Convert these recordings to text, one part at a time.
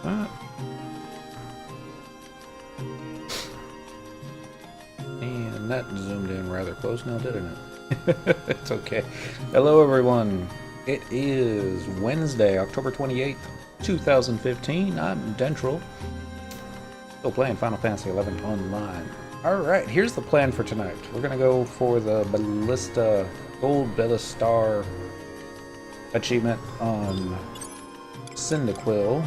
that. And that zoomed in rather close now, didn't it? It's okay. Hello, everyone. It is Wednesday, October 28th, 2015. I'm Dentral. Still playing Final Fantasy XI Online. Alright, here's the plan for tonight. We're going to go for the Gold Ballistar achievement on Cyndaquil.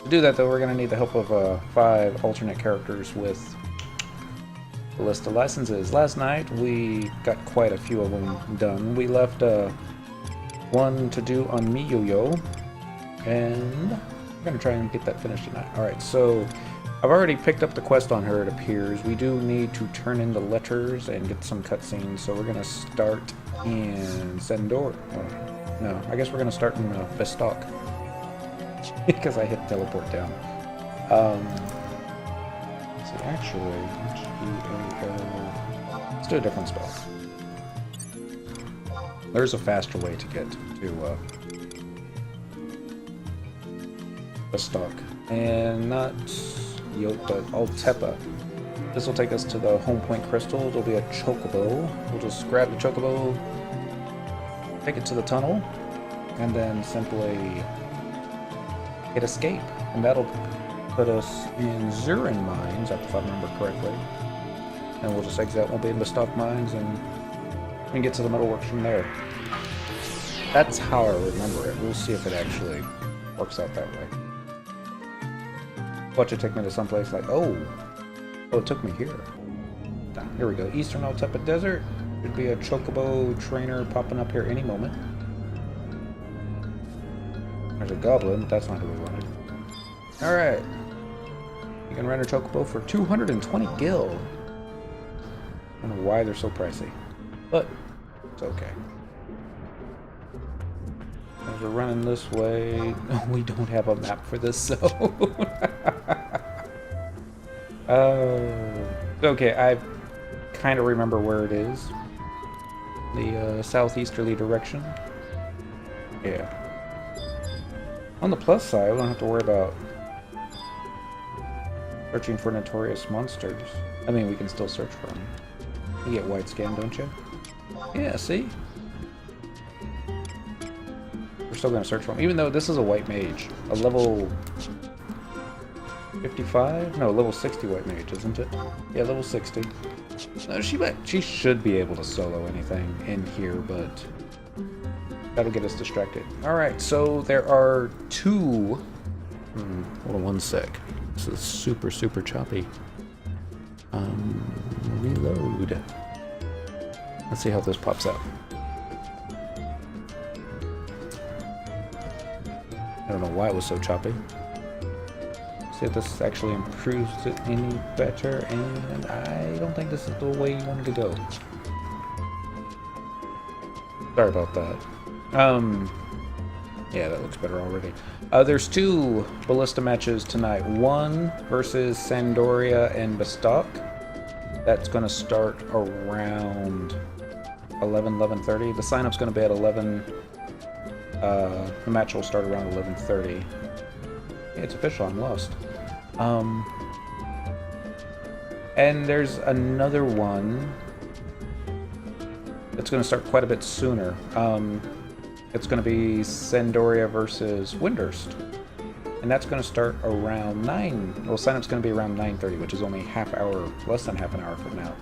To do that, though, we're going to need the help of 5 alternate characters with the list of licenses. Last night, we got quite a few of them done. We left one to do on Miyoyo, and we're going to try and get that finished tonight. Alright, so I've already picked up the quest on her, it appears. We do need to turn in the letters and get some cutscenes, so we're going to start in Sendor. Oh, no, I guess we're going to start in Ballistar. Because I hit teleport down. So actually, let's do a different spell. There's a faster way to get to Ballistar. And not Yoke, but Altepa. This will take us to the home point crystal. It'll be a chocobo. We'll just grab the chocobo, take it to the tunnel, and then simply hit escape. And that'll put us in Zurin Mines, if I remember correctly. And we'll just exit. We'll be in the stock mines and get to the metalworks from there. That's how I remember it. We'll see if it actually works out that way. Watch it take me to someplace like, oh, it took me here. Here we go. Eastern Altepa Desert. Should be a chocobo trainer popping up here any moment. There's a goblin, but that's not who we wanted. Alright. You can rent a chocobo for 220 gil. I don't know why they're so pricey, but it's okay. As we're running this way, we don't have a map for this zone. Okay, I kind of remember where it is. The southeasterly direction. Yeah. On the plus side, we don't have to worry about searching for notorious monsters. I mean, we can still search for them. You get white scan, don't you? Yeah, see? We're still going to search for them. Even though this is a white mage. A level 55? No, level 60 white mage, isn't it? Yeah, level 60. No, she should be able to solo anything in here, but that'll get us distracted. Alright, so there are 2... hold on one sec. This is super, super choppy. Reload. Let's see how this pops out. I don't know why it was so choppy. See if this actually improves it any better, and I don't think this is the way you wanted to go. Sorry about that. Yeah, that looks better already. There's 2 Ballista matches tonight. One versus Sandoria and Ballistar. That's going to start around 11:30. The sign-up's going to be at 11. The match will start around 11:30. It's official, I'm lost. And there's another one that's going to start quite a bit sooner. It's going to be Sandoria versus Windurst. And that's going to start around 9. Well, sign-up's going to be around 9:30, which is only less than half an hour from now.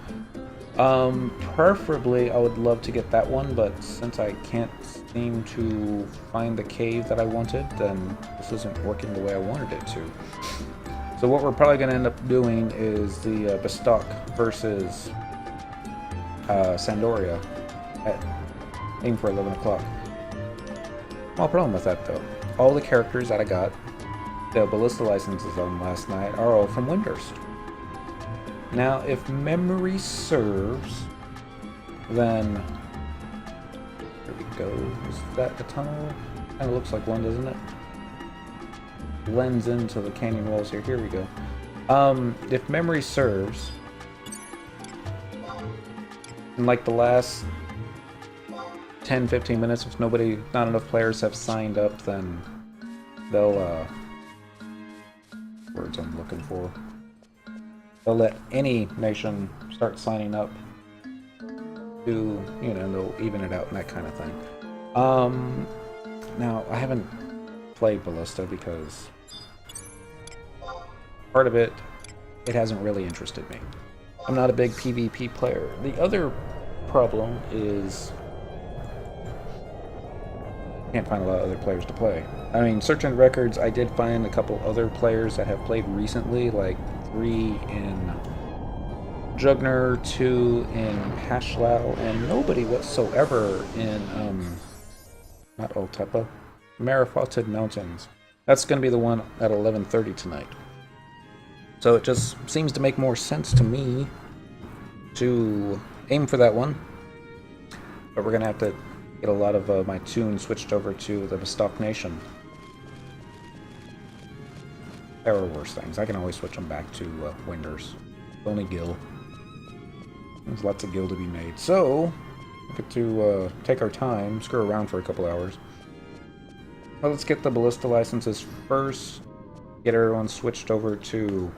Preferably, I would love to get that one, but since I can't seem to find the cave that I wanted, then this isn't working the way I wanted it to. So what we're probably going to end up doing is the Ballistar versus Sandoria. Aim for 11 o'clock. Small problem with that, though. All the characters that I got the Ballista licenses on last night are all from Windurst. Now, if memory serves, then there we go. Is that a tunnel? Kind of looks like one, doesn't it? Blends into the canyon walls here. Here we go. If memory serves, in like the last 10-15 minutes, if not enough players have signed up, then they'll words I'm looking for. They'll let any nation start signing up to, you know, they'll even it out and that kind of thing. Now, I haven't played Ballista because part of it hasn't really interested me. I'm not a big PvP player. The other problem is I can't find a lot of other players to play. I mean, searching the records, I did find a couple other players that have played recently, like 3 in Jugner, 2 in Pashlau, and nobody whatsoever in, not Oltepa, Marifoted Mountains. That's going to be the one at 11:30 tonight. So it just seems to make more sense to me to aim for that one. But we're going to have to get a lot of my tunes switched over to the Ballistar Nation. There are worse things. I can always switch them back to Winders. Only Gil. There's lots of Gil to be made. So, we get to take our time, screw around for a couple hours. Well, let's get the Ballista licenses first. Get everyone switched over to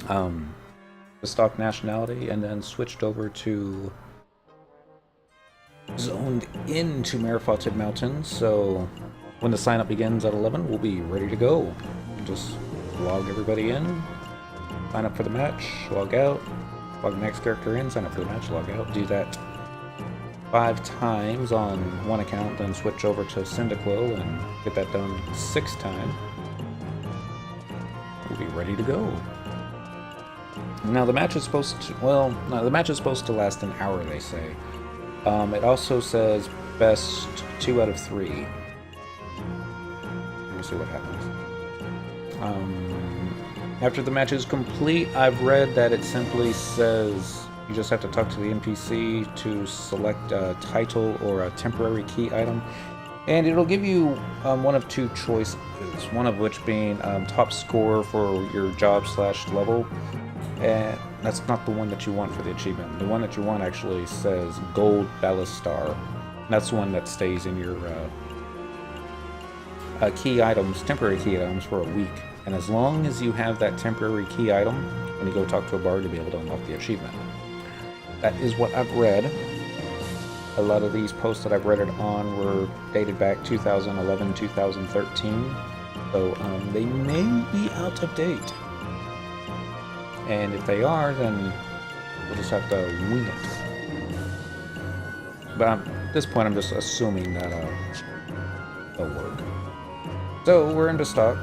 the stock nationality, and then switched over to zoned into Marifoted Mountains. So when the sign up begins at 11, we'll be ready to go. Just log everybody in, sign up for the match, log out, log the next character in, sign up for the match, log out. Do that 5 times on one account, then switch over to Cyndaquil and get that done 6 times. We'll be ready to go. Now the match is supposed to, well, no, the match is supposed to last an hour, they say. It also says best 2 out of 3. Let me see what happens. After the match is complete, I've read that it simply says you just have to talk to the NPC to select a title or a temporary key item, and it'll give you one of 2 choices, one of which being top score for your job / level. And that's not the one that you want for the achievement. The one that you want actually says Gold Ballistar. That's the one that stays in your key items, temporary key items, for a week. And as long as you have that temporary key item, when you go talk to a bard, you'll be able to unlock the achievement. That is what I've read. A lot of these posts that I've read it on were dated back 2011, 2013. So they may be out of date. And if they are, then we'll just have to wing it. But at this point, I'm just assuming that they'll work. So we're into stock.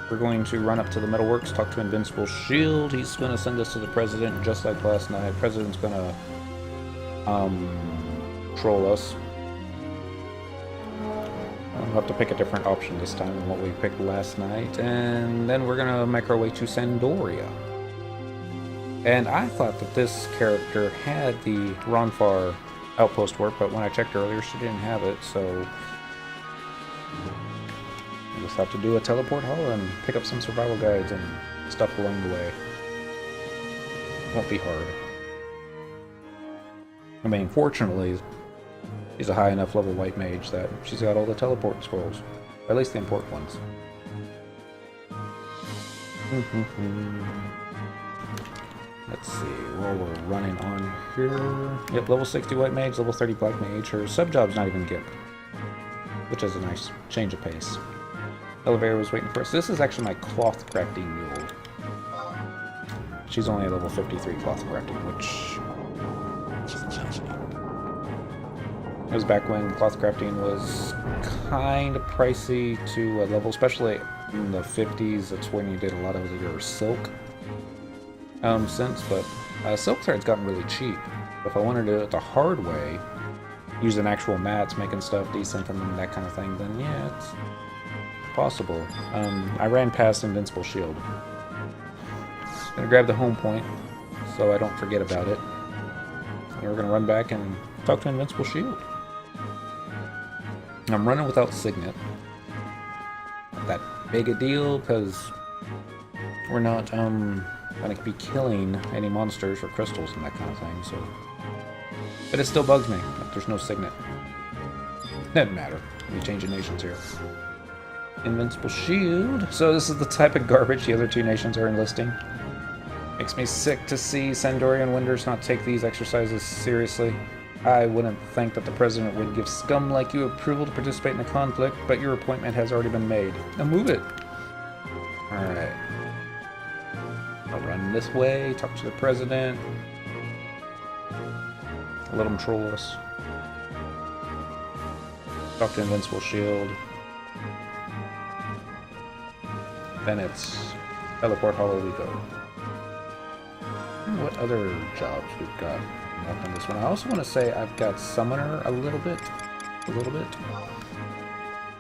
We're going to run up to the Metalworks, talk to Invincible Shield. He's going to send us to the President, just like last night. President's going to troll us. We'll have to pick a different option this time than what we picked last night. And then we're going to make our way to Sandoria. And I thought that this character had the Ronfar outpost work, but when I checked earlier, she didn't have it, so we'll just have to do a teleport haul and pick up some survival guides and stuff along the way. Won't be hard. I mean, fortunately, she's a high enough level white mage that she's got all the teleport scrolls, or at least the important ones. Let's see, well, we're running on here. Yep, level 60 white mage, level 30 black mage. Her sub-job's not even Gimp, which is a nice change of pace. Elevator was waiting for us. This is actually my cloth crafting mule. She's only a level 53 cloth crafting, which isn't challenging. It was back when cloth crafting was kind of pricey to a level, especially in the 50s. That's when you did a lot of your silk. Since, but silk thread's gotten really cheap. If I wanted to do it the hard way, using actual mats, making stuff decent and that kind of thing, then yeah, it's possible. I ran past Invincible Shield. Gonna grab the home point so I don't forget about it. And we're gonna run back and talk to Invincible Shield. I'm running without Signet. Not that big a deal because we're not gonna be killing any monsters or crystals and that kind of thing, so. But it still bugs me that there's no Signet. Doesn't matter. We changing nations here. Invincible shield. So this is the type of garbage the other two nations are enlisting. Makes me sick to see Sandori and Winders not take these exercises seriously. I wouldn't think that the president would give scum like you approval to participate in the conflict, but your appointment has already been made. Now move it. Alright. I'll run this way, talk to the president. Let him troll us. Talk to Invincible Shield. Then it's Teleport Hollow we go. What other jobs we've got on this one? I also want to say I've got Summoner a little bit.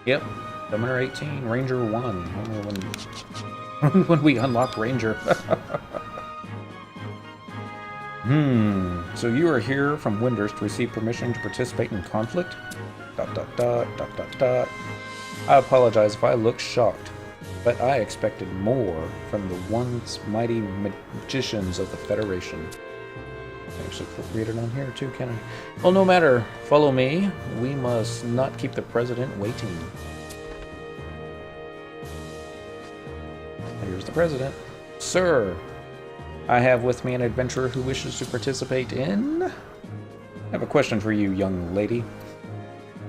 Yep, Summoner 18, Ranger 1. When we unlock Ranger. So you are here from Winders to receive permission to participate in conflict? ... I apologize if I look shocked, but I expected more from the once mighty magicians of the Federation. Actually, read it on here too, can I? Well, no matter. Follow me. We must not keep the president waiting. Here's the president. Sir, I have with me an adventurer who wishes to participate in... I have a question for you, young lady.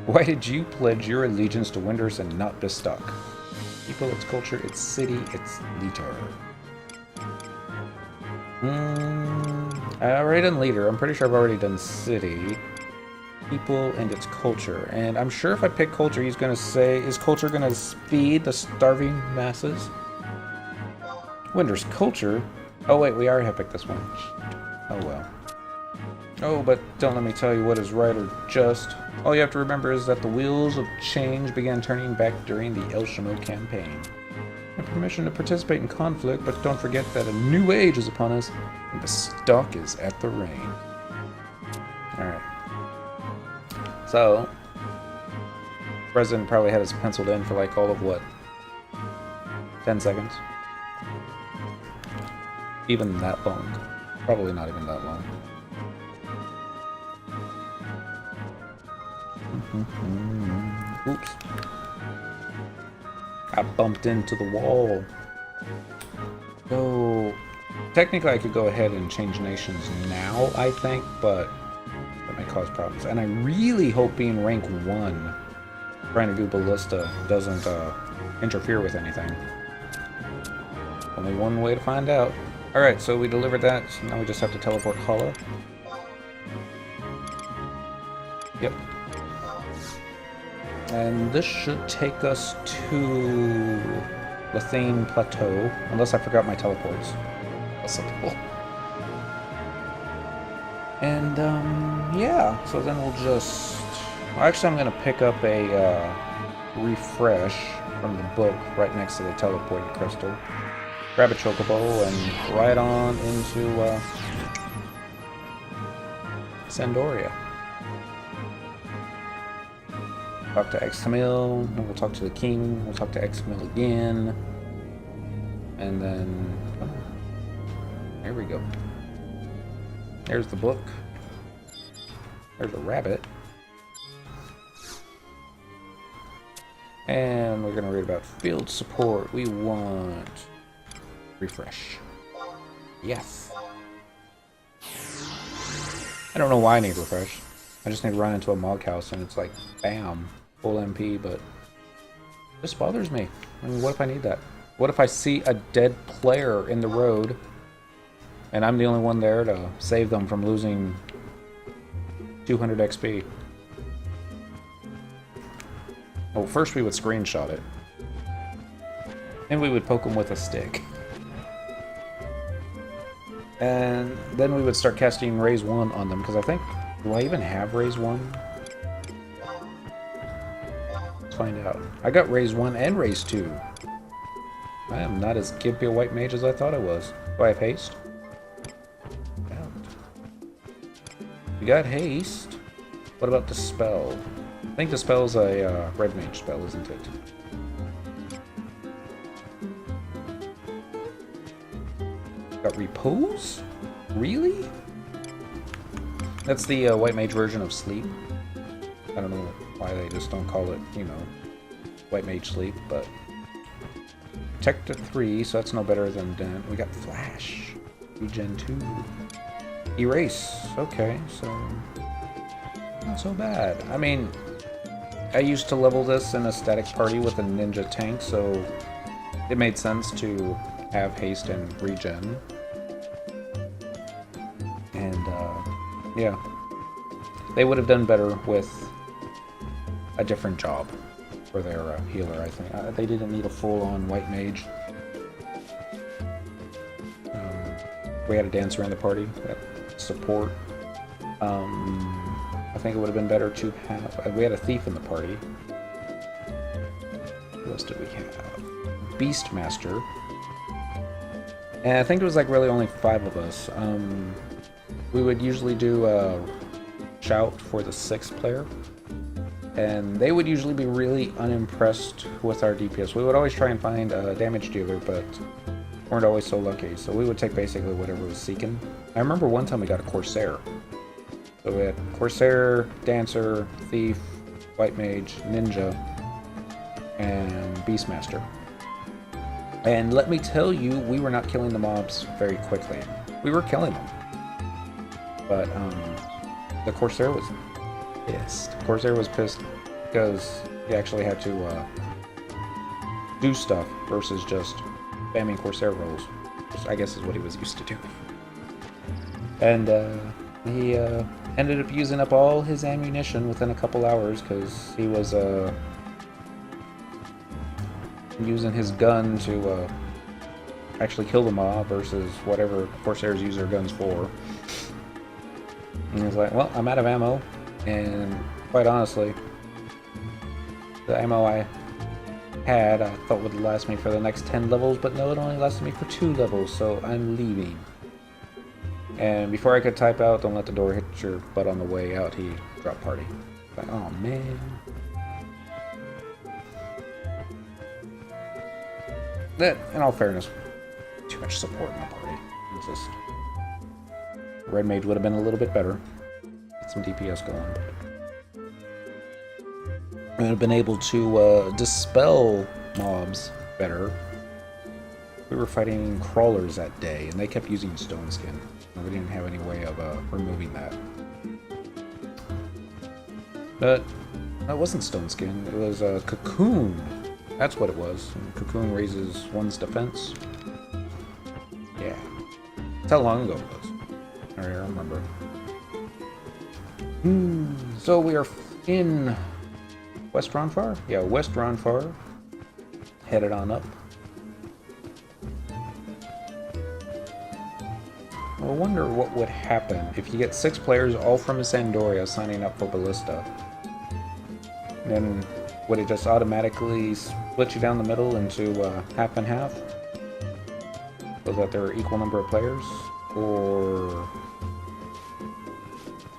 Why did you pledge your allegiance to Winders and not Ballistar? People, its culture, its city, its leader. I already done leader. I'm pretty sure I've already done city. People and its culture. And I'm sure if I pick culture, he's going to say, is culture going to feed the starving masses? Winders culture? Oh wait, we already have picked this one. Oh well. Oh, but don't let me tell you what is right or just. All you have to remember is that the wheels of change began turning back during the El Shamo campaign. And permission to participate in conflict, but don't forget that a new age is upon us, and the stock is at the reign. Alright. So, the president probably had us penciled in for like all of what? 10 seconds? Even that long. Probably not even that long. Oops. I bumped into the wall. So, technically I could go ahead and change nations now, I think, but that may cause problems. And I really hope being rank 1, trying to do Ballista, doesn't interfere with anything. Only one way to find out. Alright, so we delivered that, so now we just have to teleport Hollow. Yep. And this should take us to Lethane Plateau, unless I forgot my teleports. Possible. And, yeah, so then we'll just... Well, actually, I'm going to pick up a refresh from the book right next to the teleporting crystal. Grab a chocobo and ride on into Sandoria. Talk to X-Camille, and we'll talk to the king, we'll talk to X-Camille again. And then... Oh, there we go. There's the book. There's a rabbit. And we're going to read about field support. We want... refresh. Yes. I don't know why I need refresh. I just need to run into a mog house and it's like, bam, full MP, but this bothers me. I mean, what if I need that? What if I see a dead player in the road and I'm the only one there to save them from losing 200 XP? Well, first we would screenshot it. And we would poke them with a stick. And then we would start casting Raise 1 on them, because I think... Do I even have Raise 1? Let's find out. I got Raise 1 and Raise 2. I am not as gimpy a white mage as I thought I was. Do I have haste? We got haste. What about Dispel? I think Dispel's a red mage spell, isn't it? Got Repose? Really? That's the white mage version of Sleep. I don't know why they just don't call it, you know, White Mage Sleep, but Protect to 3, so that's no better than Dent. We got Flash, Regen 2, Erase. Okay, so not so bad. I mean, I used to level this in a static party with a ninja tank, so it made sense to have haste and regen. And yeah, they would have done better with a different job for their healer, I think. They didn't need a full-on white mage. We had a dancer in the party, support. I think it would have been better to have... we had a thief in the party. Who else did we have? Beastmaster. And I think it was like really only 5 of us. We would usually do a shout for the 6th player. And they would usually be really unimpressed with our DPS. We would always try and find a damage dealer, but weren't always so lucky. So we would take basically whatever was seeking. I remember one time we got a Corsair. So we had Corsair, Dancer, Thief, White Mage, Ninja, and Beastmaster. And let me tell you, we were not killing the mobs very quickly. We were killing them. But the Corsair was pissed. Corsair was pissed because he actually had to do stuff versus just spamming Corsair rolls, which I guess is what he was used to doing. And he ended up using up all his ammunition within a couple hours because he was using his gun to actually kill the mob versus whatever Corsairs use their guns for. And he was like, well, I'm out of ammo, and quite honestly, the ammo I had I thought would last me for the next 10 levels, but no, it only lasted me for 2 levels, so I'm leaving. And before I could type out, don't let the door hit your butt on the way out, he dropped party. Like, oh man. That, in all fairness, too much support in the party. It's just... Red Mage would have been a little bit better. Get some DPS going. We would have been able to dispel mobs better. We were fighting crawlers that day, and they kept using stone skin. And we didn't have any way of removing that. But that wasn't stone skin. It was a cocoon. That's what it was. And cocoon raises one's defense. Yeah. That's how long ago it was. I remember. So we are in West Ronfar? Yeah, West Ronfar. Headed on up. I wonder what would happen if you get 6 players all from Sandoria signing up for Ballistar. Then would it just automatically split you down the middle into half and half? So that there are equal number of players? Or...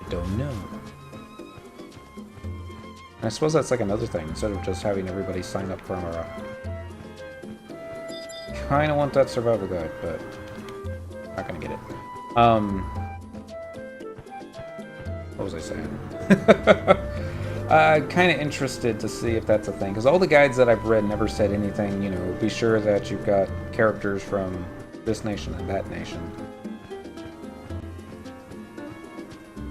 I don't know. I suppose that's like another thing, instead of just having everybody sign up for our... Kinda want that survival guide, but... not gonna get it. What was I saying? Kinda interested to see if that's a thing, because all the guides that I've read never said anything, you know, be sure that you've got characters from this nation and that nation.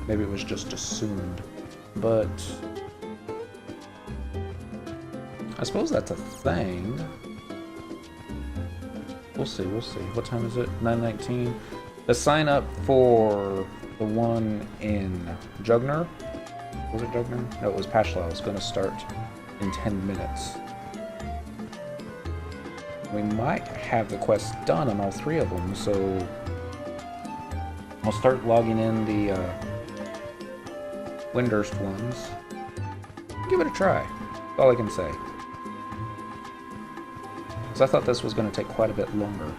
Maybe it was just assumed, but I suppose that's a thing. We'll see, we'll see. What time is it? 9:19. The sign up for the one in Jugner. Was it Jugner? No, it was Pashlau. It's going to start in 10 minutes. We might have the quest done on all 3 of them, so I'll start logging in the Windurst ones. Give it a try. That's all I can say. Because I thought this was going to take quite a bit longer.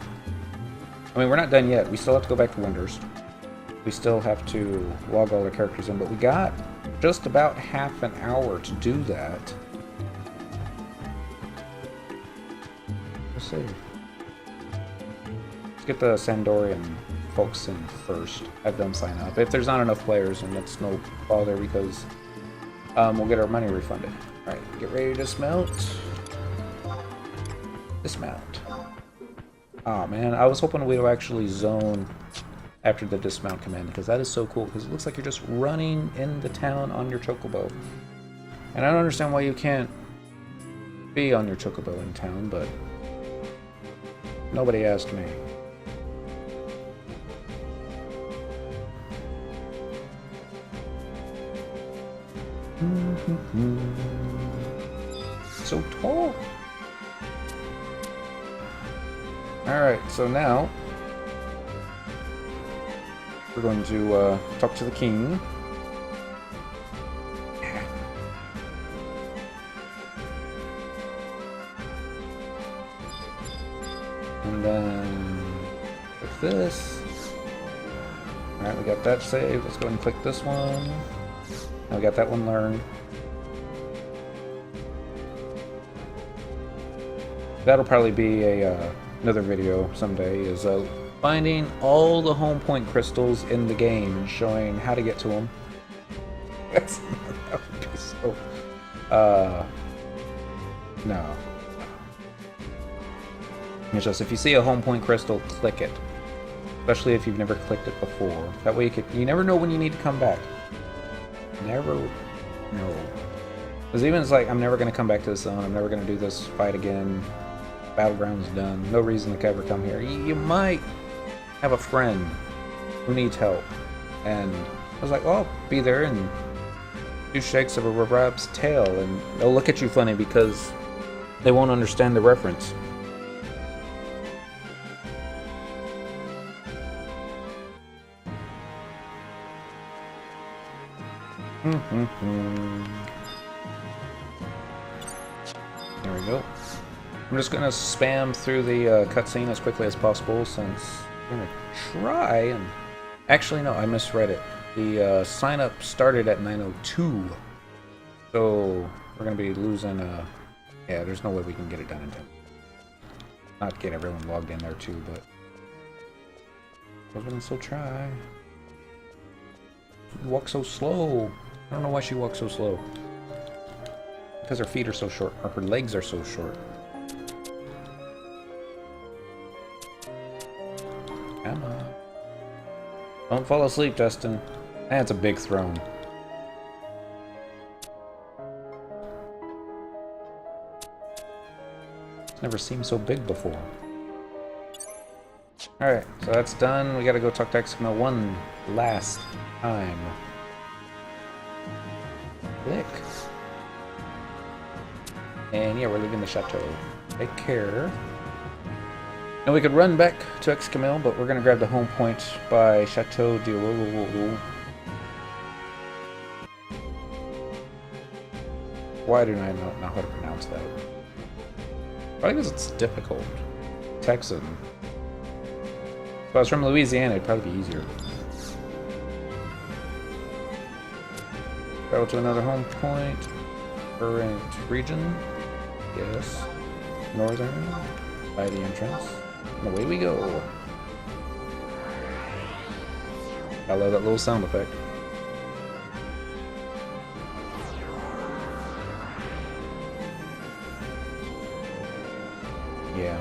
I mean, we're not done yet. We still have to go back to Windurst. We still have to log all the characters in, but we got just about half an hour to do that. Let's see. Let's get the Sandorian folks in first. Have them sign up. If there's not enough players, then it's no bother because we'll get our money refunded. Alright, get ready to smelt. Dismount. Oh man, I was hoping we would actually zone after the dismount command, because that is so cool, because it looks like you're just running in the town on your chocobo. And I don't understand why you can't be on your chocobo in town, but nobody asked me. So tall. Alright, so now we're going to talk to the king. And then with this. Alright, we got that saved. Let's go ahead and click this one. Now we got that one learned. That'll probably be a another video someday, is finding all the home point crystals in the game and showing how to get to them. That would be so... no. It's just, if you see a home point crystal, click it. Especially if you've never clicked it before. That way you never know when you need to come back. Never know. Because even it's like, I'm never going to come back to this zone, I'm never going to do this fight again. Battleground's done. No reason to ever come here. You might have a friend who needs help. And I was like, well, I'll be there and do shakes of a rab's tail. And they'll look at you funny because they won't understand the reference. There we go. I'm just gonna spam through the cutscene as quickly as possible, since I'm gonna try and... Actually, no, I misread it. The sign up started at 9:02, so we're gonna be losing. Yeah, there's no way we can get it done in time. Not get everyone logged in there too, but we're gonna still try. She walks so slow. I don't know why she walks so slow. Because her feet are so short, or her legs are so short. Come on. Don't fall asleep, Justin. That's a big throne. It's never seemed so big before. Alright, so that's done. We gotta go talk to Eskimo one last time. Click. And yeah, we're leaving the chateau. Take care. Now we could run back to Excamil, but we're gonna grab the home point by Chateau de Rololo. Why do I not know how to pronounce that? Probably because it's difficult. Texan. If I was from Louisiana, it'd probably be easier. Travel to another home point. Current region. Yes. Northern. By the entrance. And away we go. I love that little sound effect. Yeah.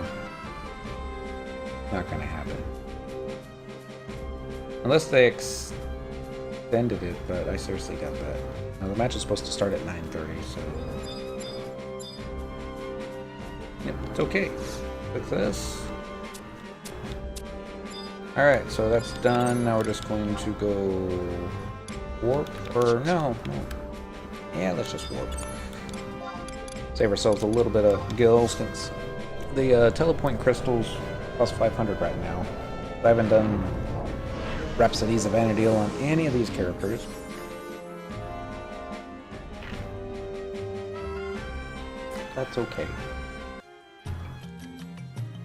Not gonna happen. Unless they extended it, but I seriously doubt that. Now the match is supposed to start at 9:30, so... Yep, it's okay. Click this. Alright, so that's done. Now we're just going to go... warp? Or no. Yeah, let's just warp. Save ourselves a little bit of gil, since the telepoint crystals cost 500 right now. I haven't done Rhapsodies of Vanadil on any of these characters. That's okay.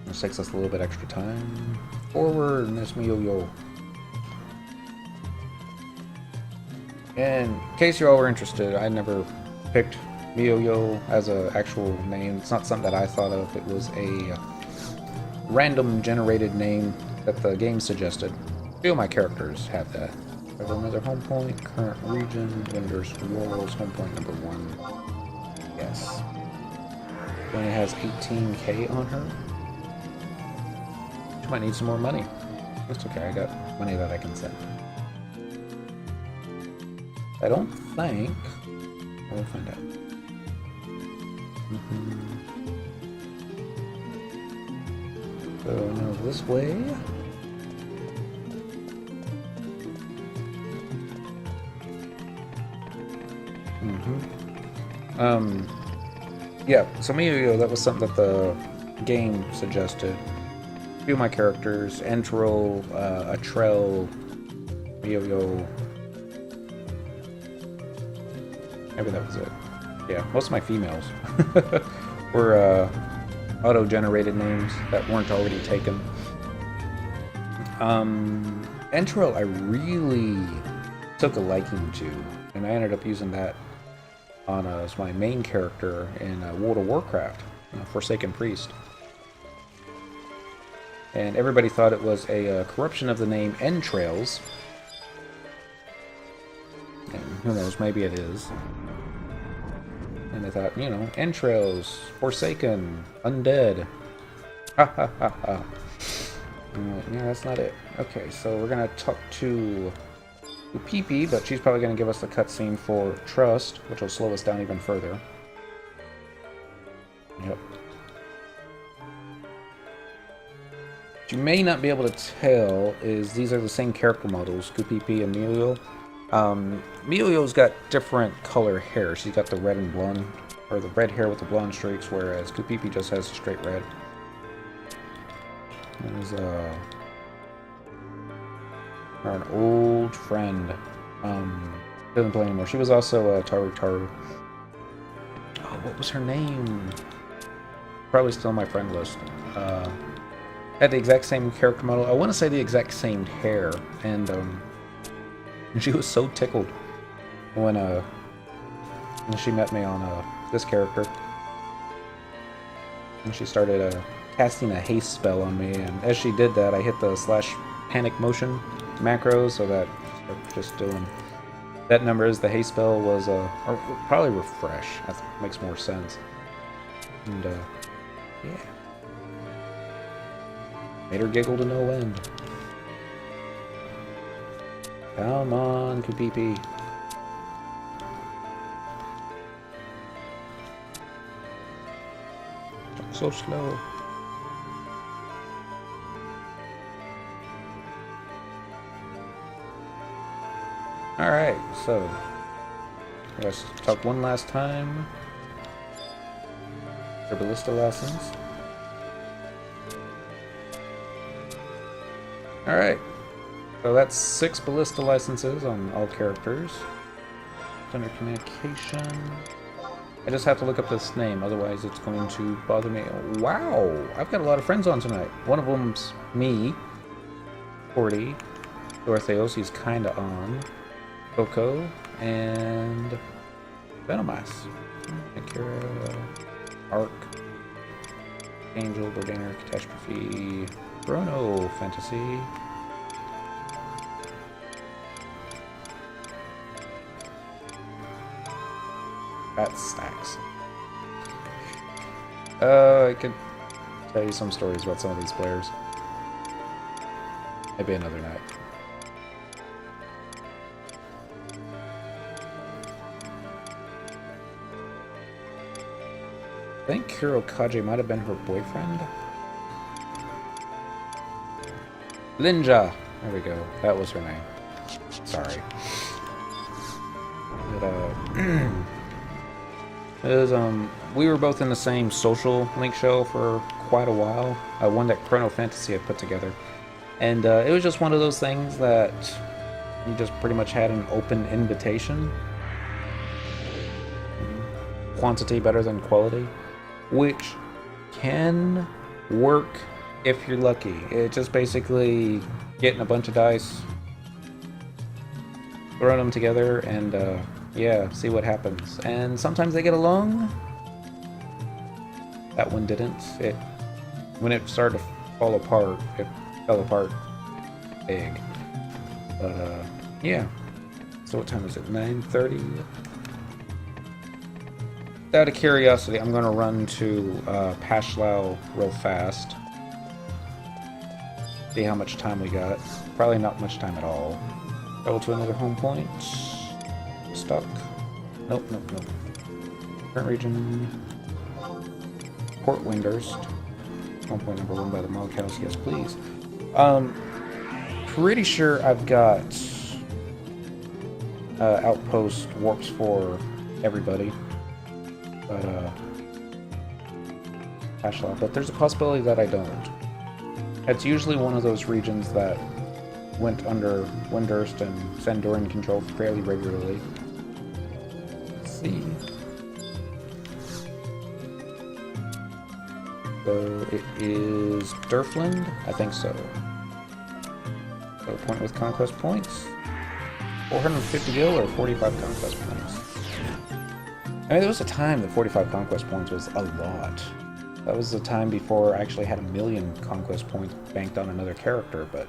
This takes us a little bit extra time. Forward, Miss Yo-Yo. And in case you all were interested, I never picked Yo-Yo as an actual name. It's not something that I thought of. It was a random generated name that the game suggested. A few of my characters have that. I have another home point, current region, vendors, walls, home point number 1. Yes. She only has 18K on her. She might need some more money. That's okay, I got money that I can send. I don't think... We'll find out. So now this way. Yeah, so Miyo, that was something that the game suggested. A few of my characters, Entril, Atrel, Miyo. Maybe that was it. Yeah, most of my females were auto-generated names that weren't already taken. Entril I really took a liking to, and I ended up using that on as my main character in World of Warcraft, Forsaken Priest. And everybody thought it was a corruption of the name Entrails. And who knows, maybe it is. And they thought, you know, entrails, forsaken, undead. Ha ha ha ha. Yeah, that's not it. Okay, so we're gonna talk to Pee-Pee, but she's probably gonna give us the cutscene for Trust, which will slow us down even further. Yep. What you may not be able to tell is these are the same character models, Pee-Pee and Miyo. Miyo's got different color hair. She's got the red and blonde, or the red hair with the blonde streaks, whereas Pee-Pee just has straight red. There's an old friend. Doesn't play anymore. She was also Taru. Oh, what was her name? Probably still on my friend list. Had the exact same character model. I want to say the exact same hair, and she was so tickled when she met me on this character. And she started casting a haste spell on me, and as she did that, I hit the / panic motion macro, so that just doing that number is the haste spell was or probably refresh. That makes more sense. And yeah, made her giggle to no end. Come on, Pee-Pee. So slow. Alright, so let's talk one last time. The Ballista lessons. Alright. So that's 6 Ballista licenses on all characters. Under communication. I just have to look up this name, otherwise it's going to bother me. Wow! I've got a lot of friends on tonight. One of them's me. 40. Dorotheos, he's kinda on. Coco. And Venomas. Akira. Ark. Angel, Bordainer, Catastrophe. Chrono Fantasy. That stacks. I could tell you some stories about some of these players. Maybe another night. I think Kurokaje might have been her boyfriend. Linja! There we go. That was her name. Sorry. But, we were both in the same social link show for quite a while. One that Chrono Fantasy had put together. And it was just one of those things that you just pretty much had an open invitation. Quantity better than quality. Which can work if you're lucky. It's just basically getting a bunch of dice, throwing them together, and yeah, see what happens. And sometimes they get along. That one didn't. When it started to fall apart, it fell apart big. But yeah. So what time is it? 9:30. Out of curiosity, I'm going to run to Pashlau real fast. See how much time we got. Probably not much time at all. Travel to another home point. Stuck. Nope, nope, nope. Current region. Port Windurst. Home point number 1 by the Mog House. Yes, please. Pretty sure I've got outpost warps for everybody. But there's a possibility that I don't. It's usually one of those regions that went under Windurst and Sandorian control fairly regularly. Let's see. So it is Durfland? I think so. So point with conquest points. 450 gil or 45 conquest points? I mean, there was a time that 45 conquest points was a lot. That was the time before I actually had 1,000,000 conquest points banked on another character, but...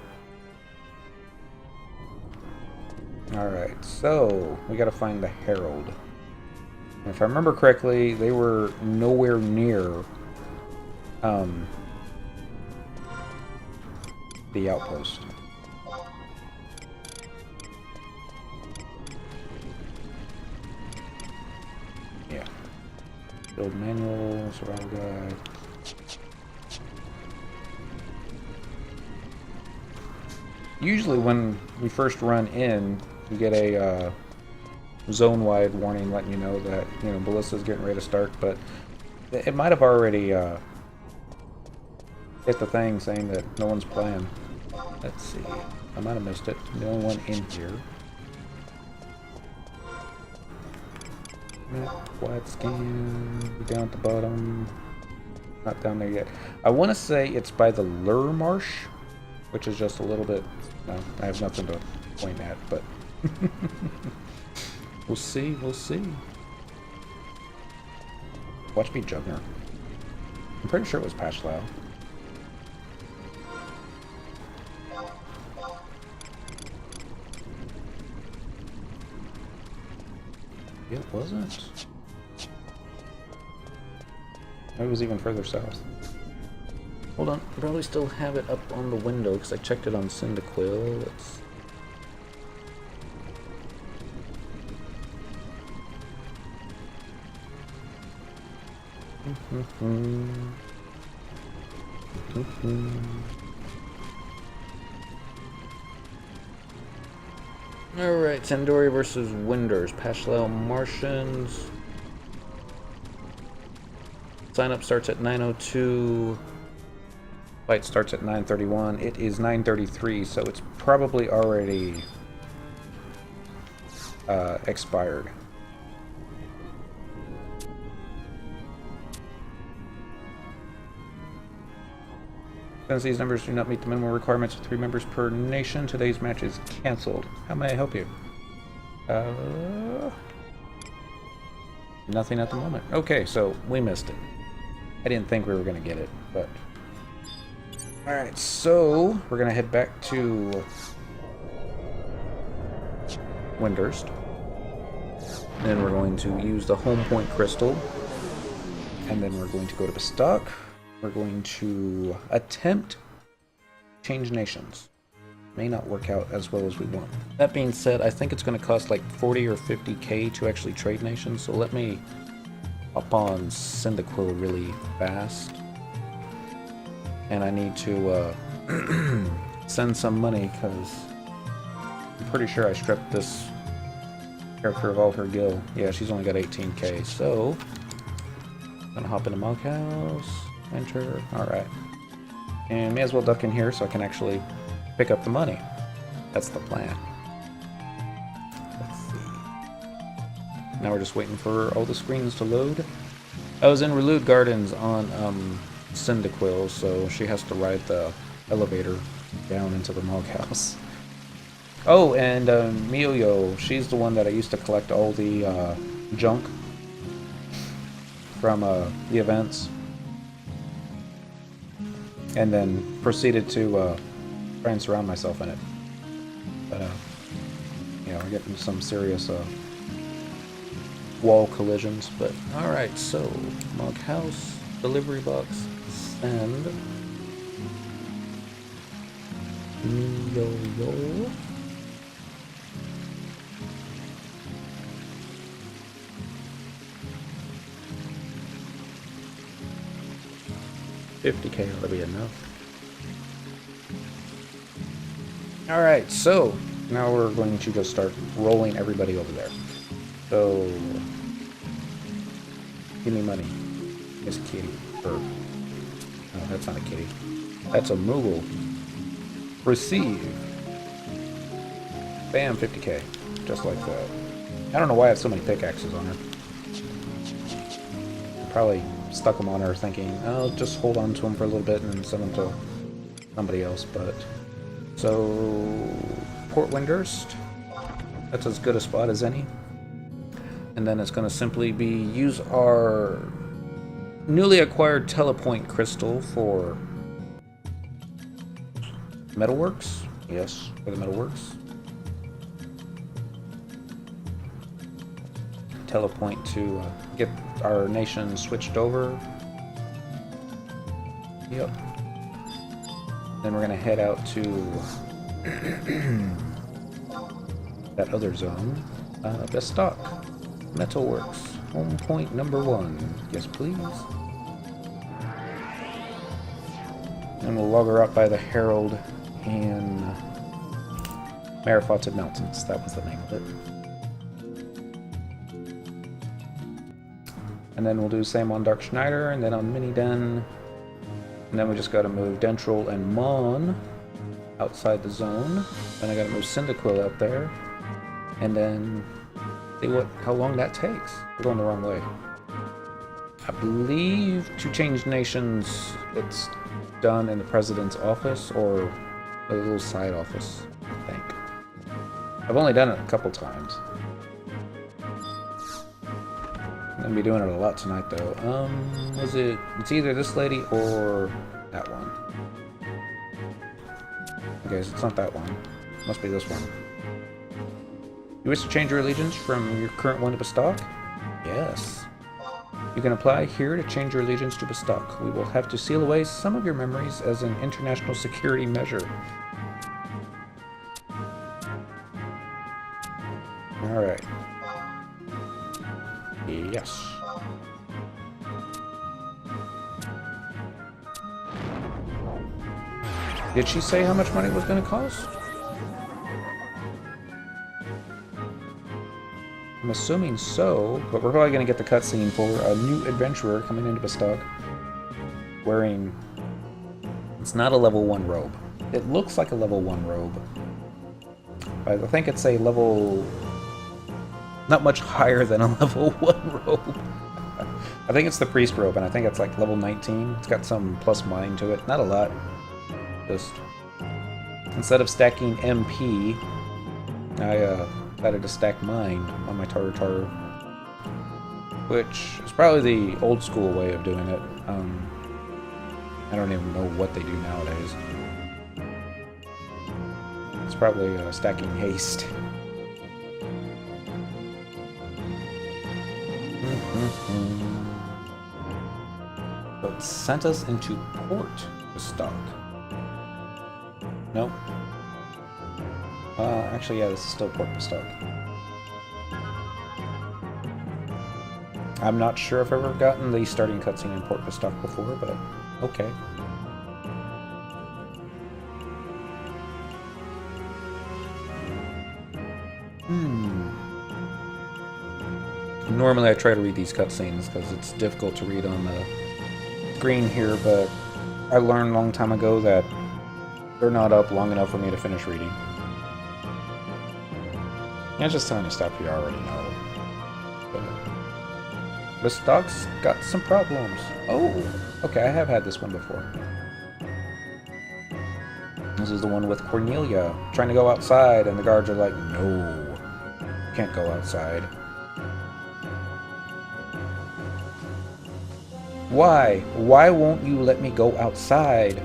Alright, so we gotta find the Herald. And if I remember correctly, they were nowhere near the outpost. Yeah. Build manual, survival guide. Usually when we first run in, you get a zone-wide warning letting you know that, you know, Ballista's getting ready to start, but it might have already hit the thing saying that no one's playing. Let's see. I might have missed it. The only one in here. Wide scan. Down at the bottom. Not down there yet. I want to say it's by the Lure Marsh, which is just a little bit... No, I have nothing to point at, but... We'll see, we'll see. Watch me Jugner. I'm pretty sure it was Pashlau. It wasn't. Maybe it was even further south. Hold on, I probably still have it up on the window because I checked it on Cyndaquil. Let's... Alright, Sandori versus Windurst. Pashlau Martians. Sign up starts at 9:02. Fight starts at 9:31. It is 9:33, so it's probably already expired. Since these numbers do not meet the minimum requirements of 3 members per nation, today's match is cancelled. How may I help you? Nothing at the moment. Okay, so we missed it. I didn't think we were going to get it, but... Alright, so we're going to head back to Windurst. Then we're going to use the home point crystal. And then we're going to go to Bastak. We're going to attempt change nations. May not work out as well as we want. That being said, I think it's going to cost like 40 or 50k to actually trade nations, so let me hop on Cyndaquil really fast. And I need to send some money because I'm pretty sure I stripped this character of all her gil. Yeah, she's only got 18k, so I'm gonna hop into Mog House. Enter. Alright. And may as well duck in here so I can actually pick up the money. That's the plan. Let's see. Now we're just waiting for all the screens to load. I was in Relude Gardens on Cyndaquil, so she has to ride the elevator down into the Mog House. Oh, and Miyo, she's the one that I used to collect all the junk from the events. And then proceeded to try and surround myself in it. But, yeah, we're getting some serious wall collisions. But alright, so Mug House, delivery box, send. Yo. 50K ought to be enough. Alright, so now we're going to just start rolling everybody over there. So, give me money. Miss Kitty. No, that's not a kitty. That's a Moogle. Receive. Bam, 50K. Just like that. I don't know why I have so many pickaxes on her. Probably stuck them on her thinking, I'll just hold on to them for a little bit and then send them to somebody else, but... So... Port Windhurst. That's as good a spot as any. And then it's going to simply be use our newly acquired telepoint crystal for metalworks. Yes, for the metalworks. Telepoint to get our nation switched over. Yep. Then we're gonna head out to that other zone. Ballistar. Metalworks. Home point number 1. Yes, please. And we'll log her up by the Herald in Marifoted Mountains. That was the name of it. And then we'll do the same on Dark Schneider, and then on Mini Den. And then we just gotta move Dentrol and Mon outside the zone. Then I gotta move Cyndaquil out there. And then see how long that takes. We're going the wrong way. I believe to change nations, it's done in the President's office or a little side office, I think. I've only done it a couple times. I'm gonna be doing it a lot tonight, though. It's either this lady or that one. Okay, so it's not that one. It must be this one. You wish to change your allegiance from your current one to Ballistar? Yes. You can apply here to change your allegiance to Ballistar. We will have to seal away some of your memories as an international security measure. Alright. Yes. Did she say how much money it was going to cost? I'm assuming so, but we're probably going to get the cutscene for a new adventurer coming into Ballistar wearing... It's not a level 1 robe. It looks like a level 1 robe. I think it's a level... Not much higher than a level 1 robe. I think it's the priest robe, and I think it's like level 19. It's got some plus mine to it. Not a lot. Just... Instead of stacking MP, I decided to stack mine on my Taru, which is probably the old school way of doing it. I don't even know what they do nowadays. It's probably stacking haste. So it sent us into Port Ballistar. Nope. Actually, yeah, this is still Port Ballistar. I'm not sure if I've ever gotten the starting cutscene in Port Ballistar before, but okay. Normally I try to read these cutscenes because it's difficult to read on the screen here, but I learned a long time ago that they're not up long enough for me to finish reading. I'm just telling you stuff you already know. Ballistar's got some problems. Oh, okay, I have had this one before. This is the one with Cornelia trying to go outside, and the guards are like, no, you can't go outside. Why? Why won't you let me go outside?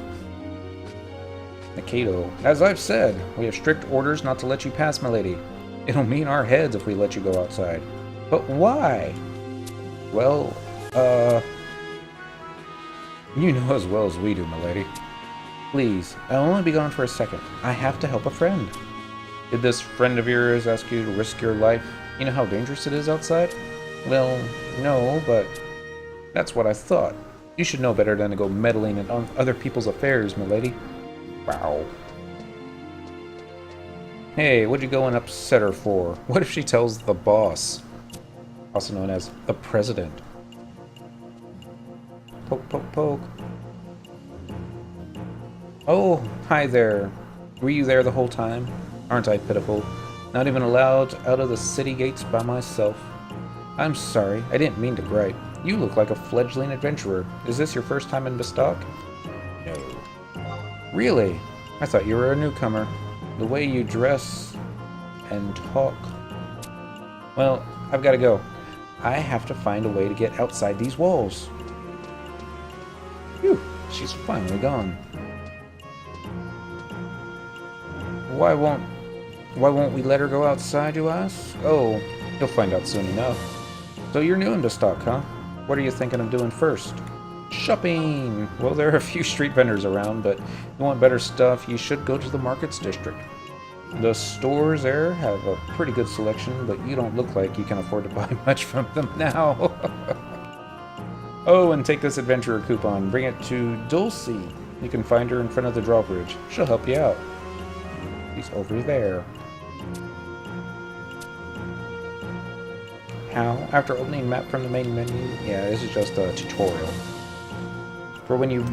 Nikito, as I've said, we have strict orders not to let you pass, my lady. It'll mean our heads if we let you go outside. But why? Well, you know as well as we do, milady. Please, I'll only be gone for a second. I have to help a friend. Did this friend of yours ask you to risk your life? You know how dangerous it is outside? Well, no, but that's what I thought. You should know better than to go meddling in other people's affairs, milady. Wow. Hey, what'd you go and upset her for? What if she tells the boss? Also known as the president. Poke, poke, poke. Oh, hi there. Were you there the whole time? Aren't I pitiful? Not even allowed out of the city gates by myself. I'm sorry, I didn't mean to gripe. You look like a fledgling adventurer. Is this your first time in Ballistar? No. Really? I thought you were a newcomer. The way you dress and talk. Well, I've got to go. I have to find a way to get outside these walls. Phew, she's finally gone. Why won't we let her go outside, you ask? Oh, you'll find out soon enough. So you're new in Ballistar, huh? What are you thinking of doing first? Shopping! Well, there are a few street vendors around, but if you want better stuff, you should go to the markets district. The stores there have a pretty good selection, but you don't look like you can afford to buy much from them now. Oh, and take this adventurer coupon. Bring it to Dulcie. You can find her in front of the drawbridge. She'll help you out. She's over there. How? After opening map from the main menu? Yeah, this is just a tutorial. For when you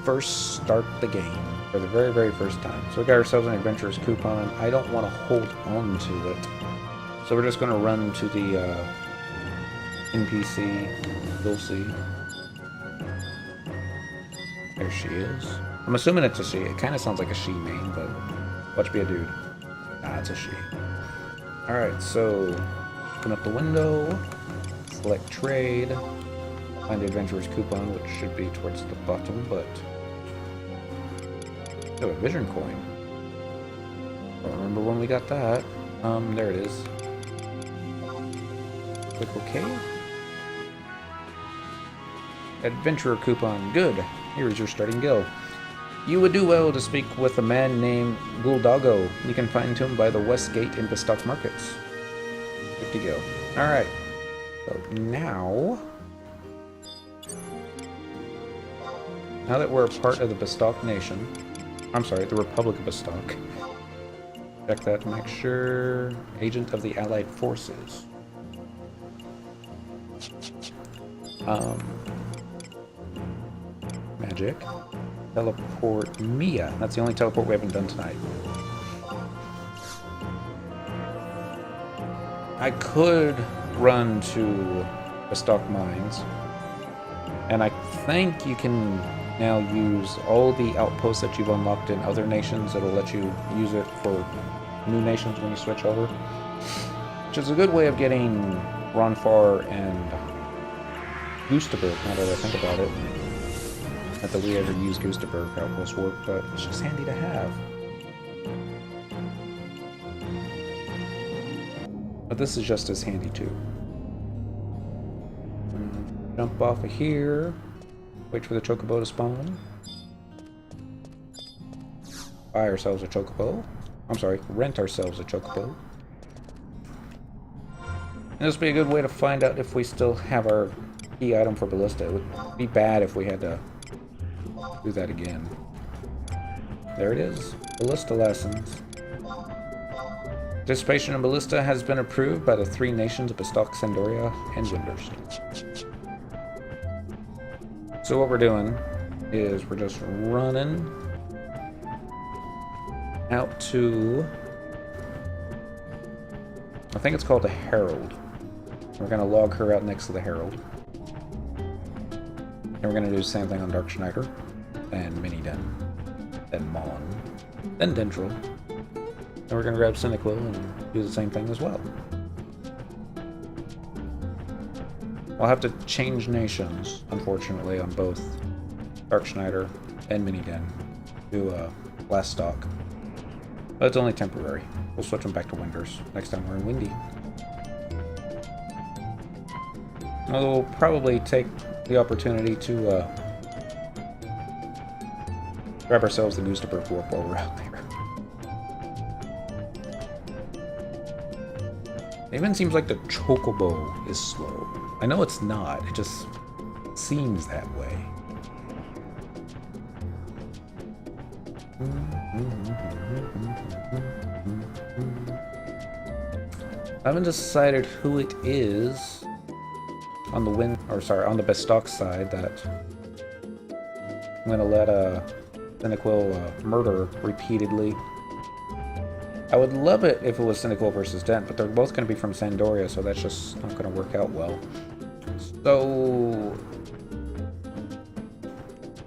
first start the game. For the very, very first time. So we got ourselves an adventurer's coupon. I don't want to hold on to it. So we're just going to run to the NPC. Dulcie. There she is. I'm assuming it's a she. It kind of sounds like a she name, but watch be a dude. Nah, it's a she. Alright, so open up the window, select trade, find the adventurer's coupon, which should be towards the bottom, but oh, a vision coin. Don't remember when we got that. There it is. Click OK. Adventurer coupon. Good. Here is your starting guild. You would do well to speak with a man named Guldago. You can find him by the West Gate in the stock markets. Good to go. Alright. So now that we're a part of the Ballistar Nation, I'm sorry, the Republic of Ballistar. Check that to make sure. Agent of the Allied Forces. Magic. Teleport Mia. That's the only teleport we haven't done tonight. I could run to the stock mines, and I think you can now use all the outposts that you've unlocked in other nations. It'll let you use it for new nations when you switch over, which is a good way of getting Ronfar and Gustaberg, now that I think about it. Not that we ever use Gustaberg outpost work, but it's just handy to have. But this is just as handy too. Jump off of here. Wait for the chocobo to spawn. Buy ourselves a chocobo. I'm sorry, rent ourselves a chocobo. And this would be a good way to find out if we still have our key item for Ballista. It would be bad if we had to do that again. There it is. Ballista lessons. Participation in Ballista has been approved by the 3 nations of Ballistar, Sandoria, and Winterst. So what we're doing is we're just running out to, I think it's called the Herald. We're going to log her out next to the Herald. And we're going to do the same thing on Dark Schneider, then Miniden, then Mon, then Dendril. And we're going to grab Cynical and do the same thing as well. I'll have to change nations, unfortunately, on both Dark Schneider and Miniden to last stock. But it's only temporary. We'll switch them back to Winters next time we're in Windy. We'll probably take the opportunity to grab ourselves the Goosterberg Warp while we're out there. It even seems like the Chocobo is slow. I know it's not, it just seems that way. I haven't decided who it is on the on the Ballistar side that I'm gonna let Cyndaquil murder repeatedly. I would love it if it was Cyndaquil versus Dent, but they're both gonna be from Sandoria, so that's just not gonna work out well. So,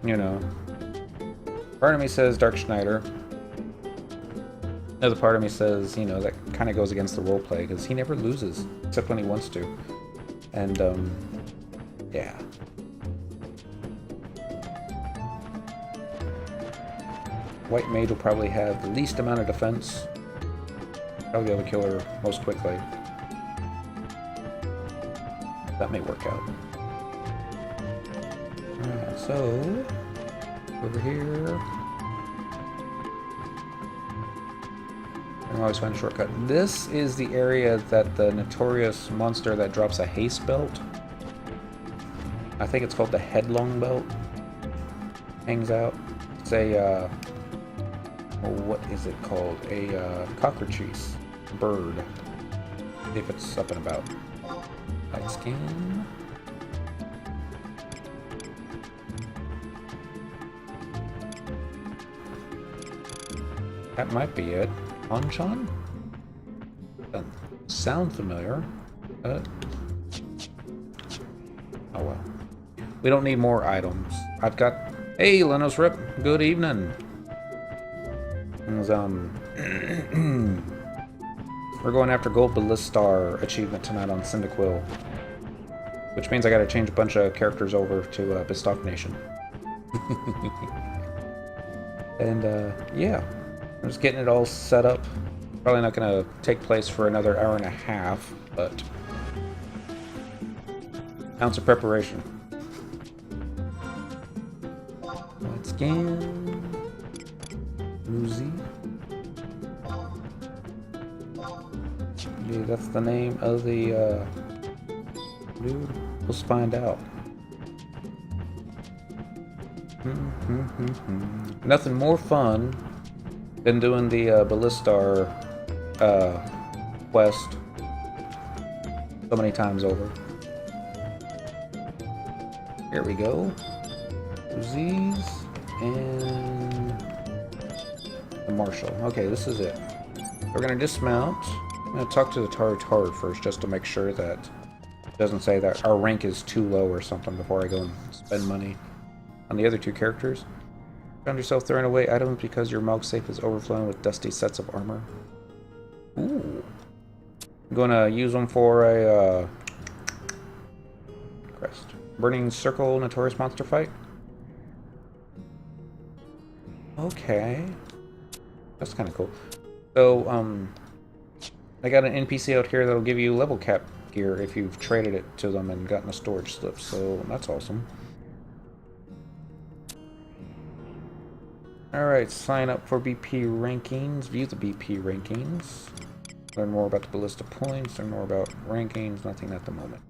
you know, part of me says Dark Schneider. Another part of me says, you know, that kind of goes against the roleplay because he never loses except when he wants to. And, yeah. White Mage will probably have the least amount of defense. Probably be able to kill her most quickly. That may work out. Alright, so over here. I can always find a shortcut. This is the area that the notorious monster that drops a haste belt, I think it's called the Headlong Belt, hangs out. It's a, what is it called? A cockroaches bird. See if it's up and about. Light skin. That might be it. Anchan? Doesn't sound familiar. Oh well. We don't need more items. I've got... Hey, Lenos Rip. Good evening. We're going after Gold Ballistar achievement tonight on Cyndaquil. Which means I gotta change a bunch of characters over to Ballistar Nation. And, yeah. I'm just getting it all set up. Probably not gonna take place for another hour and a half, but... ounce of preparation. Let's scan... Uzi. Yeah, that's the name of the, dude. Let's find out. Nothing more fun than doing the Ballistar quest so many times over. Here we go. Uzis and the Marshal. Okay, this is it. We're gonna dismount. I'm gonna talk to the Tartar first just to make sure that it doesn't say that our rank is too low or something before I go and spend money on the other two characters. Found yourself throwing away items because your Mog safe is overflowing with dusty sets of armor. Ooh. I'm gonna use them for a crest. Burning Circle Notorious Monster fight. Okay. That's kind of cool. So, I got an NPC out here that'll give you level cap gear if you've traded it to them and gotten a storage slip, so that's awesome. Alright, sign up for BP rankings, view the BP rankings, learn more about the ballista points, learn more about rankings, nothing at the moment.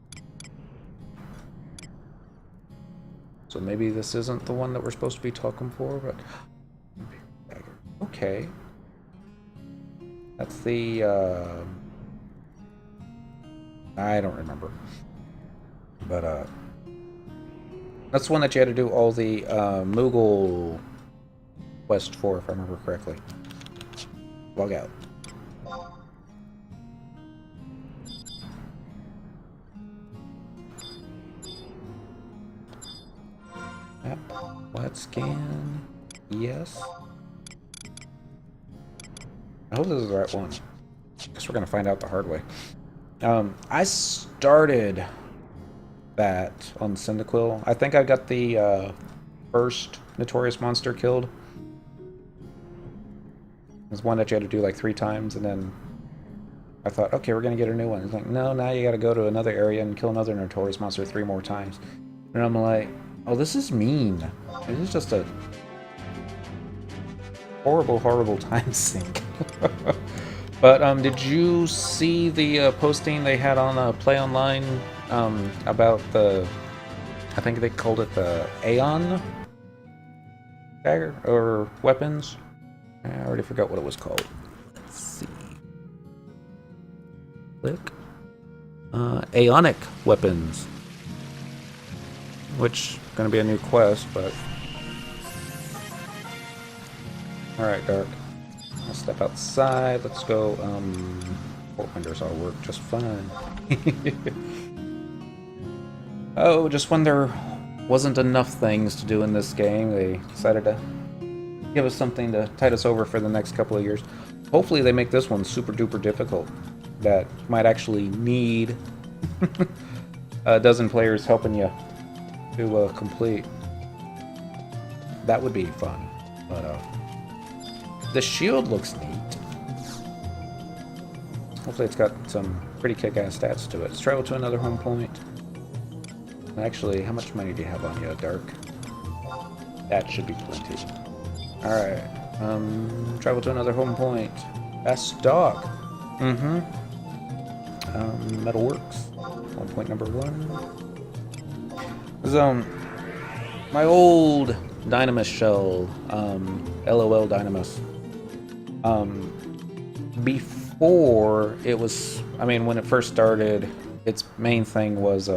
So maybe this isn't the one that we're supposed to be talking for, but... okay. That's the, I don't remember. But, that's the one that you had to do all the, Moogle quest for, if I remember correctly. Log out. Yep. Let's scan. Yes. I hope this is the right one. Guess we're gonna find out the hard way. I started that on Cyndaquil. I think I got the first Notorious Monster killed. It was one that you had to do like 3 times, and then I thought, okay, we're gonna get a new one. It's like, no, now you gotta go to another area and kill another notorious monster 3 more times. And I'm like, oh, this is mean. This is just a horrible, horrible time sink. But did you see the posting they had on Play Online about the, I think they called it the Aeon dagger or weapons? I already forgot what it was called. Let's see. Click. Aeonic weapons, which is going to be a new quest, but all right, Dark. I'll step outside. Let's go. Port windows all work just fine. Oh, just when there wasn't enough things to do in this game, they decided to give us something to tide us over for the next couple of years. Hopefully they make this one super duper difficult. That might actually need a dozen players helping you to complete. That would be fun. But the shield looks neat. Hopefully it's got some pretty kick-ass stats to it. Let's travel to another home point. Actually, how much money do you have on you, Dark? That should be plenty. Alright. Travel to another home point. That's stock. Metalworks. Home point number 1. This is, my old Dynamis shell. LOL Dynamis. Before it was, I mean, when it first started, its main thing was,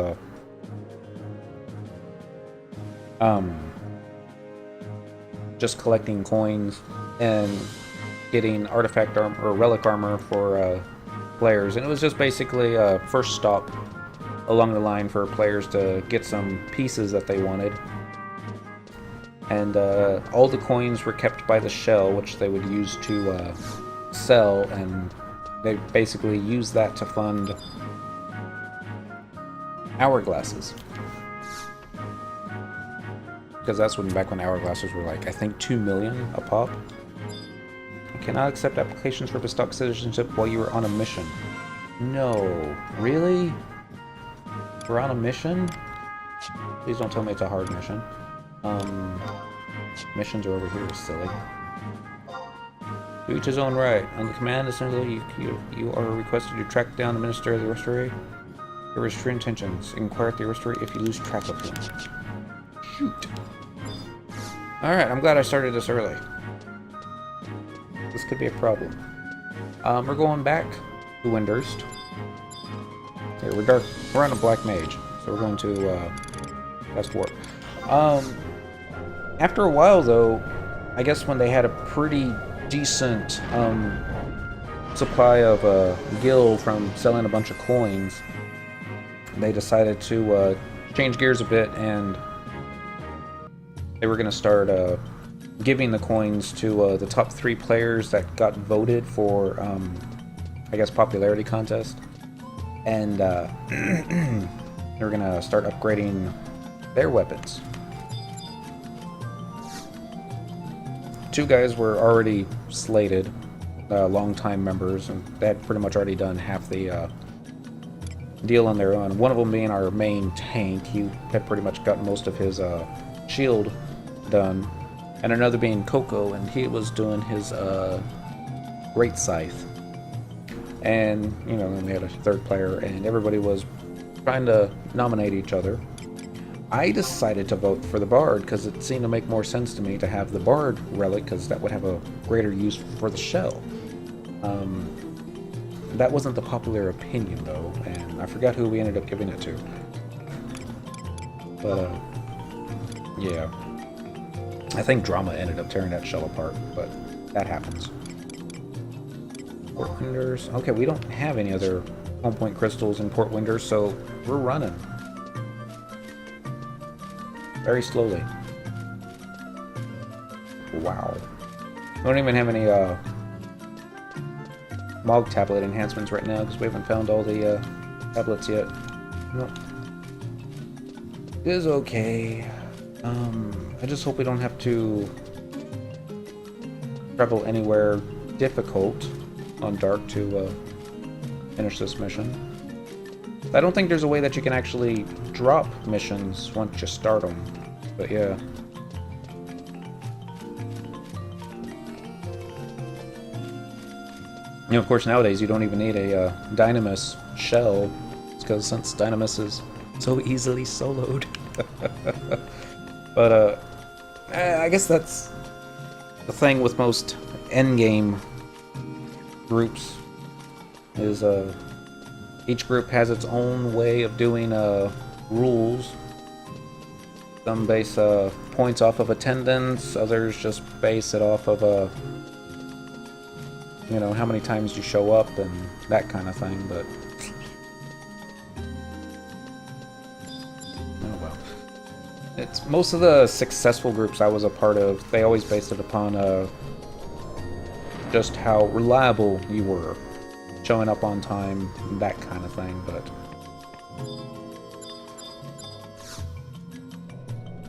just collecting coins and getting artifact armor or relic armor for players, and it was just basically a first stop along the line for players to get some pieces that they wanted. And all the coins were kept by the shell, which they would use to sell, and they basically used that to fund hourglasses. Because that's when, back when hourglasses were like, I think 2 million a pop. You cannot accept applications for bestowed citizenship while you are on a mission. No, really? We're on a mission? Please don't tell me it's a hard mission. Missions are over here, silly. To each his own right. On the command assembly, you are requested to track down the Minister of the Aristocry. Your restrain intentions. Inquire at the Aristocry if you lose track of him. Shoot. Alright, I'm glad I started this early. This could be a problem. We're going back to Windurst. Here, we're on a black mage, so we're going to West Warp. After a while, though, I guess when they had a pretty decent supply of gil from selling a bunch of coins, they decided to change gears a bit, and they were going to start giving the coins to the top 3 players that got voted for, I guess, popularity contest. And they were going to start upgrading their weapons. 2 guys were already slated, long-time members, and they had pretty much already done half the deal on their own. One of them being our main tank. He had pretty much gotten most of his shield done. And another being Coco, and he was doing his Great Scythe. And, you know, then we had a 3rd player, and everybody was trying to nominate each other. I decided to vote for the Bard, because it seemed to make more sense to me to have the Bard relic, because that would have a greater use for the shell. That wasn't the popular opinion, though, and I forgot who we ended up giving it to. But, yeah. I think Drama ended up tearing that shell apart, but that happens. Port Winders. Okay, we don't have any other home point crystals in Port Winders, so we're running. Very slowly. Wow. We don't even have any Mog tablet enhancements right now because we haven't found all the tablets yet. Nope. It is okay. I just hope we don't have to travel anywhere difficult on Dark to finish this mission. I don't think there's a way that you can actually drop missions once you start them, but yeah. You know, of course, nowadays you don't even need a Dynamis shell, because since Dynamis is so easily soloed. But I guess that's the thing with most endgame groups, is each group has its own way of doing rules. Some base points off of attendance, others just base it off of you know, how many times you show up and that kind of thing, but oh well. It's most of the successful groups I was a part of, they always based it upon just how reliable you were, showing up on time, that kind of thing, but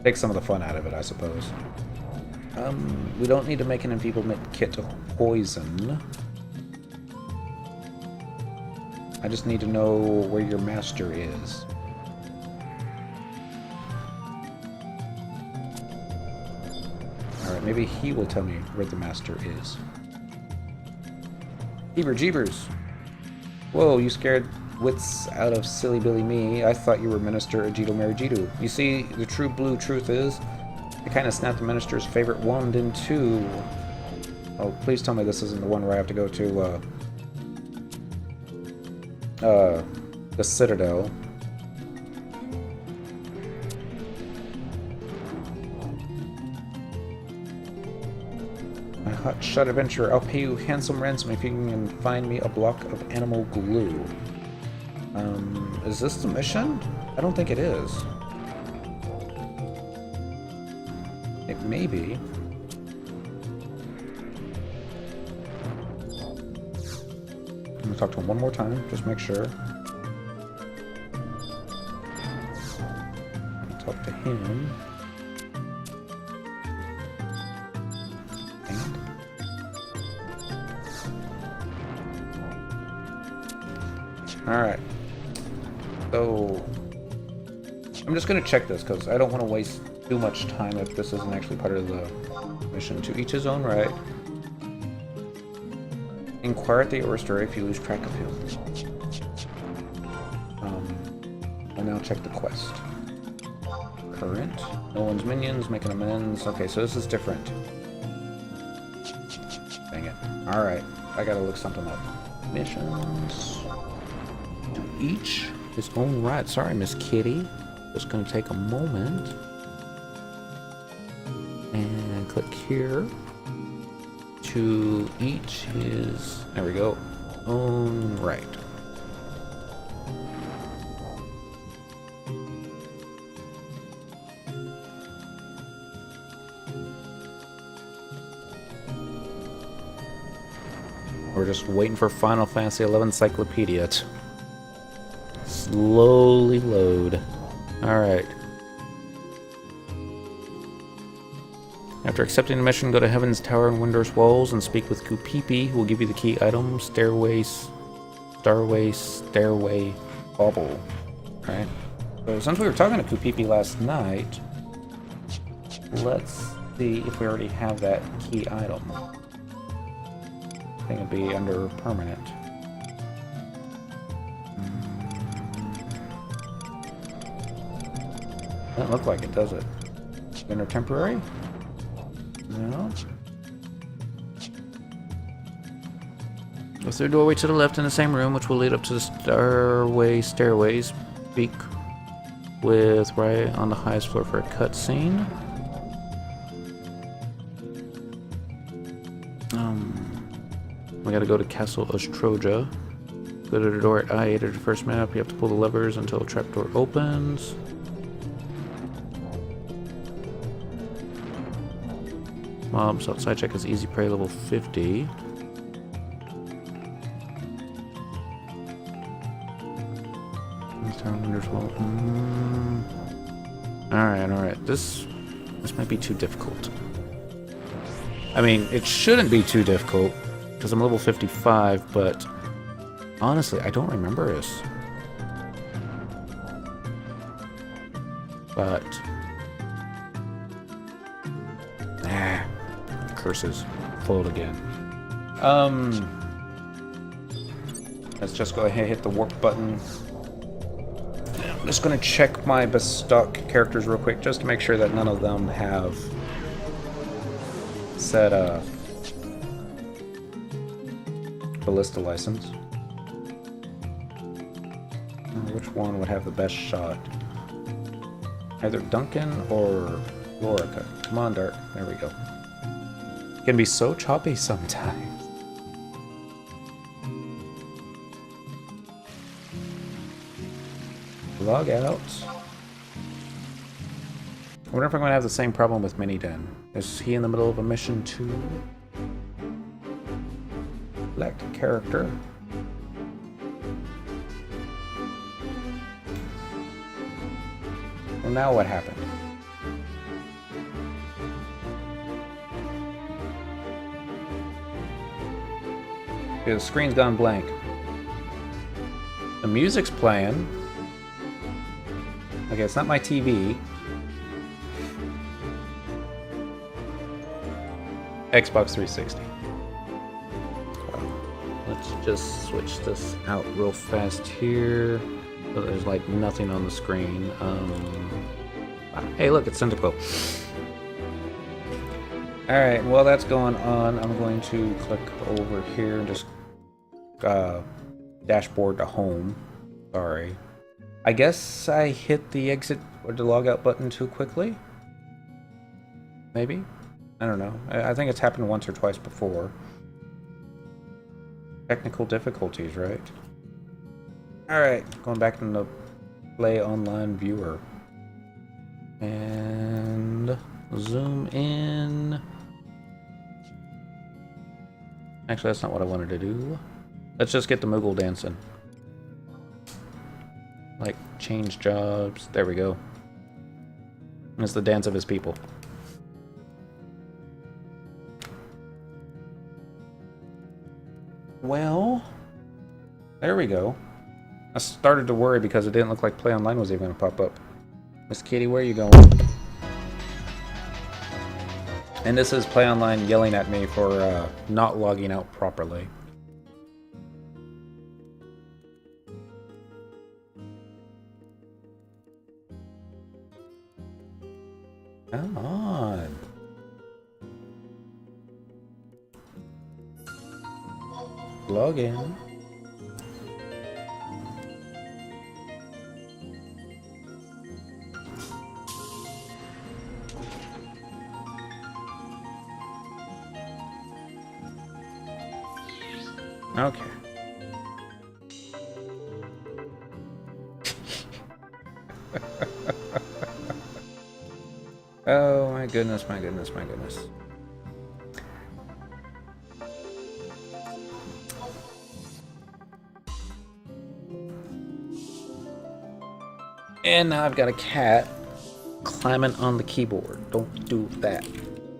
take some of the fun out of it, I suppose. We don't need to make an enfeeblement kit to poison. I just need to know where your master is. Alright, maybe he will tell me where the master is. Heber Jeebers! Whoa, you scared wits out of silly Billy me. I thought you were Minister Ajito Marijitu. You see, the true blue truth is, I kind of snapped the minister's favorite wand in two. Oh, please tell me this isn't the one where I have to go to, the Citadel. My hotshot adventurer, I'll pay you handsome ransom if you can find me a block of animal glue. Is this the mission? I don't think it is. It may be. I'm gonna talk to him one more time, just make sure. Talk to him. Alright. So I'm just gonna check this because I don't want to waste too much time if this isn't actually part of the mission. To each his own right. Inquire at the Oyster if you lose track of him. I'll now check the quest. Current. No one's minions, making amends. Okay, so this is different. Dang it. Alright, I gotta look something up. Missions. To each his own right. Sorry, Miss Kitty. Just gonna take a moment. And click here. To each his, there we go, own right. We're just waiting for Final Fantasy XI Encyclopedia to slowly load. Alright. After accepting the mission, go to Heaven's Tower and Windor's Walls and speak with Kupipi, who will give you the key item, Stairway, Bubble. Alright. So since we were talking to Kupipi last night, let's see if we already have that key item. I think it'll be under permanent. Doesn't look like it, does it? Under temporary? No. Go through the doorway to the left in the same room, which will lead up to the stairways. Speak with right on the highest floor for a cutscene. We gotta go to Castle Ostroja. Go to the door at I-8 of the first map. You have to pull the levers until a trapdoor opens. Mobs outside check is easy prey level 50. Alright. This might be too difficult. I mean, it shouldn't be too difficult, because I'm level 55, but Honestly, I don't remember this. But... curses. Fold again. Let's just go ahead and hit the warp button. I'm just going to check my stock characters real quick, just to make sure that none of them have set a Ballista license. Which one would have the best shot? Either Duncan or Lorica. Come on, Dart. There we go. It can be so choppy sometimes. Log out. I wonder if I'm going to have the same problem with Miniden. Is he in the middle of a mission too? Select character. Well, now what happened? Okay, the screen's gone blank. The music's playing. Okay, it's not my TV. Xbox 360. Let's just switch this out real fast here. So there's like nothing on the screen. Hey, look, it's Centico. Alright, while that's going on, I'm going to click over here and just dashboard to home. Sorry. I guess I hit the exit or the logout button too quickly? Maybe? I don't know. I think it's happened once or twice before. Technical difficulties, right? Alright, going back in the Play Online viewer. And zoom in. Actually, that's not what I wanted to do. Let's just get the Moogle dancing. Like, change jobs. There we go. And it's the dance of his people. Well, there we go. I started to worry because it didn't look like Play Online was even going to pop up. Miss Kitty, where are you going? And this is Play Online yelling at me for not logging out properly. Come on. Log in. Okay. Oh my goodness, my goodness, my goodness. And now I've got a cat climbing on the keyboard. Don't do that.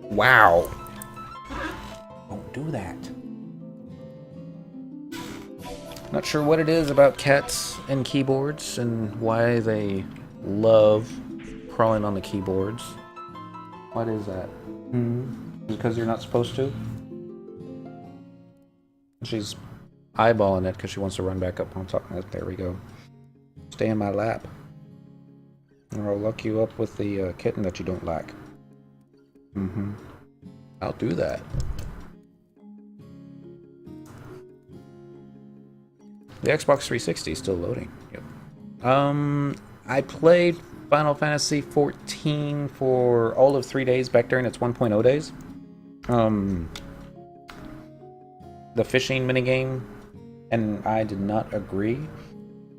Wow. Don't do that. Not sure what it is about cats and keyboards and why they love crawling on the keyboards. What is that? Because you're not supposed to? She's eyeballing it because she wants to run back up on top of it. There we go. Stay in my lap. Or I'll lock you up with the kitten that you don't like. I'll do that. The Xbox 360 is still loading. Yep. I played Final Fantasy 14 for all of 3 days back during its 1.0 days. The fishing minigame, and I did not agree.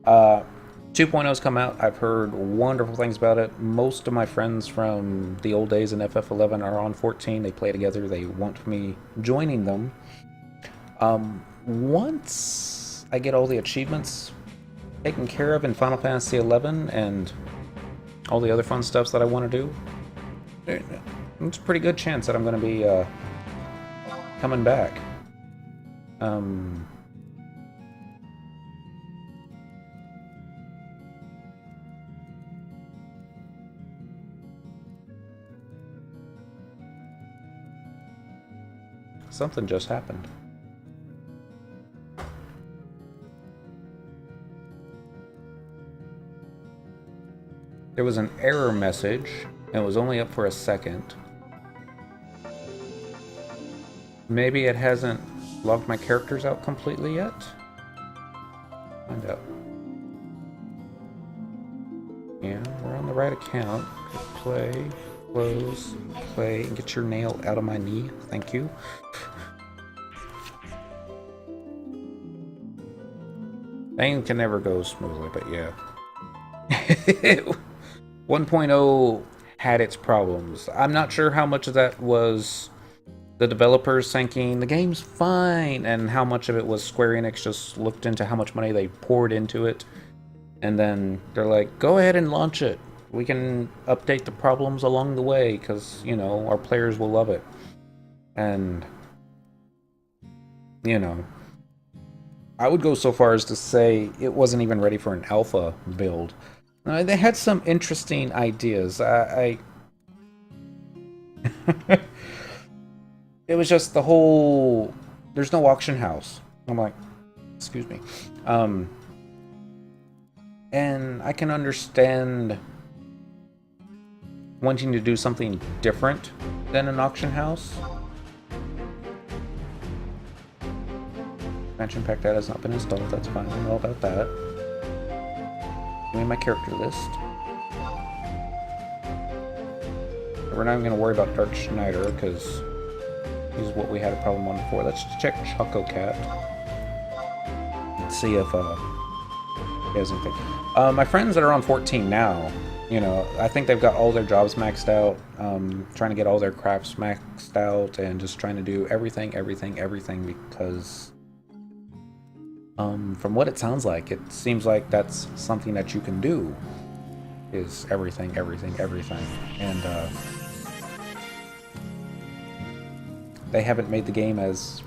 2.0's come out. I've heard wonderful things about it. Most of my friends from the old days in FF11 are on 14. They play together. They want me joining them. Once I get all the achievements taken care of in Final Fantasy 11 and all the other fun stuff that I want to do, it's a pretty good chance that I'm going to be coming back. Something just happened. There was an error message, and it was only up for a second. Maybe it hasn't logged my characters out completely yet? Find out. Yeah, we're on the right account. Play, close, play, and get your nail out of my knee. Thank you. Things can never go smoothly, but yeah. 1.0 had its problems. I'm not sure how much of that was the developers thinking the game's fine, and how much of it was Square Enix just looked into how much money they poured into it, and then they're like, go ahead and launch it. We can update the problems along the way, because, you know, our players will love it. And, you know, I would go so far as to say it wasn't even ready for an alpha build. They had some interesting ideas. It was just the whole, there's no auction house. I'm like, excuse me. And I can understand wanting to do something different than an auction house. Expansion pack that has not been installed, that's fine, I know about that. Give me my character list. We're not even going to worry about Dark Schneider, because he's what we had a problem on before. Let's check Choco Cat. Let's see if he has anything. My friends that are on 14 now, you know, I think they've got all their jobs maxed out, trying to get all their crafts maxed out, and just trying to do everything, because from what it sounds like, it seems like that's something that you can do, is everything. And they haven't made the game as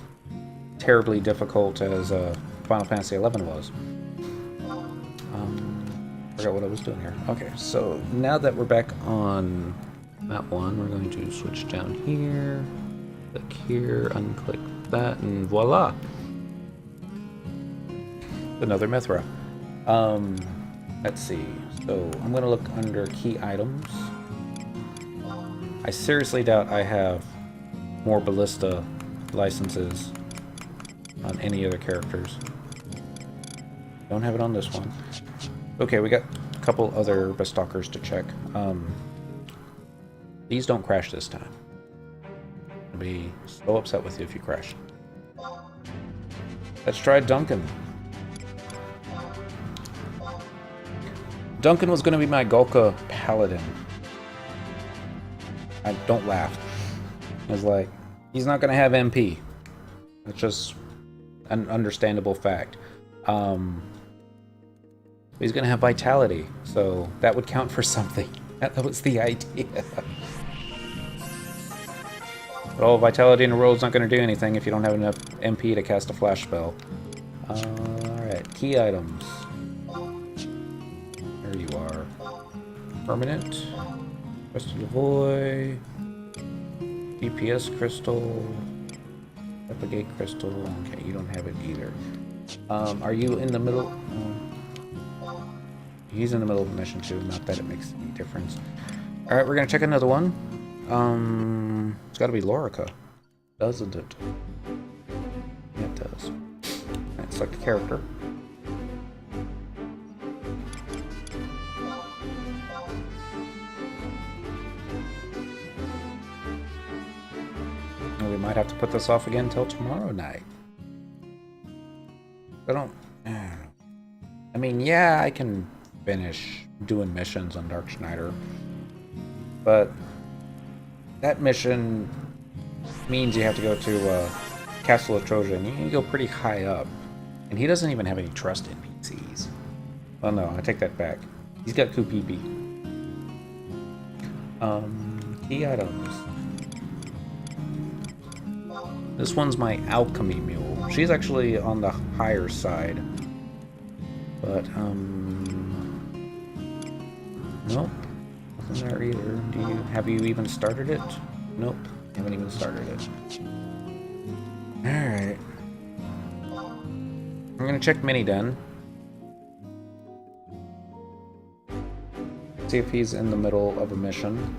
terribly difficult as Final Fantasy XI was. Forgot what I was doing here. Okay, so now that we're back on map 1, we're going to switch down here, click here, unclick that, and voila! Another Mithra. Let's see. So I'm going to look under key items. I seriously doubt I have more Ballista licenses on any other characters. Don't have it on this one. Okay, we got a couple other Bestalkers to check. These don't crash this time. I'll be so upset with you if you crash. Let's try Duncan. Duncan was going to be my Golka Paladin. Don't laugh. I was like, he's not going to have MP. That's just an understandable fact. He's going to have Vitality, so that would count for something. That was the idea. But all Vitality in the world is not going to do anything if you don't have enough MP to cast a flash spell. Alright, key items. There you are. Permanent. Crystal Devoy. DPS Crystal. Replicate Crystal. Okay, you don't have it either. Are you in the middle? He's in the middle of the mission too, not that it makes any difference. Alright, we're gonna check another one. It's gotta be Lorica, doesn't it? Yeah, it does. Alright, select the character. We might have to put this off again until tomorrow night. I mean, yeah, I can finish doing missions on Dark Schneider, but that mission means you have to go to Castle of Troja, and you can go pretty high up, and he doesn't even have any trust NPCs. Well, no, I take that back. He's got Kupipi. Key items. This one's my alchemy mule. She's actually on the higher side. But, nope. Nothing there either. Have you even started it? Nope. Haven't even started it. Alright. I'm gonna check Mini Den. See if he's in the middle of a mission.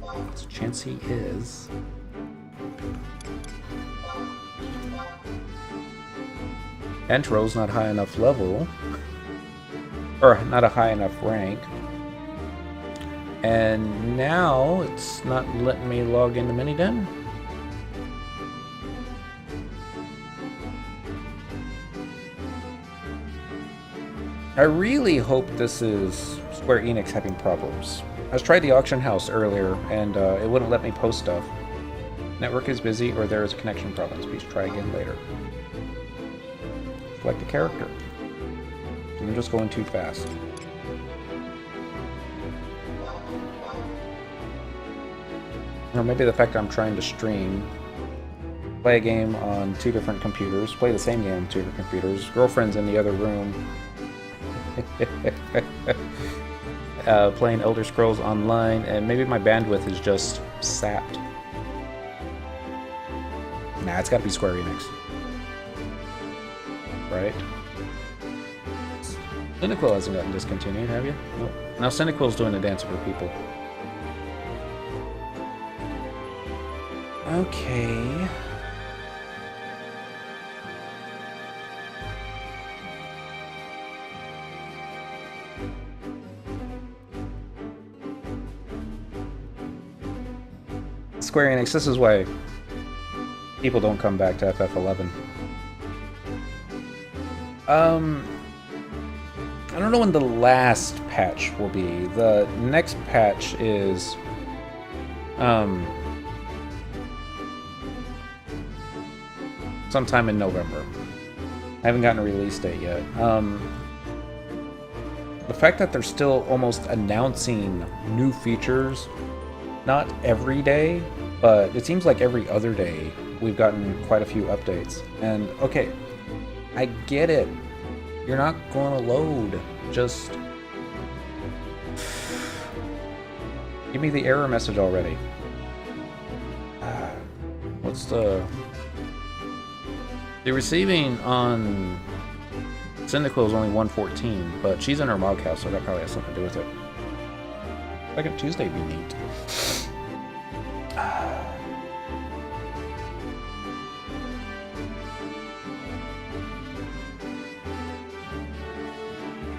There's a chance he is. Entro's not high enough level. Or not a high enough rank. And now it's not letting me log into Miniden. I really hope this is Square Enix having problems. I tried the auction house earlier and it wouldn't let me post stuff. Network is busy or there is a connection problem. Please try again later. Select a character. I'm just going too fast. Or maybe the fact that I'm trying to stream, play a game on 2 different computers, play the same game on 2 different computers, girlfriend's in the other room, playing Elder Scrolls Online, and maybe my bandwidth is just sapped. Nah, it's gotta be Square Enix. Right? Cynical hasn't gotten discontinued, have you? Nope. Now Cynical's doing a dance for people. Okay. Square Enix, this is why people don't come back to FF11. I don't know when the last patch will be. The next patch is sometime in November. I haven't gotten a release date yet. The fact that they're still almost announcing new features, not every day, but it seems like every other day we've gotten quite a few updates. And okay, I get it. You're not going to load. Just give me the error message already. What's the receiving on Cyndaquil is only 114, but she's in her mog house, so that probably has something to do with it. Second Tuesday would be neat.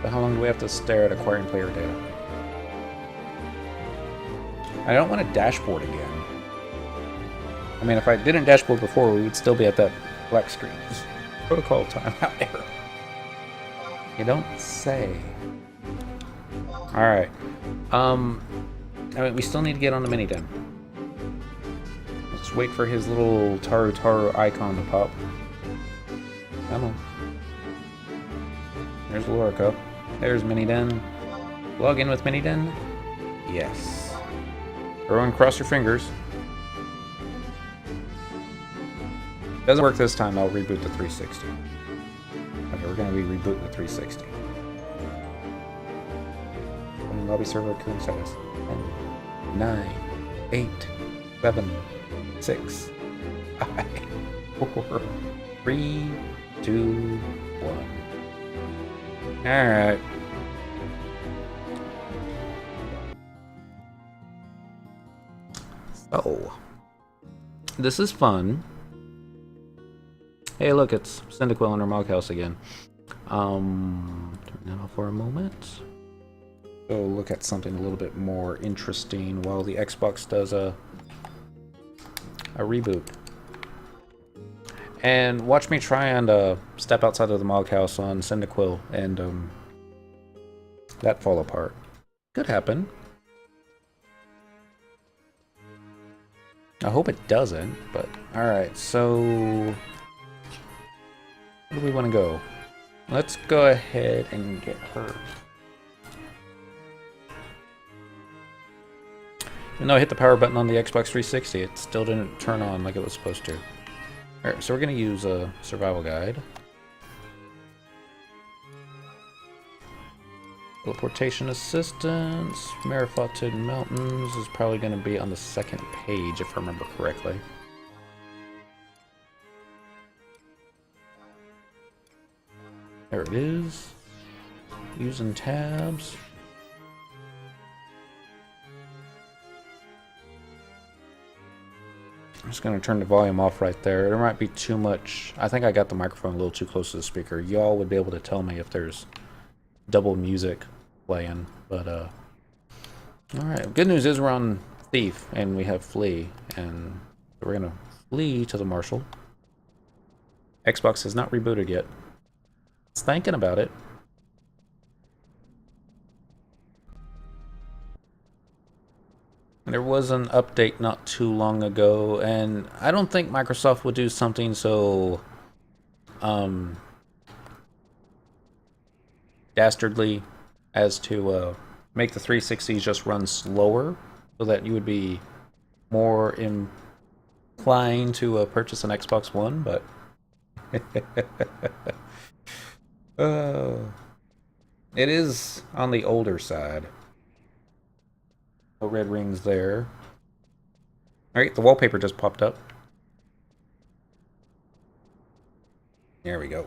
But how long do we have to stare at acquiring player data? I don't want a dashboard again. I mean, if I didn't dashboard before, we would still be at that black screen. Protocol timeout error. You don't say. Alright. I mean, we still need to get on the mini den. Let's wait for his little Taru icon to pop. Come on. There's Lorica. There's Miniden. Log in with Miniden? Yes. Everyone cross your fingers. Doesn't work this time, I'll reboot the 360. Okay, we're gonna be rebooting the 360. Lobby server current status. 10, 9, 8, 7, 6, 5, 4, 3, 2, 1. Alright. So, this is fun. Hey, look, it's Cyndaquil in her mog house again. Turn that off for a moment. So look at something a little bit more interesting while the Xbox does a reboot. And watch me try and step outside of the mog house on Cyndaquil and that fall apart. Could happen. I hope it doesn't, but alright, so where do we want to go? Let's go ahead and get her. Even though I hit the power button on the Xbox 360, it still didn't turn on like it was supposed to. Alright, so we're going to use a survival guide. Teleportation assistance, Marifoted Mountains is probably going to be on the second page if I remember correctly. There it is. Using tabs. I'm just going to turn the volume off right there. There might be too much. I think I got the microphone a little too close to the speaker. Y'all would be able to tell me if there's double music playing. But, alright. Good news is we're on Thief, and we have Flee. And we're going to flee to the Marshal. Xbox has not rebooted yet. It's thinking about it. There was an update not too long ago, and I don't think Microsoft would do something so dastardly as to make the 360s just run slower, so that you would be more inclined to purchase an Xbox One, but it is on the older side. No red rings there. Alright, the wallpaper just popped up. There we go.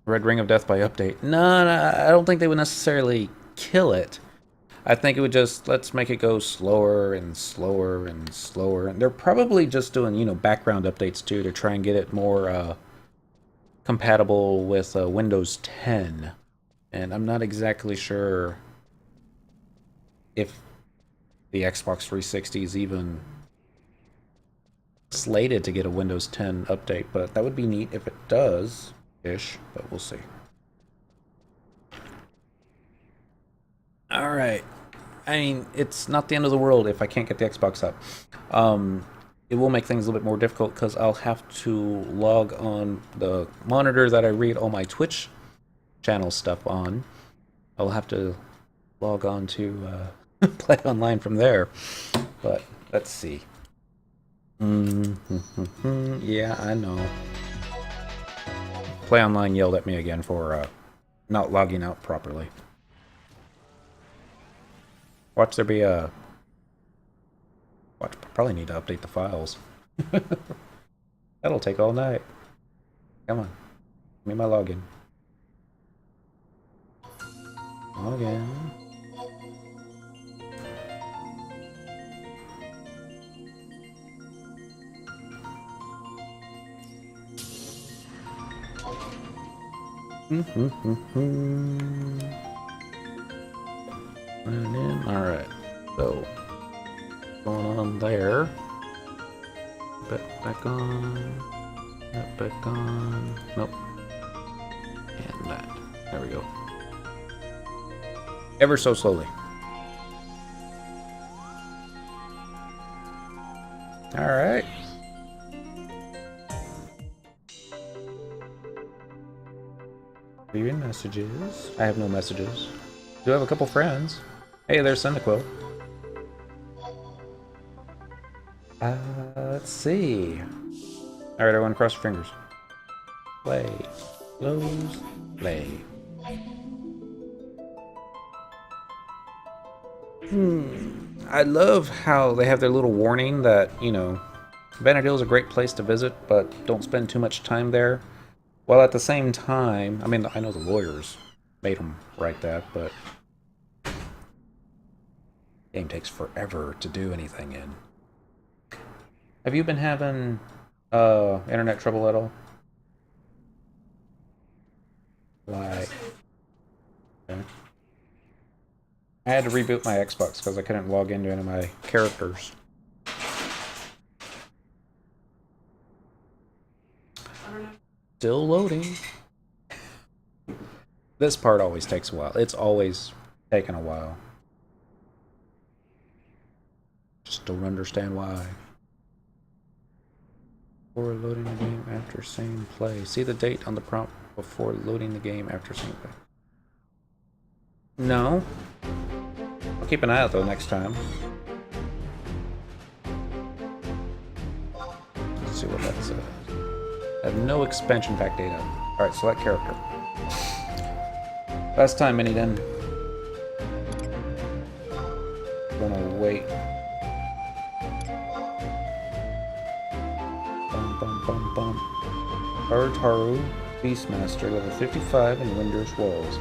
Red ring of death by update. No, I don't think they would necessarily kill it. I think it would just, let's make it go slower and slower and slower. And they're probably just doing, you know, background updates too to try and get it more compatible with Windows 10. And I'm not exactly sure if the Xbox 360 is even slated to get a Windows 10 update, but that would be neat if it does-ish, but we'll see. Alright. I mean, it's not the end of the world if I can't get the Xbox up. It will make things a little bit more difficult because I'll have to log on the monitor that I read all my Twitch channel stuff on. I'll have to log on to play online from there, but let's see. Yeah, I know. Play Online yelled at me again for not logging out properly. Watch there be a... Watch, probably need to update the files. That'll take all night. Come on. Give me my login. Login. Alright, so going on there. Back on. Back on. Nope. And that. There we go. Ever so slowly. Alright. Viewing messages. I have no messages. Do have a couple friends. Hey, there's Cyndaquil. Let's see. Alright, everyone, cross your fingers. Play. Close. Play. I love how they have their little warning that, you know, Vanadil is a great place to visit, but don't spend too much time there. While at the same time, I mean, I know the lawyers made them write that, but the game takes forever to do anything in. Have you been having internet trouble at all? Like, okay. I had to reboot my Xbox because I couldn't log into any of my characters. Still loading. This part always takes a while. It's always taken a while. Just don't understand why. Before loading the game after same play. See the date on the prompt before loading the game after same play. No. I'll keep an eye out though next time. Let's see what that says. I have no expansion pack data. Alright, select character. Last time, Minnie, then. Gonna wait. Bum, bum, bum, bum. Artaru Beastmaster, level 55 in Winder's Walls.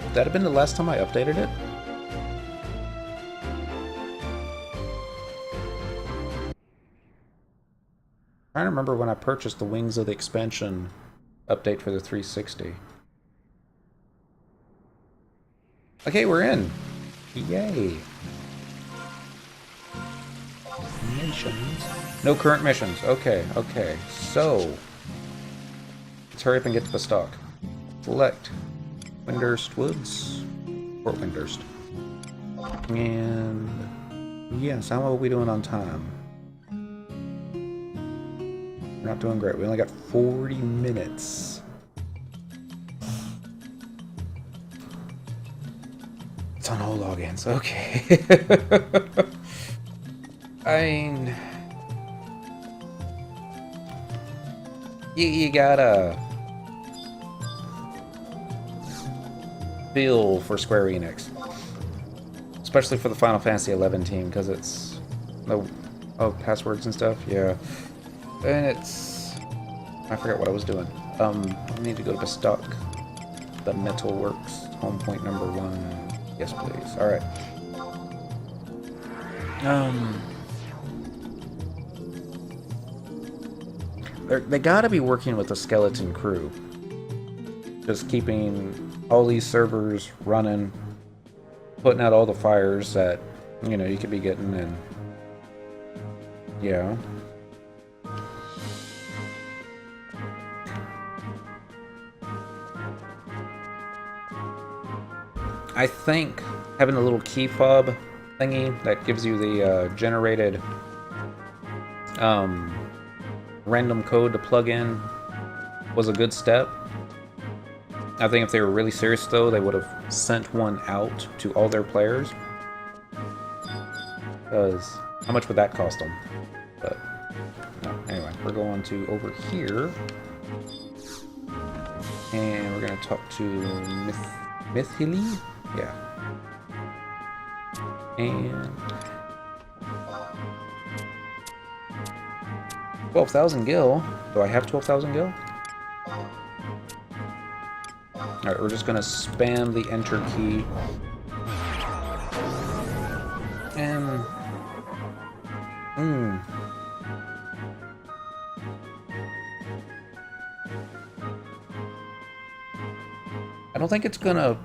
Would that have been the last time I updated it? I'm trying to remember when I purchased the Wings of the Expansion update for the 360. Okay, we're in. Yay. Missions. No current missions. Okay, okay. So, let's hurry up and get to the stock. Select Windurst Woods. Fort Windurst. And yes, how are we doing on time? We're not doing great. We only got 40 minutes. It's on all logins. Okay. I mean, you gotta feel for Square Enix, especially for the Final Fantasy XI team, because it's no passwords and stuff. Yeah, and it's I forgot what I was doing. I need to go to the stock. The Metalworks home point number 1. Yes, please. All right. They gotta be working with a skeleton crew. Just keeping all these servers running, putting out all the fires that, you know, you could be getting, and yeah. I think having a little key fob thingy that gives you the generated random code to plug in was a good step. I think if they were really serious, though, they would have sent one out to all their players. Because how much would that cost them? But no. Anyway, we're going to over here, and we're going to talk to Mithili. Yeah. And 12,000 gil. Do I have 12,000 gil? Alright, we're just gonna spam the enter key. And I don't think it's gonna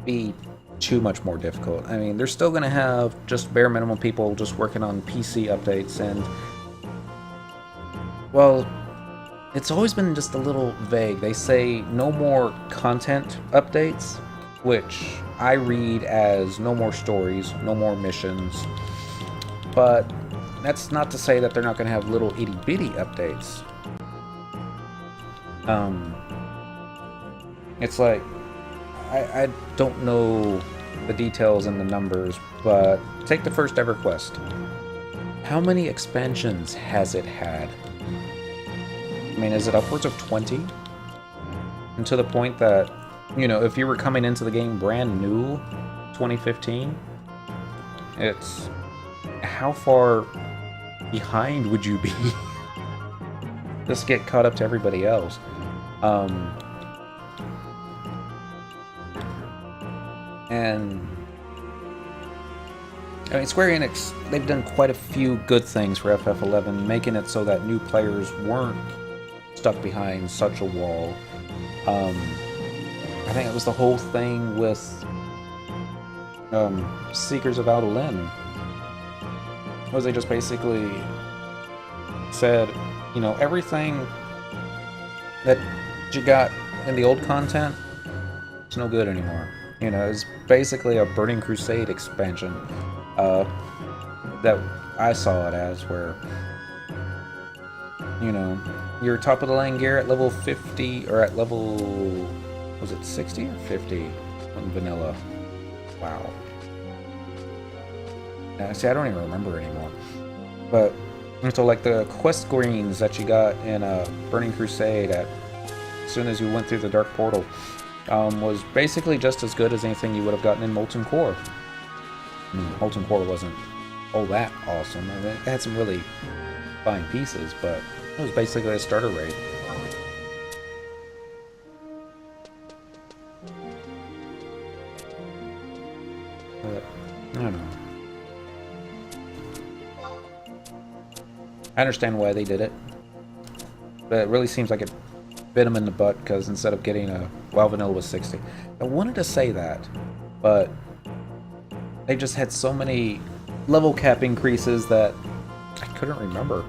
be too much more difficult. I mean, they're still gonna have just bare minimum people just working on PC updates, and well, it's always been just a little vague. They say no more content updates, which I read as no more stories, no more missions. But that's not to say that they're not going to have little itty-bitty updates. It's like, I don't know the details and the numbers, but take the first ever quest. How many expansions has it had? I mean, is it upwards of 20? And to the point that, you know, if you were coming into the game brand new, 2015, it's... how far behind would you be? Just get caught up to everybody else. And... I mean, Square Enix, they've done quite a few good things for FF11, making it so that new players weren't stuck behind such a wall. I think it was the whole thing with Seekers of Adolin, was they just basically said, you know, everything that you got in the old content, it's no good anymore. You know, it's basically a Burning Crusade expansion that I saw it as, where, you know, your top of the line gear at level 50, or at level, was it 60 or 50 on vanilla? Wow. See, I don't even remember anymore. But, so like the quest greens that you got in Burning Crusade as soon as you went through the Dark Portal was basically just as good as anything you would have gotten in Molten Core. Molten Core wasn't all that awesome. I mean, it had some really fine pieces, but it was basically a starter rate. But, I don't know. I understand why they did it, but it really seems like it bit them in the butt, because instead of getting a WoW Vanilla was 60. I wanted to say that, but they just had so many level cap increases that I couldn't remember.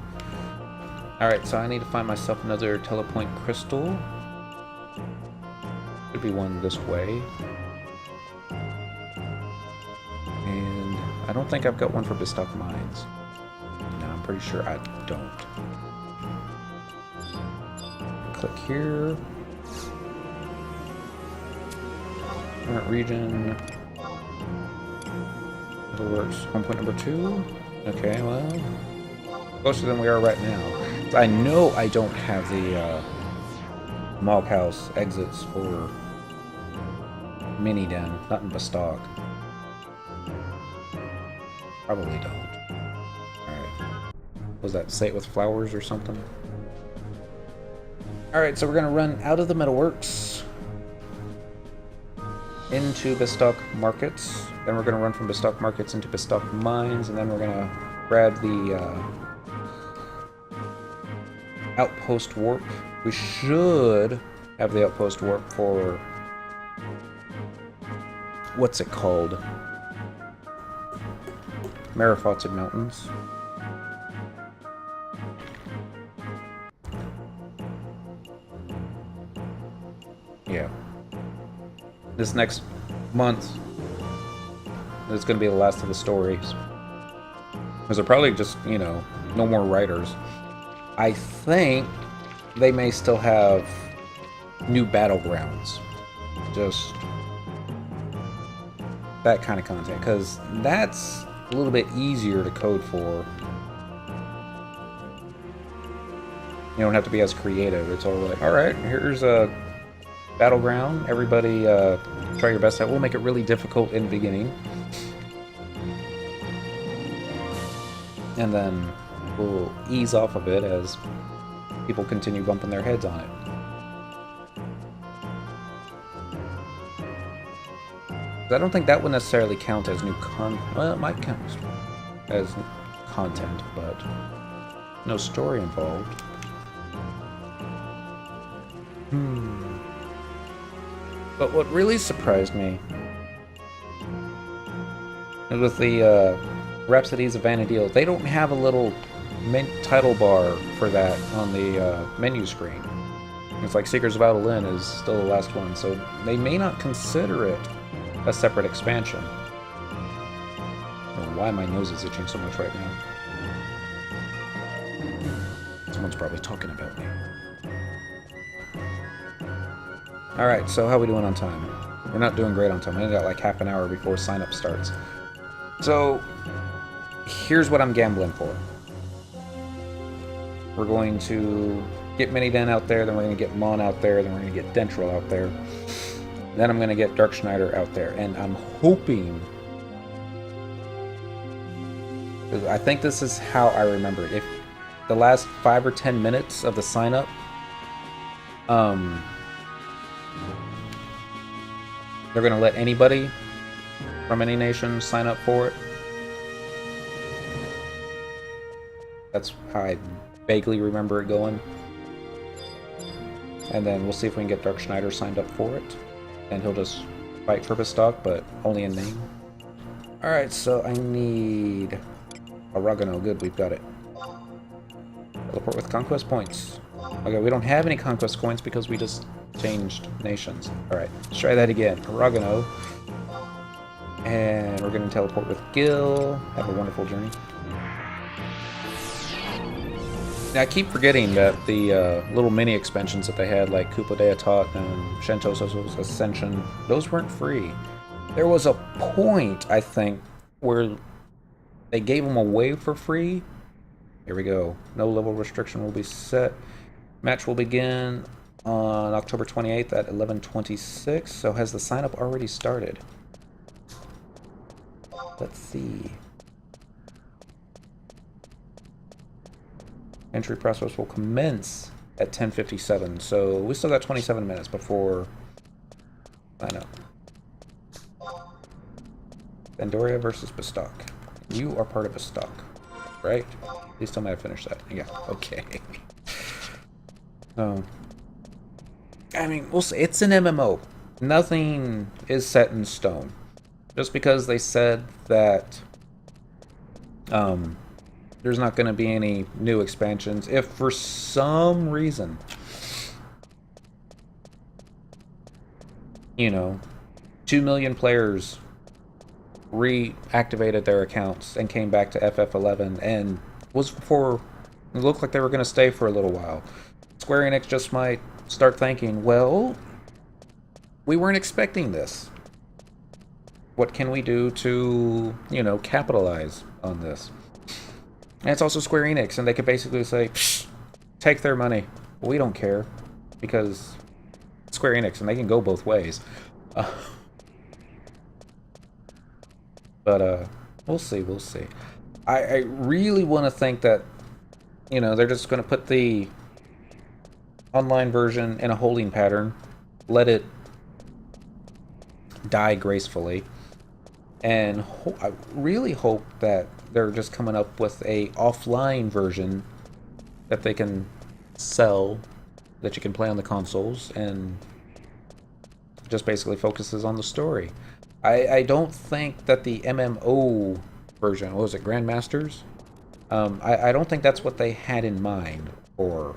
Alright, so I need to find myself another telepoint crystal. Could be one this way. And I don't think I've got one for Ballistar Mines. No, I'm pretty sure I don't. Click here. Current region. That works. Home point number 2. Okay, well, closer than we are right now. So I know I don't have the Mog House exits for Mini Den, not in Ballistar. Probably don't. Alright. Was that Say It With Flowers or something? Alright, so we're gonna run out of the metalworks into Ballistar Markets. Then we're gonna run from Ballistar Markets into Ballistar Mines, and then we're gonna grab the Outpost Warp. We should have the Outpost Warp for... what's it called? Marifotsed Mountains. Yeah. This next month is going to be the last of the stories. Because they're probably just, you know, no more writers. I think they may still have new battlegrounds. Just that kind of content. Because that's a little bit easier to code for. You don't have to be as creative. It's all like, alright, here's a battleground. Everybody try your best at. We'll make it really difficult in the beginning. And then we'll ease off of it as people continue bumping their heads on it. I don't think that would necessarily count as new content. Well, it might count as content, but no story involved. But what really surprised me is with the Rhapsodies of Vana'diel, they don't have a little title bar for that on the menu screen. It's like Seekers of Adolin is still the last one, so they may not consider it a separate expansion. I don't know why my nose is itching so much right now. Someone's probably talking about me. Alright, so how are we doing on time? We're not doing great on time. We only got like half an hour before sign-up starts. So, here's what I'm gambling for. We're going to get Miniden out there, then we're going to get Mon out there, then we're going to get Dentril out there. Then I'm going to get Dark Schneider out there. And I'm hoping... I think this is how I remember it. If the last 5 or 10 minutes of the sign-up... they're going to let anybody from any nation sign up for it. That's how I vaguely remember it going. And then we'll see if we can get Dark Schneider signed up for it. And he'll just fight for Ballistar, but only in name. Alright, so I need Oregano. Good, we've got it. Teleport with conquest points. Okay, we don't have any conquest coins because we just changed nations. Alright, let's try that again. Oregano. And we're going to teleport with Gil. Have a wonderful journey. Now, I keep forgetting that the little mini expansions that they had, like Kupo Deatot and Shentoso's Ascension, those weren't free. There was a point, I think, where they gave them away for free. Here we go. No level restriction will be set. Match will begin on October 28th at 11:26. So has the sign-up already started? Let's see. Entry process will commence at 10:57, so we still got 27 minutes before sign up. Pandoria versus Bastok. You are part of Bastok, right? Please tell me I finished that. Yeah, okay. So, I mean, we'll see. It's an MMO. Nothing is set in stone. Just because they said that there's not going to be any new expansions. If for some reason, you know, 2 million players reactivated their accounts and came back to FF11 and it looked like they were going to stay for a little while, Square Enix just might start thinking, well, we weren't expecting this. What can we do to, you know, capitalize on this? And it's also Square Enix, and they could basically say, psh, take their money. We don't care, because Square Enix, and they can go both ways. But we'll see, we'll see. I really want to think that, you know, they're just going to put the online version in a holding pattern, let it die gracefully, and I really hope that they're just coming up with a offline version that they can sell, that you can play on the consoles, and just basically focuses on the story. I don't think that the MMO version, what was it, Grandmasters? I don't think that's what they had in mind for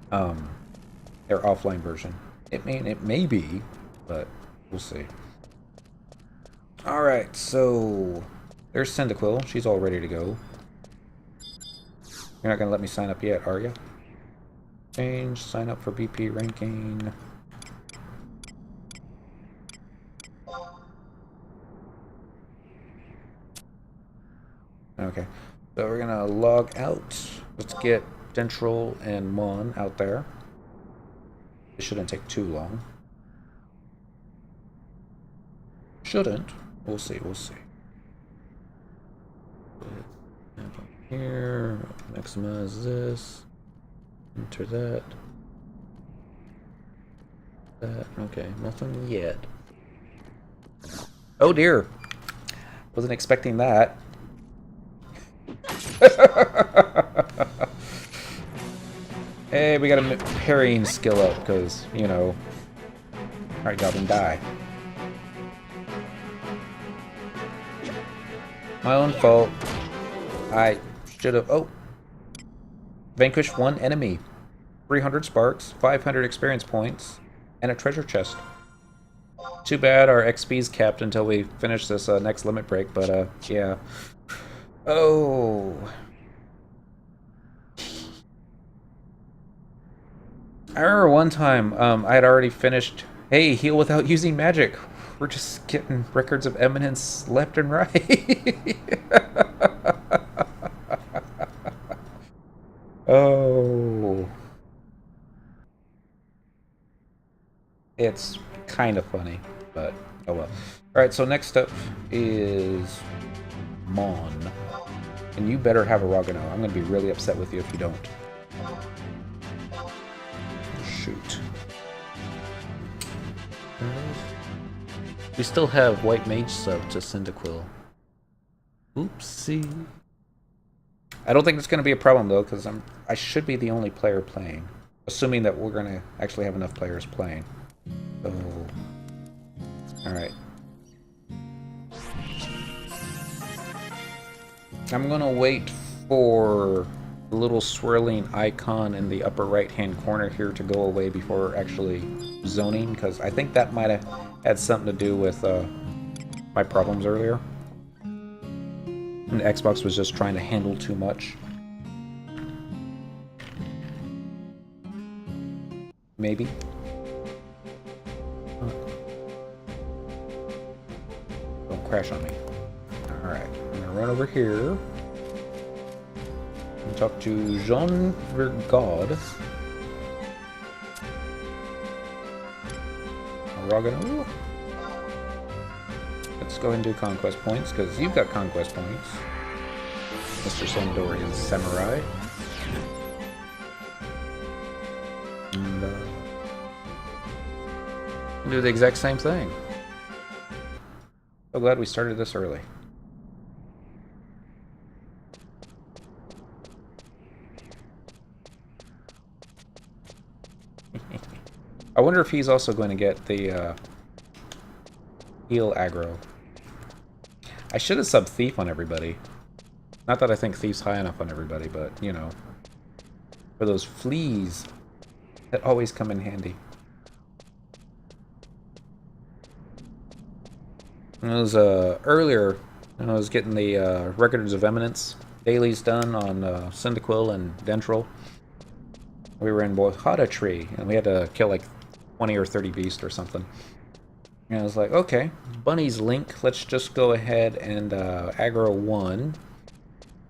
their offline version. It may be, but we'll see. Alright, so there's Cyndaquil. She's all ready to go. You're not going to let me sign up yet, are you? Change, sign up for BP ranking. Okay, so we're going to log out. Let's get Dentril and Mon out there. It shouldn't take too long. Shouldn't. We'll see, we'll see. Here, maximize this. Enter that. That, okay, nothing yet. Oh dear! Wasn't expecting that. Hey, we got a parrying skill up, because, you know... Alright, Goblin, die. My own fault. I should have... Oh! Vanquished one enemy. 300 sparks, 500 experience points, and a treasure chest. Too bad our XP's capped until we finish this next limit break, but, yeah. Oh... I remember one time, I had already finished... Hey, heal without using magic. We're just getting records of eminence left and right. Oh. It's kind of funny, but oh well. Alright, so next up is Mon. And you better have a Ragano. I'm going to be really upset with you if you don't. Shoot. We still have White Mage sub to Cyndaquil. Oopsie. I don't think it's going to be a problem though, because I should be the only player playing, assuming that we're going to actually have enough players playing. So, all right. I'm going to wait for the little swirling icon in the upper right-hand corner here to go away before actually zoning, because I think that might have had something to do with my problems earlier. And the Xbox was just trying to handle too much. Maybe. Don't crash on me. Alright, I'm gonna run over here and talk to Jean Vergod. Ragano. Let's go and do conquest points, because you've got conquest points, Mr. Sandorian Samurai. Do the exact same thing. So glad we started this early. I wonder if he's also going to get the heal aggro. I should have subbed Thief on everybody. Not that I think Thief's high enough on everybody, but, you know. For those fleas that always come in handy. And it was earlier, I was getting the Records of Eminence dailies done on Cyndaquil and Dentril. We were in Bohada Tree, and we had to kill like 20 or 30 beasts or something. And I was like, okay, Bunny's Link, let's just go ahead and aggro one,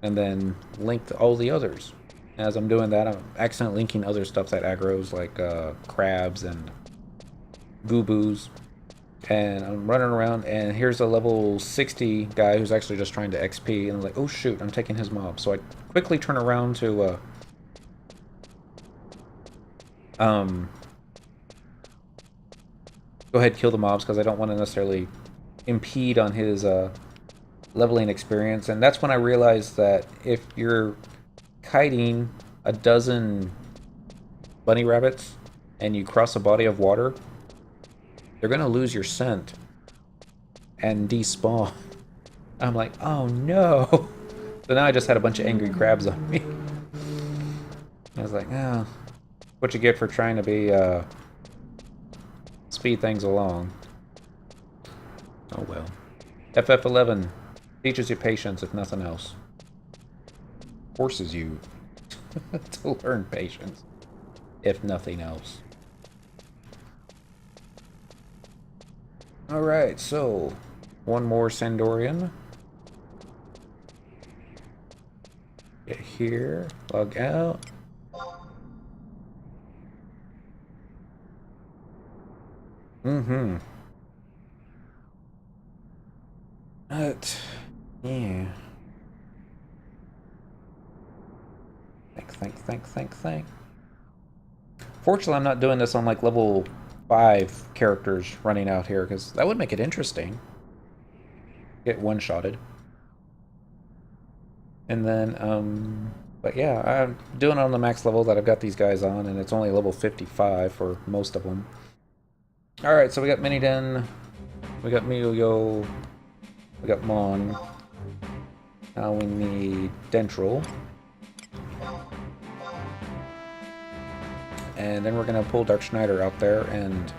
and then link all the others. As I'm doing that, I'm accidentally linking other stuff that aggroes, like crabs and gooboos. And I'm running around, and here's a level 60 guy who's actually just trying to XP, and I'm like, oh shoot, I'm taking his mob. So I quickly turn around to go ahead and kill the mobs, because I don't want to necessarily impede on his leveling experience. And that's when I realized that if you're kiting a dozen bunny rabbits and you cross a body of water, you're going to lose your scent and despawn. I'm like, oh no. So now I just had a bunch of angry crabs on me. I was like, oh, what you get for trying to be speed things along. Oh well. FF11 teaches you patience, if nothing else. Forces you to learn patience, if nothing else. Alright, so one more Sandorian. Get here, log out. But, yeah. Think. Fortunately, I'm not doing this on like level 5 characters running out here, because that would make it interesting. Get one-shotted. And then, but yeah, I'm doing it on the max level that I've got these guys on, and it's only level 55 for most of them. Alright, so we got Miniden, we got Miyo, we got Mon. Now we need Dentril. And then we're going to pull Dark Schneider out there, and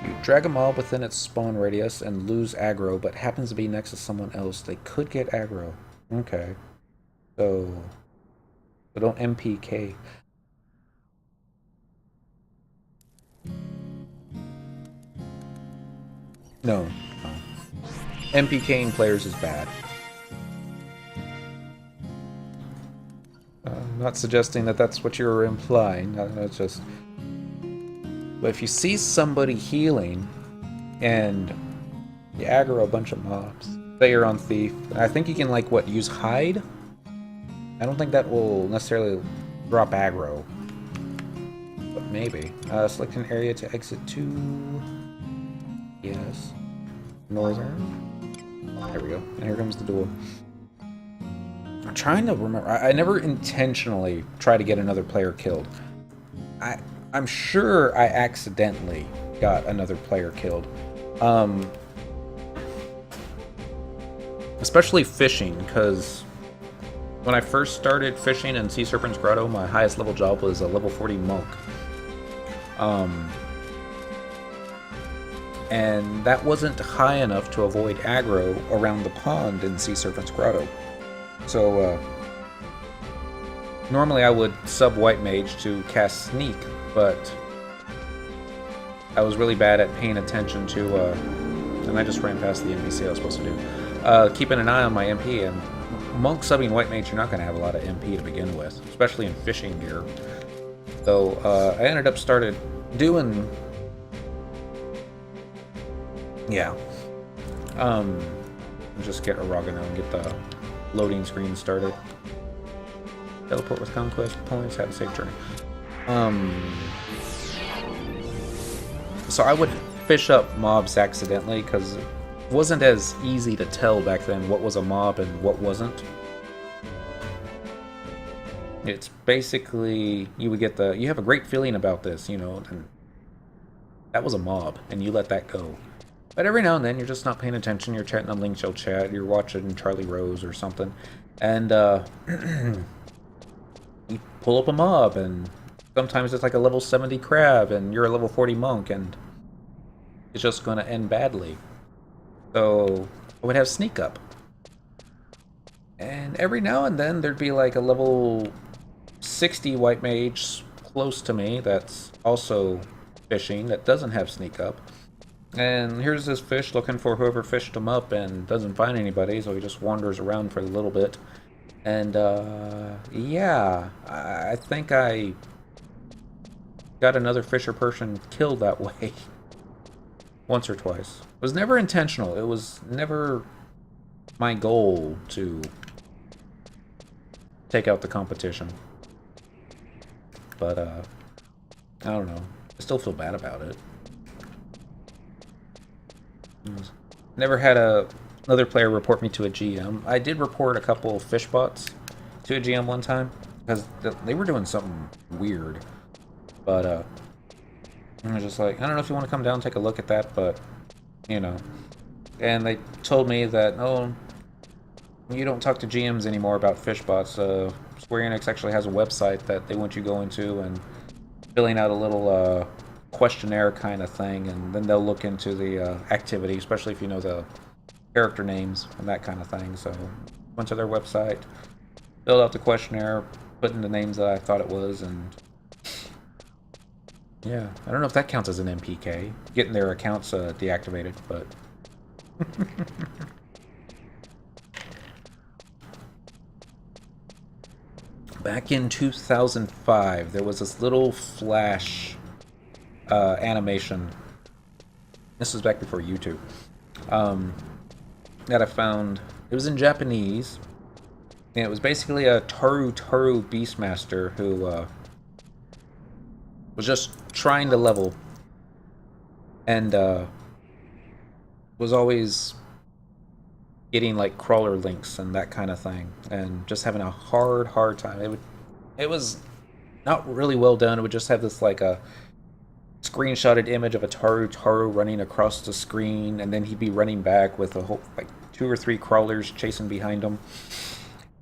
if you drag a mob within its spawn radius and lose aggro, but happens to be next to someone else, they could get aggro. Okay. So don't MPK. No. MPKing players is bad. I'm not suggesting that that's what you're implying. It's just... But if you see somebody healing and you aggro a bunch of mobs, say you're on Thief, I think you can, like, what, use Hide? I don't think that will necessarily drop aggro. But maybe. Select an area to exit to... Yes. Northern. There we go. And here comes the duel. I'm trying to remember. I never intentionally try to get another player killed. I'm sure I accidentally got another player killed. Especially fishing, because when I first started fishing in Sea Serpent's Grotto, my highest level job was a level 40 monk. And that wasn't high enough to avoid aggro around the pond in Sea Serpent's Grotto. So, normally I would sub White Mage to cast Sneak, but I was really bad at paying attention to, and I just ran past the NPC I was supposed to do, keeping an eye on my MP, and Monk subbing White Mage, you're not going to have a lot of MP to begin with, especially in fishing gear. So, I ended up started doing... Yeah. Just get Oregano and get the loading screen started. Teleport with conquest points, have a safe journey. So I would fish up mobs accidentally because it wasn't as easy to tell back then what was a mob and what wasn't. It's basically, you would get you have a great feeling about this, you know, and that was a mob, and you let that go. But every now and then, you're just not paying attention, you're chatting on Link Shell Chat, you're watching Charlie Rose or something, and you pull up a mob, and sometimes it's like a level 70 crab, and you're a level 40 monk, and it's just going to end badly. So, I would have sneak up. And every now and then, there'd be like a level 60 white mage close to me that's also fishing that doesn't have sneak up. And here's this fish looking for whoever fished him up and doesn't find anybody, so he just wanders around for a little bit. And yeah, I think I got another fisher person killed that way once or twice. It was never intentional. It was never my goal to take out the competition. But I don't know. I still feel bad about it. Never had another player report me to a GM. I did report a couple fish bots to a GM one time because they were doing something weird. But I was just like, I don't know if you want to come down and take a look at that, but you know. And they told me that, oh, you don't talk to GMs anymore about fish bots. Square Enix actually has a website that they want you going to and filling out a little questionnaire kind of thing, and then they'll look into the activity, especially if you know the character names and that kind of thing. So went to their website, filled out the questionnaire, put in the names that I thought it was, and yeah, I don't know if that counts as an MPK, getting their accounts deactivated, but back in 2005, there was this little flash animation. This was back before YouTube. That I found. It was in Japanese, and it was basically a Taru Beastmaster who was just trying to level, and was always getting like crawler links and that kind of thing, and just having a hard time. It was not really well done. It would just have this like a screenshotted image of a Taru running across the screen, and then he'd be running back with a whole like 2 or 3 crawlers chasing behind him.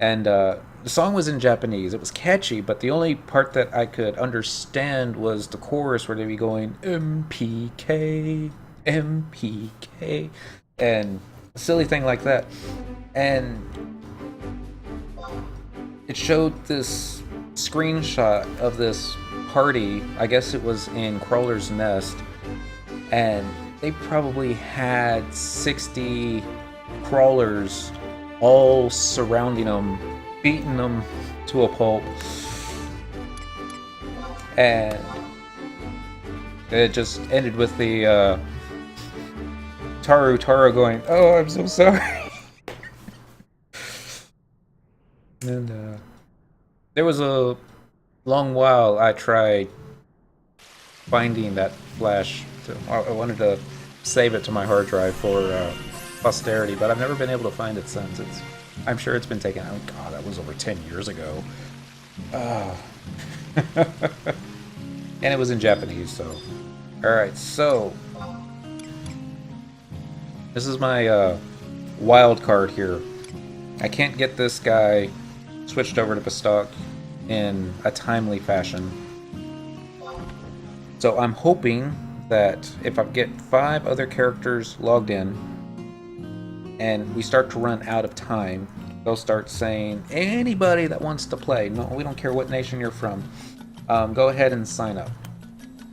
And the song was in Japanese. It was catchy, but the only part that I could understand was the chorus where they'd be going MPK, MPK, and a silly thing like that. And it showed this screenshot of this party. I guess it was in Crawler's Nest, and they probably had 60 crawlers all surrounding them, beating them to a pulp, and it just ended with the Taru going, "Oh, I'm so sorry." And there was a long while I tried finding that flash. I wanted to save it to my hard drive for posterity, but I've never been able to find it since. I'm sure it's been taken out. God, that was over 10 years ago. And it was in Japanese, so. Alright, so. This is my wild card here. I can't get this guy switched over to Ballistar in a timely fashion. So I'm hoping that if I get 5 other characters logged in, and we start to run out of time, they'll start saying, anybody that wants to play, no, we don't care what nation you're from, go ahead and sign up.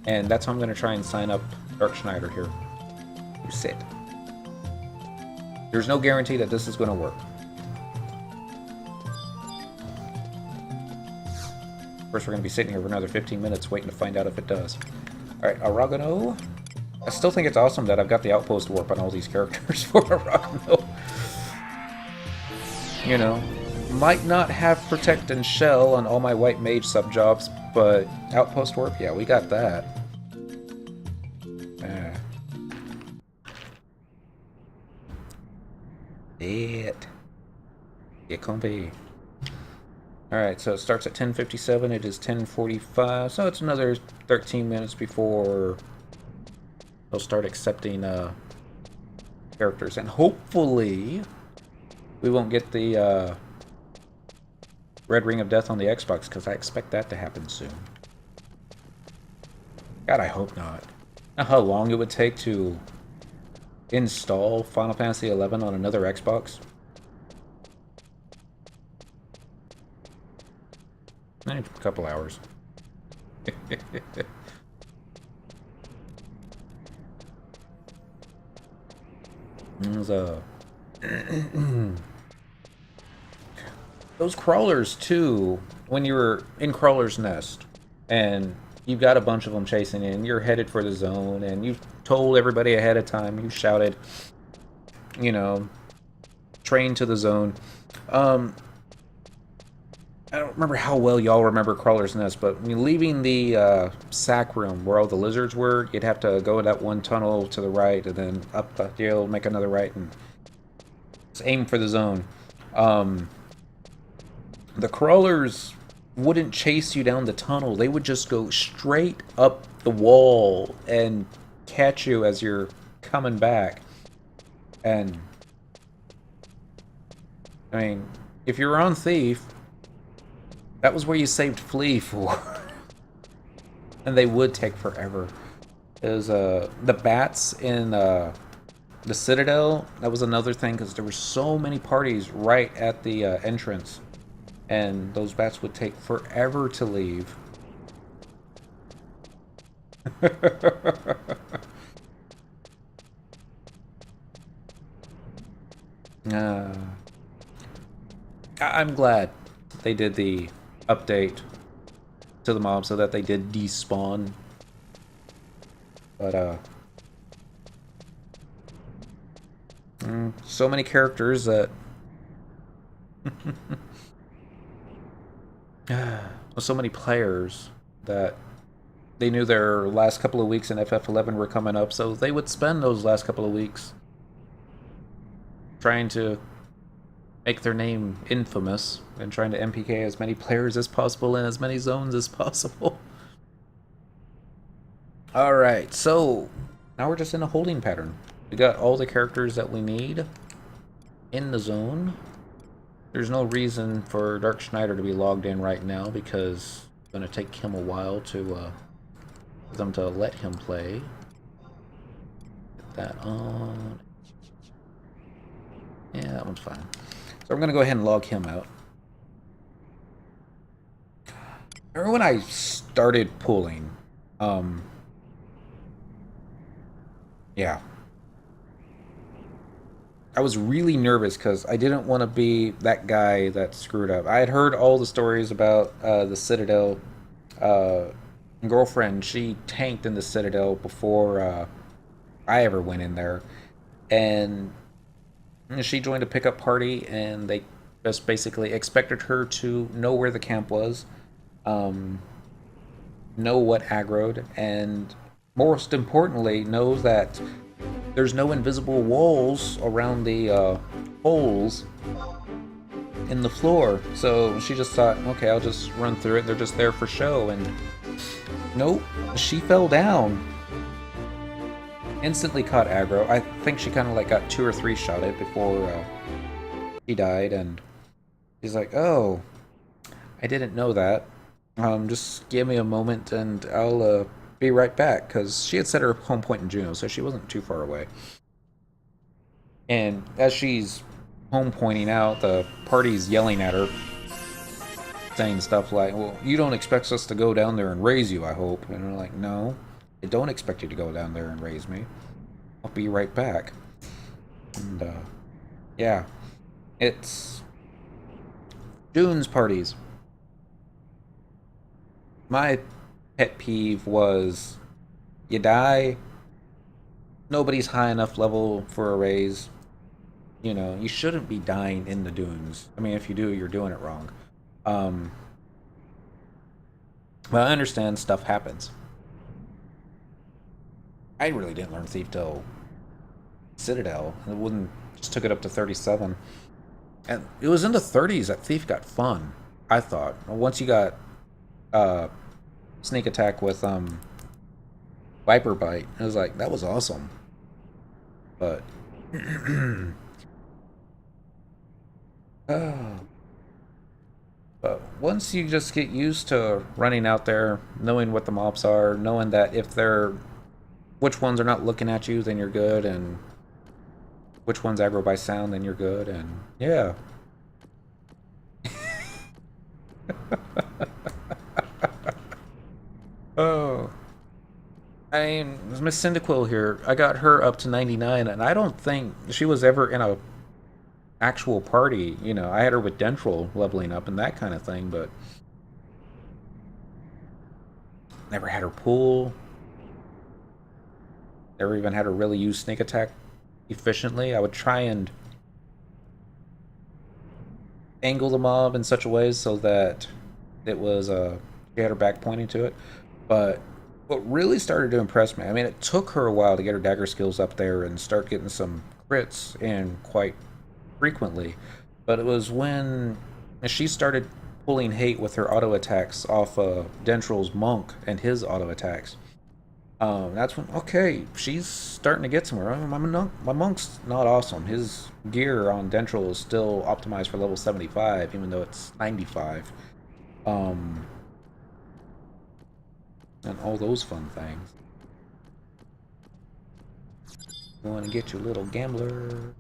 And that's how I'm going to try and sign up Dark Schneider here. You sit. There's no guarantee that this is going to work. Of course, we're going to be sitting here for another 15 minutes waiting to find out if it does. Alright, Aragano. I still think it's awesome that I've got the outpost warp on all these characters for Aragano. You know, might not have Protect and Shell on all my White Mage sub-jobs, but outpost warp, yeah, we got that. It. Get comfy. Alright, so it starts at 10:57. It is 10:45. So it's another 13 minutes before they'll start accepting characters. And hopefully we won't get the Red Ring of Death on the Xbox, because I expect that to happen soon. God, I hope not. Know how long it would take to install Final Fantasy XI on another Xbox? A couple hours. There's those crawlers too, when you're in Crawler's Nest and you've got a bunch of them chasing in, you're headed for the zone, and you've told everybody ahead of time, you shouted, you know, train to the zone. I don't remember how well y'all remember Crawler's Nest, but when you're leaving the sack room where all the lizards were, you'd have to go in that one tunnel to the right, and then up the hill, make another right, and just aim for the zone. The crawlers wouldn't chase you down the tunnel. They would just go straight up the wall and catch you as you're coming back. And I mean, if you're on Thief, that was where you saved Flea for. And they would take forever. There's the bats in the Citadel. That was another thing, because there were so many parties right at the entrance. And those bats would take forever to leave. I'm glad they did the update to the mob so that they did despawn. But, so many characters that... so many players that they knew their last couple of weeks in FF11 were coming up, so they would spend those last couple of weeks trying to make their name infamous and trying to MPK as many players as possible in as many zones as possible. Alright, so now we're just in a holding pattern. We got all the characters that we need in the zone. There's no reason for Dark Schneider to be logged in right now, because it's going to take him a while to for them to let him play. Get that on. Yeah, that one's fine. So I'm going to go ahead and log him out. Remember when I started pulling? Yeah. I was really nervous because I didn't want to be that guy that screwed up. I had heard all the stories about the Citadel. Girlfriend, she tanked in the Citadel before I ever went in there. And she joined a pickup party, and they just basically expected her to know where the camp was, know what aggroed, and most importantly, know that there's no invisible walls around the holes in the floor. So she just thought, okay, I'll just run through it. They're just there for show. And nope, she fell down. Instantly caught aggro. I think she kind of like got 2 or 3 shot it before she died. And she's like, oh, I didn't know that. Just give me a moment and I'll be right back, because she had set her home point in Juneau, so she wasn't too far away. And as she's home pointing out, the party's yelling at her, saying stuff like, well, you don't expect us to go down there and raise you, I hope. And they're like, no, I don't expect you to go down there and raise me. I'll be right back. And, yeah. It's June's parties. My pet peeve was, you die, nobody's high enough level for a raise. You know, you shouldn't be dying in the dunes. I mean, if you do, you're doing it wrong. But I understand stuff happens. I really didn't learn Thief till Citadel. It wasn't Just took it up to 37. And it was in the 30s that Thief got fun, I thought. Once you got sneak attack with Viper Bite, it was like, that was awesome. But but once you just get used to running out there, knowing what the mobs are, knowing that if they're which ones are not looking at you, then you're good, and which ones aggro by sound, then you're good, and yeah. Oh. I mean, Miss Cyndaquil here, I got her up to 99, and I don't think she was ever in a actual party. You know, I had her with Dentrol leveling up and that kind of thing, but never had her pull. Never even had her really use sneak attack efficiently. I would try and angle the mob in such a way so that it was she had her back pointing to it. But what really started to impress me, I mean, it took her a while to get her dagger skills up there and start getting some crits in quite frequently, but it was when she started pulling hate with her auto attacks off Dentrol's monk and his auto attacks. That's when, okay, she's starting to get somewhere. My monk's not awesome. His gear on Dentrol is still optimized for level 75, even though it's 95. And all those fun things. You want to get your little gambler.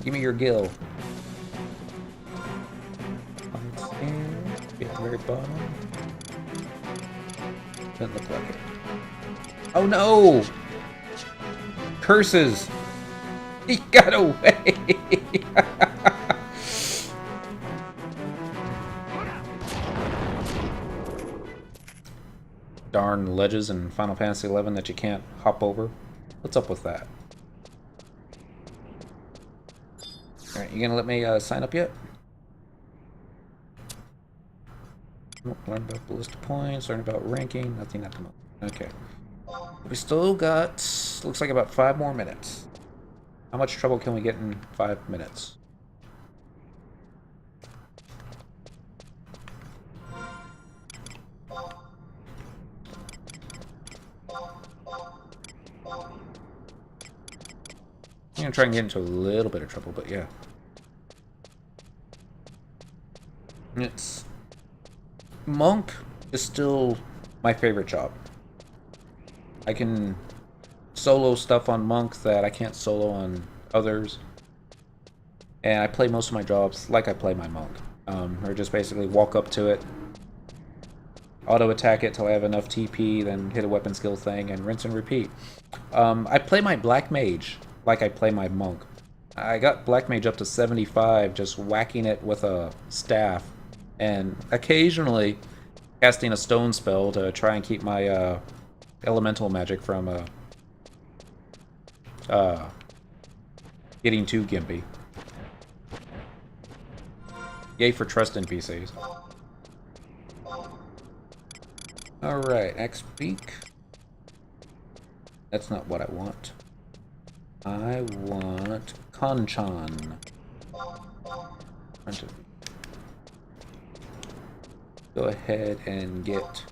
Give me your gill. Get the very bottom. Doesn't look like it. Oh no! Curses! He got away! Darn ledges in Final Fantasy XI that you can't hop over. What's up with that? Alright, you gonna let me sign up yet? Learn about Ballistar points, learn about ranking, nothing at the moment. Okay. We still got, looks like about 5 more minutes. How much trouble can we get in 5 minutes? I'm gonna try and get into a little bit of trouble, but yeah. It's... Monk is still my favorite job. I can solo stuff on Monk that I can't solo on others. And I play most of my jobs like I play my Monk. Or just basically walk up to it, auto attack it till I have enough TP, then hit a weapon skill thing, and rinse and repeat. I play my Black Mage like I play my Monk. I got Black Mage up to 75 just whacking it with a staff, and occasionally casting a stone spell to try and keep my elemental magic from getting too gimpy. Yay for trust NPCs. Alright, X-Beak. That's not what I want. I want Kanchan. Go ahead and get...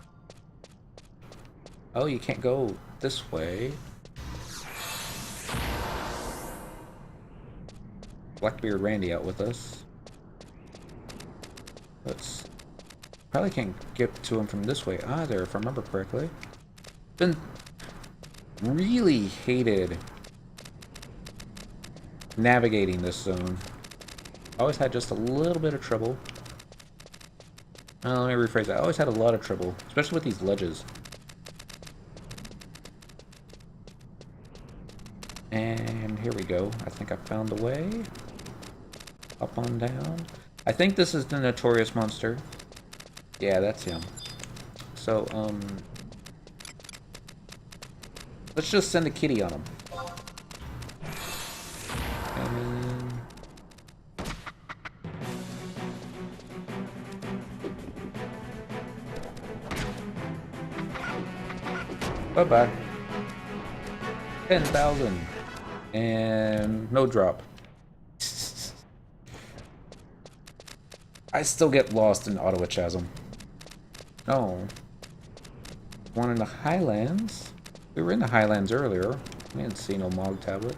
Oh, you can't go this way. Blackbeard Randy out with us. Let's... Probably can't get to him from this way either, if I remember correctly. Been really hated navigating this zone. Always had just a little bit of trouble. Let me rephrase that. I always had a lot of trouble, especially with these ledges. And here we go. I think I found the way. Up on down. I think this is the Notorious Monster. Yeah, that's him. So, let's just send a kitty on him. And... Bye-bye. 10,000. And no drop. I still get lost in Ottawa Chasm. Oh. One in the Highlands? We were in the Highlands earlier. We didn't see no Mog tablet.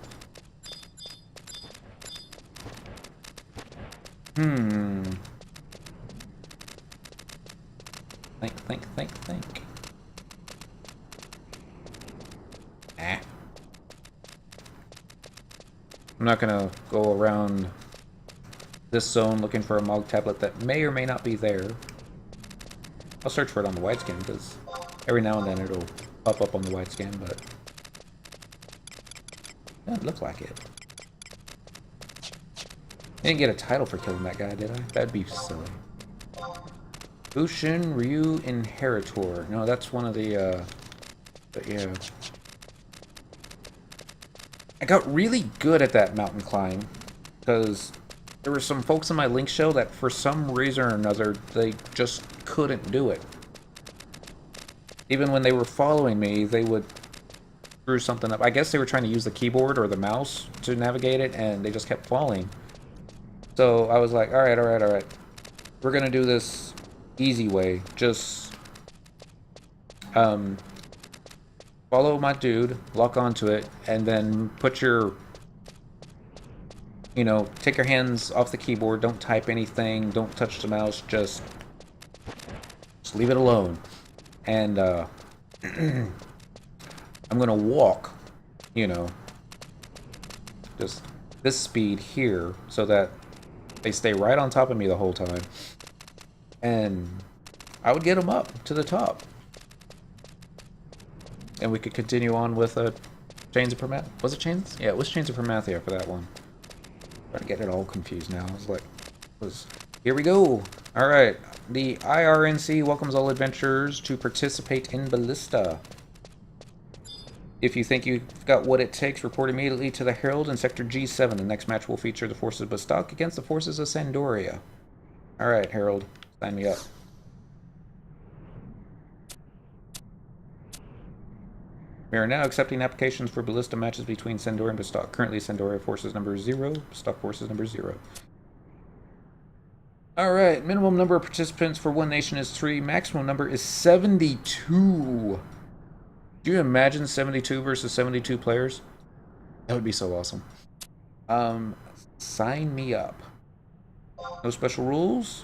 Think. Ah. I'm not gonna go around this zone looking for a Mog tablet that may or may not be there. I'll search for it on the widescan, because every now and then it'll pop up on the widescan, but it doesn't look like it. I didn't get a title for killing that guy, did I? That'd be silly. Bushin Ryu Inheritor. No, that's one of the, yeah. I got really good at that mountain climb, because there were some folks in my link show that for some reason or another, they just couldn't do it. Even when they were following me, they would screw something up. I guess they were trying to use the keyboard or the mouse to navigate it, and they just kept falling. So I was like, alright. We're gonna do this easy way. Just follow my dude, lock onto it, and then put your, you know, take your hands off the keyboard, don't type anything, don't touch the mouse, just leave it alone. And I'm gonna walk, you know, just this speed here, so that they stay right on top of me the whole time. And I would get them up to the top. And we could continue on with Chains of Promathia. Was it Chains? Yeah, it was Chains of Promathia for that one. I'm trying to get it all confused now. I was like, here we go. Alright, the IRNC welcomes all adventurers to participate in Ballistar. If you think you've got what it takes, report immediately to the Herald in Sector G7. The next match will feature the forces of Bastok against the forces of Sandoria. Alright, Herald, sign me up. We are now accepting applications for ballista matches between Sandoria and Bastok. Currently, Sandoria forces number 0, Bastok forces number 0. Alright, minimum number of participants for one nation is 3. Maximum number is 72. Do you imagine 72 versus 72 players? That would be so awesome. Sign me up. No special rules.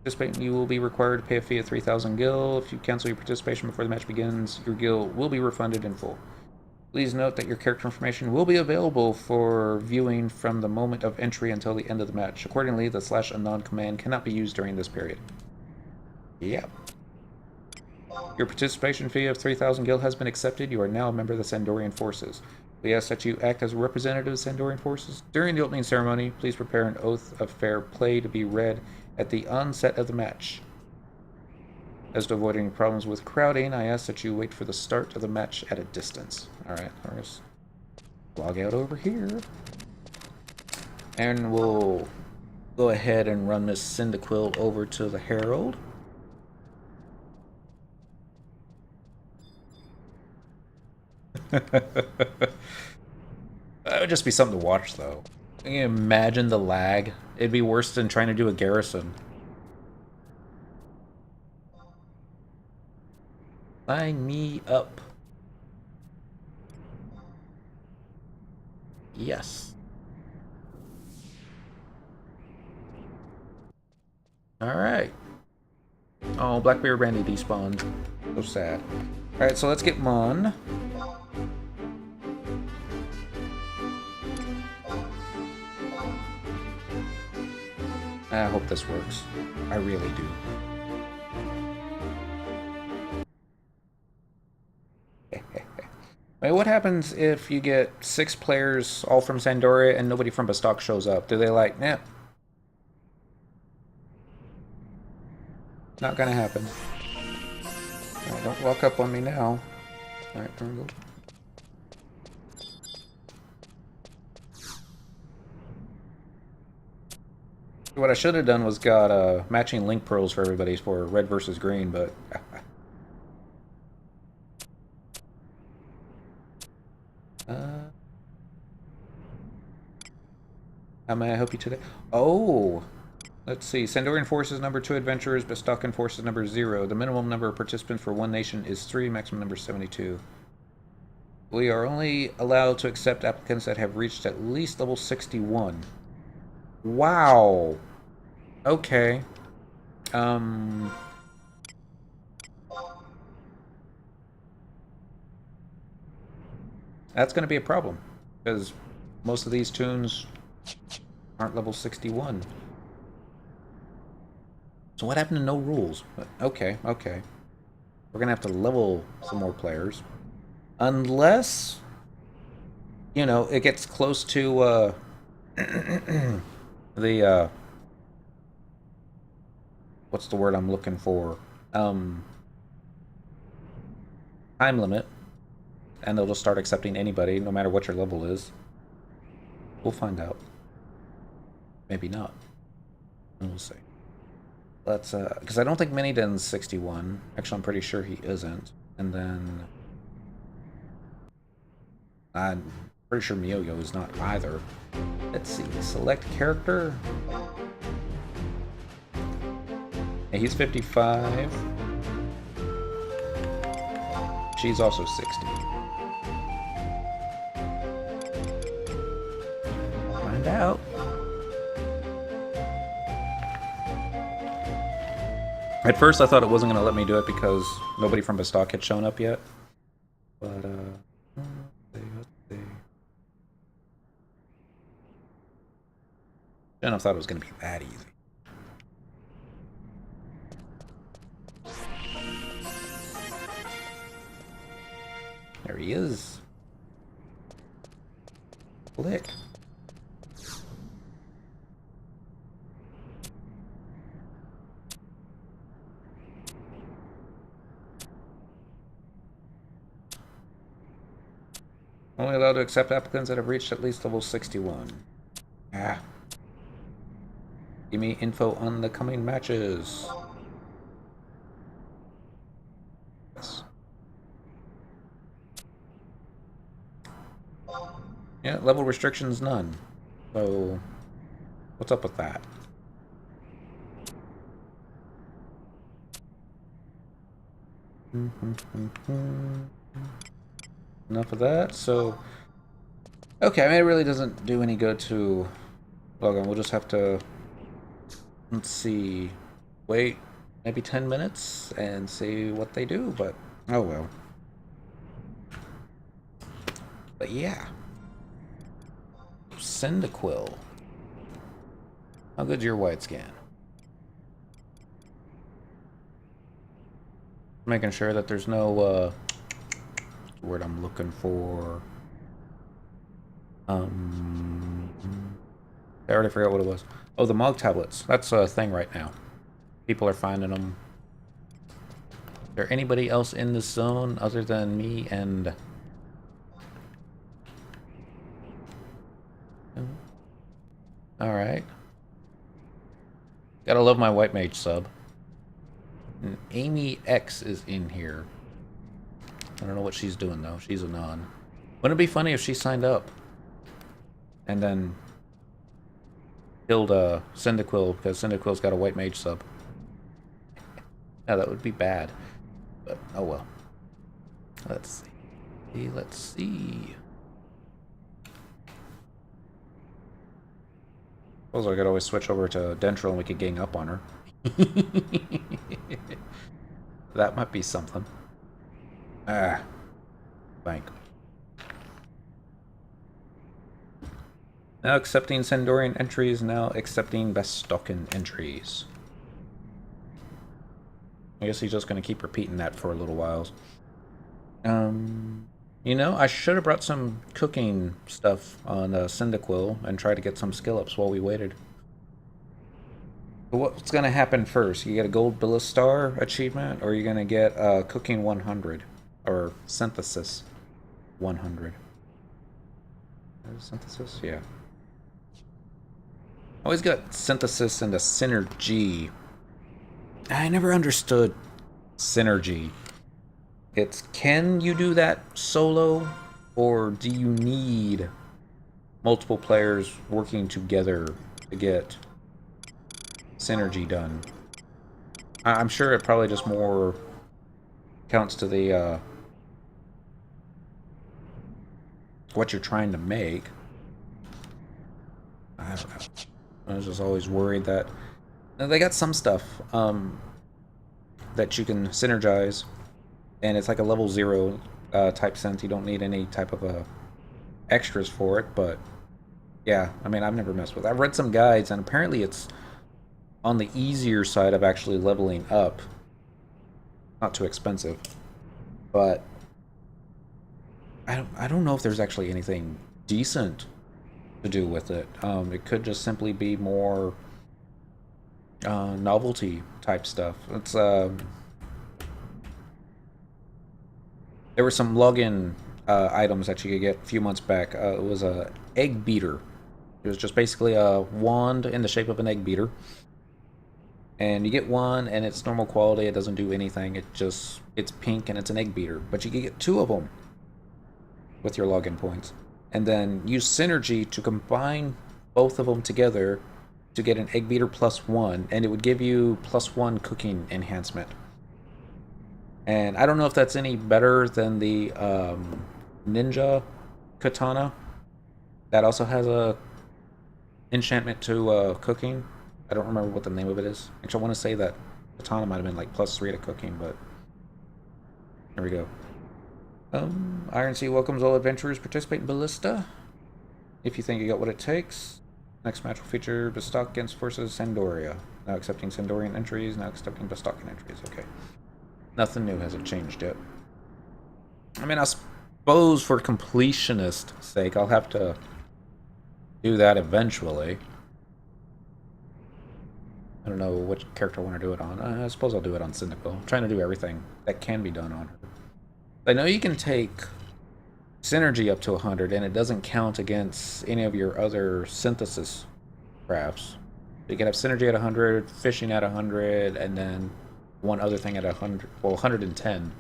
Participating, you will be required to pay a fee of 3,000 gil. If you cancel your participation before the match begins, your gil will be refunded in full. Please note that your character information will be available for viewing from the moment of entry until the end of the match. Accordingly, the /anon command cannot be used during this period. Yep. Your participation fee of 3,000 gil has been accepted. You are now a member of the Sandorian forces. We ask that you act as a representative of the Sandorian forces. During the opening ceremony, please prepare an oath of fair play to be read at the onset of the match. As to avoid any problems with crowding, I ask that you wait for the start of the match at a distance. Alright, I'll just log out over here. And we'll go ahead and run this Cyndaquil over to the Herald. That would just be something to watch, though. Can you imagine the lag? It'd be worse than trying to do a garrison. Sign me up. Yes. Alright. Oh, Blackbeard Brandy despawned. So sad. Alright, so let's get Mon. I hope this works. I really do. Wait, what happens if you get 6 players all from Sandoria and nobody from Bastok shows up? Do they like, nah? Not gonna happen. Right, don't walk up on me now. Alright, there we go. What I should have done was got matching link pearls for everybody for red versus green, but How may I help you today? Oh! Let's see. Sandorian Forces number 2 adventurers, Bestocken Forces number 0. The minimum number of participants for one nation is 3, maximum number 72. We are only allowed to accept applicants that have reached at least level 61. Wow! Okay. That's going to be a problem, because most of these tunes aren't level 61. So what happened to no rules? Okay, okay. We're going to have to level some more players. Unless, you know, it gets close to, the, what's the word I'm looking for? Time limit. And they'll just start accepting anybody, no matter what your level is. We'll find out. Maybe not. We'll see. Let's, because I don't think Minidin's 61. Actually, I'm pretty sure he isn't. And then... I'm pretty sure Miyoyo is not either. Let's see. Select character. Yeah, he's 55. She's also 60. Find out. At first I thought it wasn't going to let me do it because nobody from Bestock had shown up yet. But, let's see. I don't thought it was going to be that easy. There he is. Click. Only allowed to accept applicants that have reached at least level 61. Ah. Give me info on the coming matches. Yes. Yeah, level restrictions none. So, what's up with that? Enough of that. So, okay, I mean, it really doesn't do any good to log on. We'll just have to, let's see, wait maybe 10 minutes and see what they do, but oh well. But yeah. Cyndaquil. How good's your white scan? Making sure that there's no, word I'm looking for. I already forgot what it was. Oh, the Mog tablets. That's a thing right now. People are finding them. Is there anybody else in this zone other than me and... Alright. Gotta love my White Mage sub. And Amy X is in here. I don't know what she's doing though. She's a non. Wouldn't it be funny if she signed up and then killed Cyndaquil because Cyndaquil's got a White Mage sub? Yeah, that would be bad. But oh well. Let's see. Let's see. Suppose I could always switch over to Dentro and we could gang up on her. That might be something. Ah. Bank. Now accepting Sandorian entries, now accepting Bestocken entries. I guess he's just going to keep repeating that for a little while. You know, I should have brought some cooking stuff on Cyndaquil and tried to get some skill ups while we waited. But what's going to happen first? You get a gold Ballistar achievement, or you're going to get cooking 100 or synthesis 100. Synthesis, yeah. I always got synthesis into synergy. I never understood synergy. It's, can you do that solo, or do you need multiple players working together to get synergy done. I'm sure it probably just more counts to the what you're trying to make. I don't know. I was just always worried that they got some stuff that you can synergize, and it's like a level 0 type synth. You don't need any type of extras for it, but yeah, I mean, I've never messed with it. I've read some guides, and apparently it's on the easier side of actually leveling up. Not too expensive, but I don't know if there's actually anything decent to do with it. It could just simply be more novelty type stuff. It's there were some login items that you could get a few months back. It was a egg beater. It was just basically a wand in the shape of an egg beater. And you get one, and it's normal quality. It doesn't do anything. It's pink, and it's an egg beater. But you can get 2 of them with your login points. And then use synergy to combine both of them together to get an egg beater +1, and it would give you +1 cooking enhancement. And I don't know if that's any better than the ninja katana. That also has a enchantment to cooking. I don't remember what the name of it is. Actually, I want to say that katana might have been like +3 to cooking, but there we go. Iron Sea welcomes all adventurers participate in Ballista. If you think you got what it takes. Next match will feature Ballistar against forces Sandoria. Now accepting Sandorian entries, now accepting Ballistaran entries. Okay. Nothing new hasn't changed yet. I mean, I suppose for completionist sake, I'll have to do that eventually. I don't know what character I want to do it on. I suppose I'll do it on Cynical. I'm trying to do everything that can be done on her. I know you can take synergy up to 100, and it doesn't count against any of your other synthesis crafts. You can have synergy at 100, fishing at 100, and then one other thing at 100. Well, 110.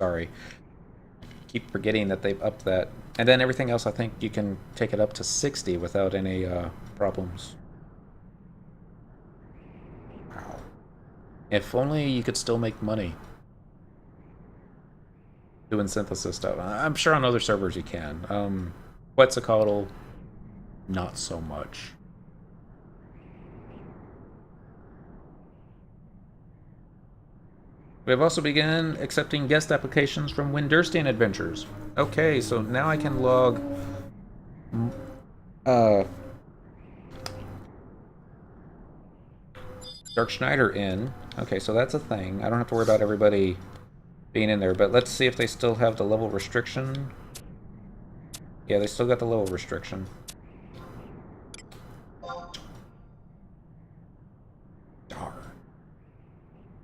Sorry. Keep forgetting that they've upped that. And then everything else, I think you can take it up to 60 without any problems. Wow. If only you could still make money doing synthesis stuff. I'm sure on other servers you can. Quetzalcoatl, not so much. We have also begun accepting guest applications from Windurstian Adventures. Okay, so now I can log Dark Schneider in. Okay, so that's a thing. I don't have to worry about everybody being in there, but let's see if they still have the level restriction. Yeah, they still got the level restriction. Darn.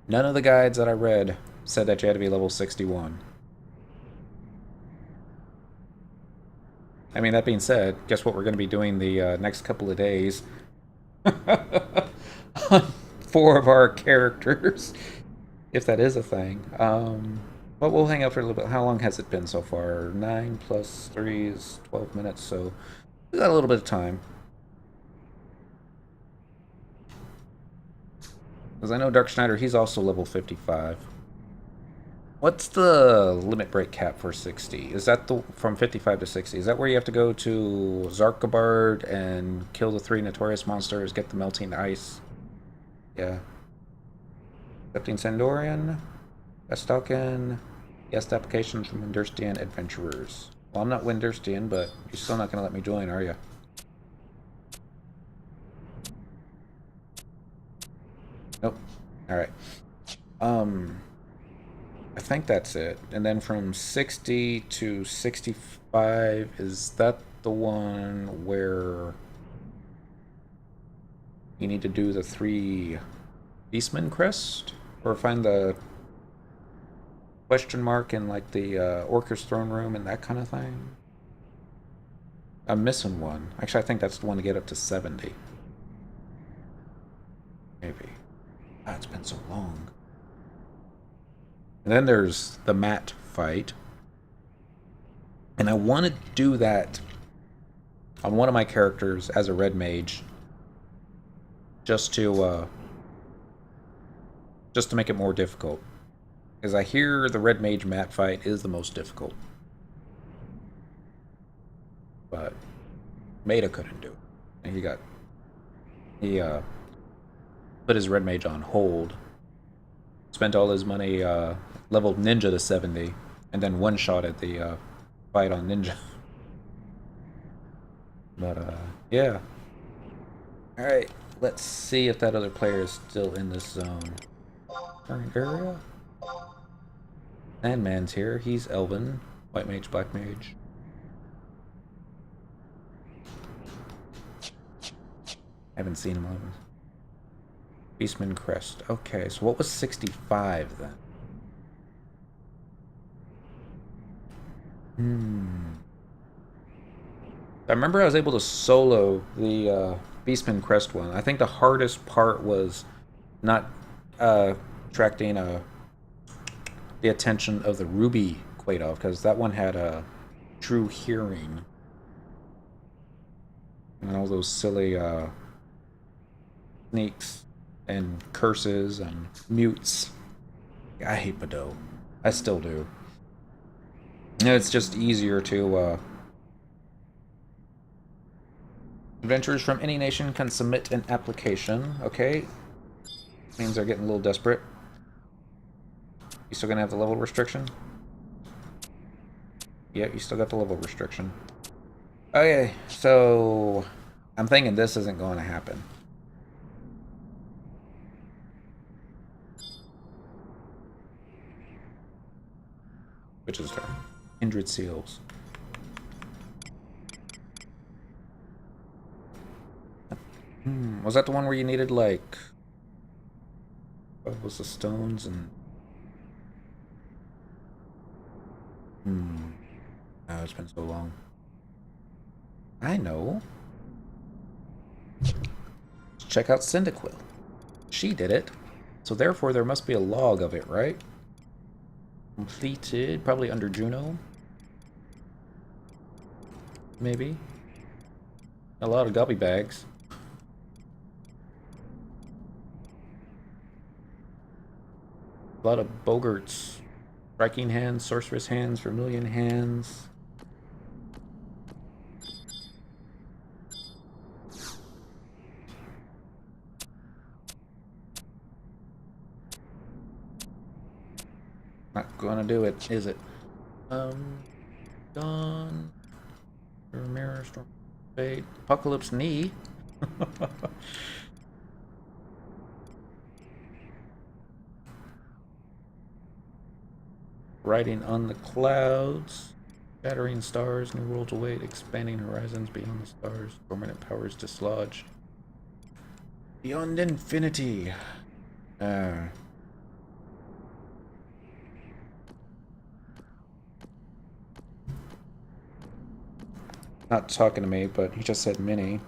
None of the guides that I read said that you had to be level 61. I mean, that being said, guess what we're going to be doing the next couple of days? On 4 of our characters. If that is a thing. But we'll hang out for a little bit. How long has it been so far? 9 plus 3 is 12 minutes, so we got a little bit of time. Because I know Dark Schneider, he's also level 55. What's the limit break cap for 60? Is that from 55 to 60? Is that where you have to go to Zarkabard and kill the 3 notorious monsters, get the melting ice? Yeah. Accepting Sandorian, Vestokan, guest applications from Windurstian adventurers. Well, I'm not Windurstian, but you're still not going to let me join, are you? Nope. Alright. I think that's it. And then from 60 to 65, is that the one where you need to do the 3 Beastman crest? Or find the question mark in like the Orcus throne room and that kind of thing? I'm missing one. Actually, I think that's the one to get up to 70. Maybe. Ah, it's been so long. And then there's the mat fight. And I want to do that on one of my characters as a red mage, just to make it more difficult. Because I hear the red mage mat fight is the most difficult. But Maeda couldn't do it. And he put his red mage on hold, spent all his money, leveled ninja to 70, and then one-shot at the fight on ninja. But yeah. Alright, let's see if that other player is still in this zone. Current area? Sandman's here. He's Elven. White mage, black mage. Haven't seen him on. Beastman Crest. Okay, so what was 65 then? I remember I was able to solo the Beastman Crest one. I think the hardest part was not attracting the attention of the Ruby Quaidov, because that one had a true hearing. And all those silly sneaks and curses and mutes. I hate Bado. I still do. You know, it's just easier to adventurers from any nation can submit an application. Okay. Means they're getting a little desperate. You still gonna have the level restriction? Yeah, you still got the level restriction. Okay, so I'm thinking this isn't going to happen. Which is turn. Kindred Seals. Was that the one where you needed, like, what was the stones and... Oh, it's been so long. I know. Let's check out Cyndaquil. She did it. So therefore there must be a log of it, right? Completed, probably under Juno. Maybe. A lot of gobby bags. A lot of Bogarts. Striking hands, sorceress hands, vermilion hands. Not gonna do it, is it? Dawn. Mirror, Storm, Fate, Apocalypse Knee. Riding on the clouds, shattering stars, new worlds await, expanding horizons beyond the stars, dormant powers dislodged. Beyond infinity. Not talking to me, but he just said mini.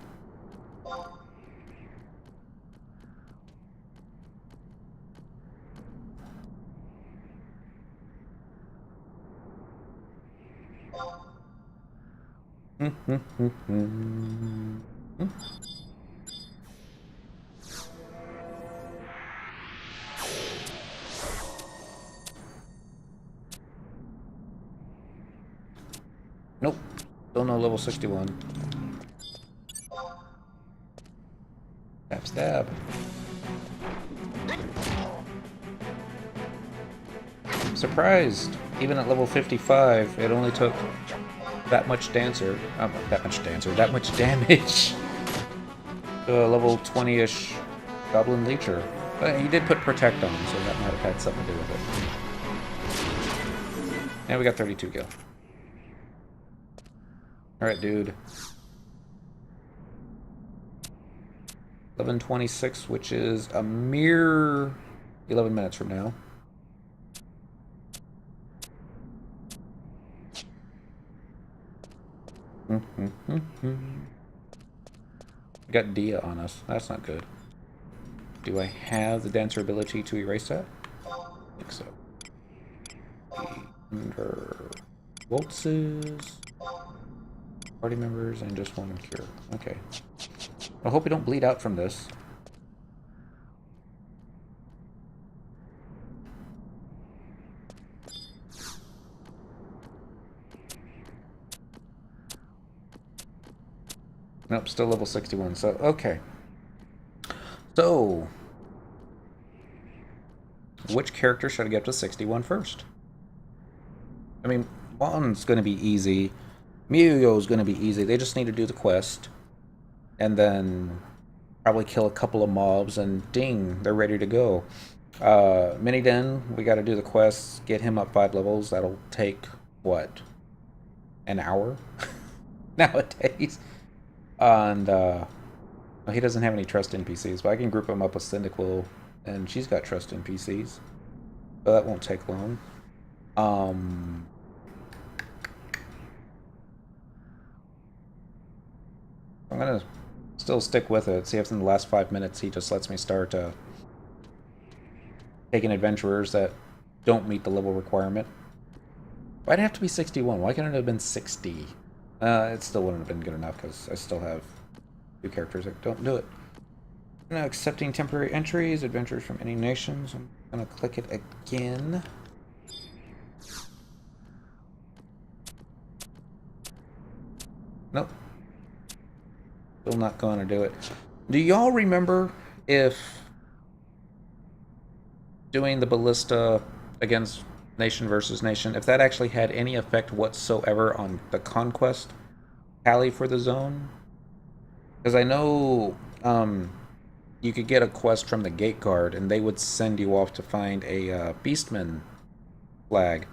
Nope. Still no level 61. Stab, stab. I'm surprised. Even at level 55, it only took that much damage to a level 20-ish Goblin Leecher. But he did put Protect on him, so that might have had something to do with it. And we got 32 gil. Alright, dude. 11:26, which is a mere 11 minutes from now. We got Dia on us. That's not good. Do I have the dancer ability to erase that? I think so. Under waltzes. Party members and just one cure. Okay. I hope we don't bleed out from this. Nope, still level 61. So, okay. So, which character should I get up to 61 first? I mean, Juan's going to be easy. Mioyo's going to be easy. They just need to do the quest. And then probably kill a couple of mobs, and ding, they're ready to go. Miniden, we got to do the quests, get him up 5 levels. That'll take, what, an hour nowadays? And well, he doesn't have any trust NPCs, but I can group him up with Cyndaquil, and she's got trust NPCs. So that won't take long. I'm gonna still stick with it. See if in the last 5 minutes he just lets me start taking adventurers that don't meet the level requirement. Why'd it have to be 61? Why couldn't it have been 60? It still wouldn't have been good enough because I still have 2 characters that don't do it. Now accepting temporary entries, adventures from any nations. I'm gonna click it again. Nope. Still not going to do it. Do y'all remember if doing the ballista against nation versus nation, if that actually had any effect whatsoever on the conquest tally for the zone? Because I know you could get a quest from the gate guard and they would send you off to find a beastman flag,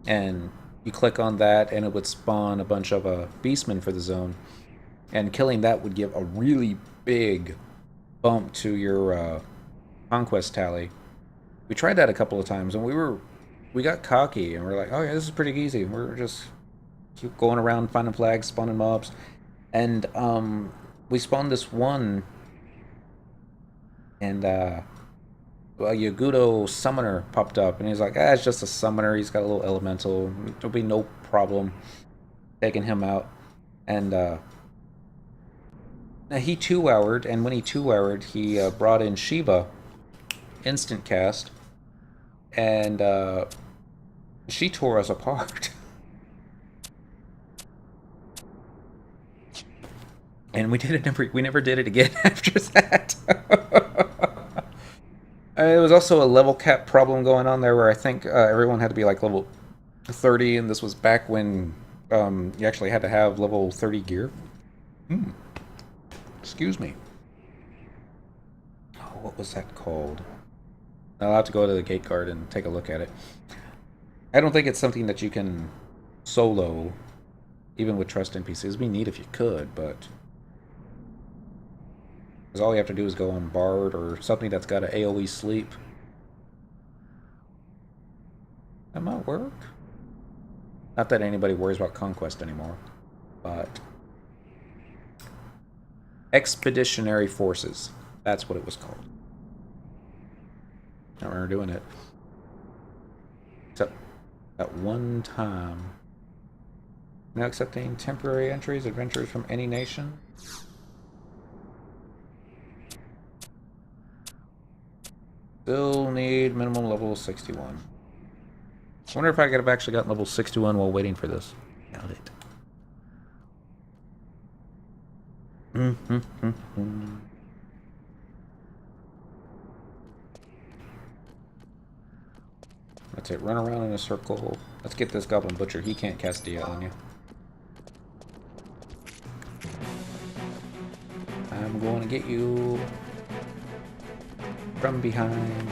and you click on that and it would spawn a bunch of beastmen for the zone, and killing that would give a really big bump to your conquest tally. We tried that a couple of times and we got cocky and we're like, oh yeah, this is pretty easy. We're just keep going around finding flags, spawning mobs, and we spawned this one, and a Yagudo summoner popped up, and he's like, it's just a summoner, he's got a little elemental, there'll be no problem taking him out. And he 2-hour'd, and when he 2-hour'd, he brought in Shiva, instant cast, and she tore us apart. And we never did it again after that. It was also a level cap problem going on there, where I think everyone had to be like level 30, and this was back when you actually had to have level 30 gear. Excuse me. Oh, what was that called? I'll have to go to the gate guard and take a look at it. I don't think it's something that you can solo, even with trust NPCs. It'd be neat if you could, but because all you have to do is go on Bard or something that's got an AoE sleep. That might work. Not that anybody worries about Conquest anymore, but Expeditionary Forces. That's what it was called. I don't remember doing it. Except that one time. Now accepting temporary entries, adventures from any nation. Still need minimum level 61. I wonder if I could have actually gotten level 61 while waiting for this. Doubt it. That's it. Run around in a circle. Let's get this Goblin Butcher. He can't cast Dia on you. I'm going to get you from behind.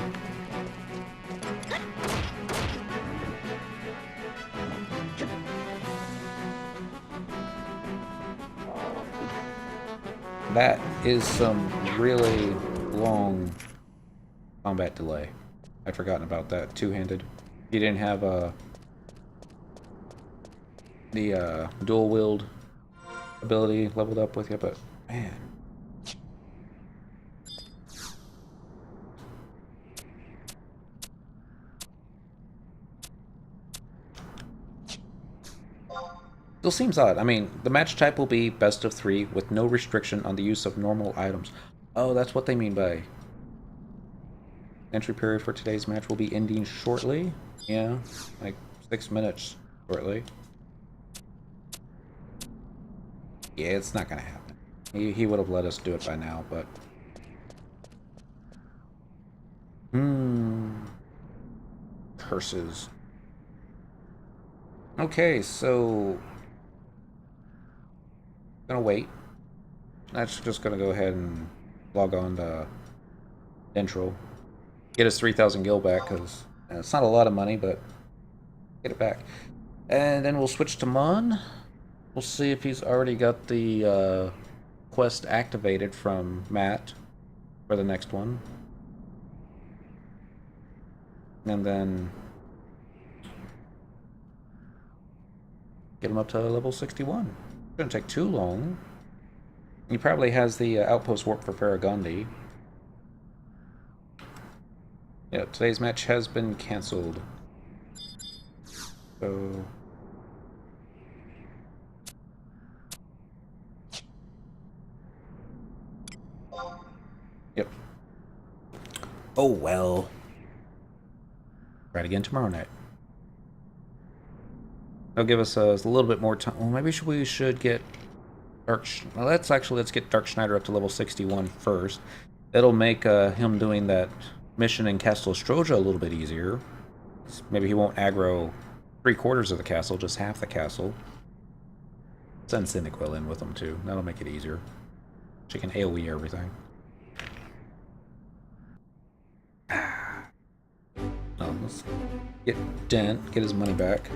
That is some really long combat delay. I'd forgotten about that. Two-handed. You didn't have the dual wield ability leveled up with you, but man. Still seems odd. I mean, the match type will be best of 3 with no restriction on the use of normal items. Oh, that's what they mean by entry period for today's match will be ending shortly. Yeah, like 6 minutes shortly. Yeah, it's not gonna happen. He would have let us do it by now, but... Curses. Okay, so... Gonna wait. That's just gonna go ahead and log on to Intro. Get his 3,000 gil back, because it's not a lot of money, but get it back. And then we'll switch to Mon. We'll see if he's already got the quest activated from Matt for the next one. And then get him up to level 61. Shouldn't take too long. He probably has the outpost warp for Farragondi. Yeah, today's match has been cancelled. So... Yep. Oh well. Try it again tomorrow night. That'll give us a little bit more time. Well, maybe we should get well, let's get Dark Schneider up to level 61 first. That'll make him doing that mission in Castle Stroja a little bit easier. Maybe he won't aggro 3/4 of the castle, just half the castle. Send Cyniquil in with him too. That'll make it easier. She can AoE everything. Oh, let's get Dent, get his money back.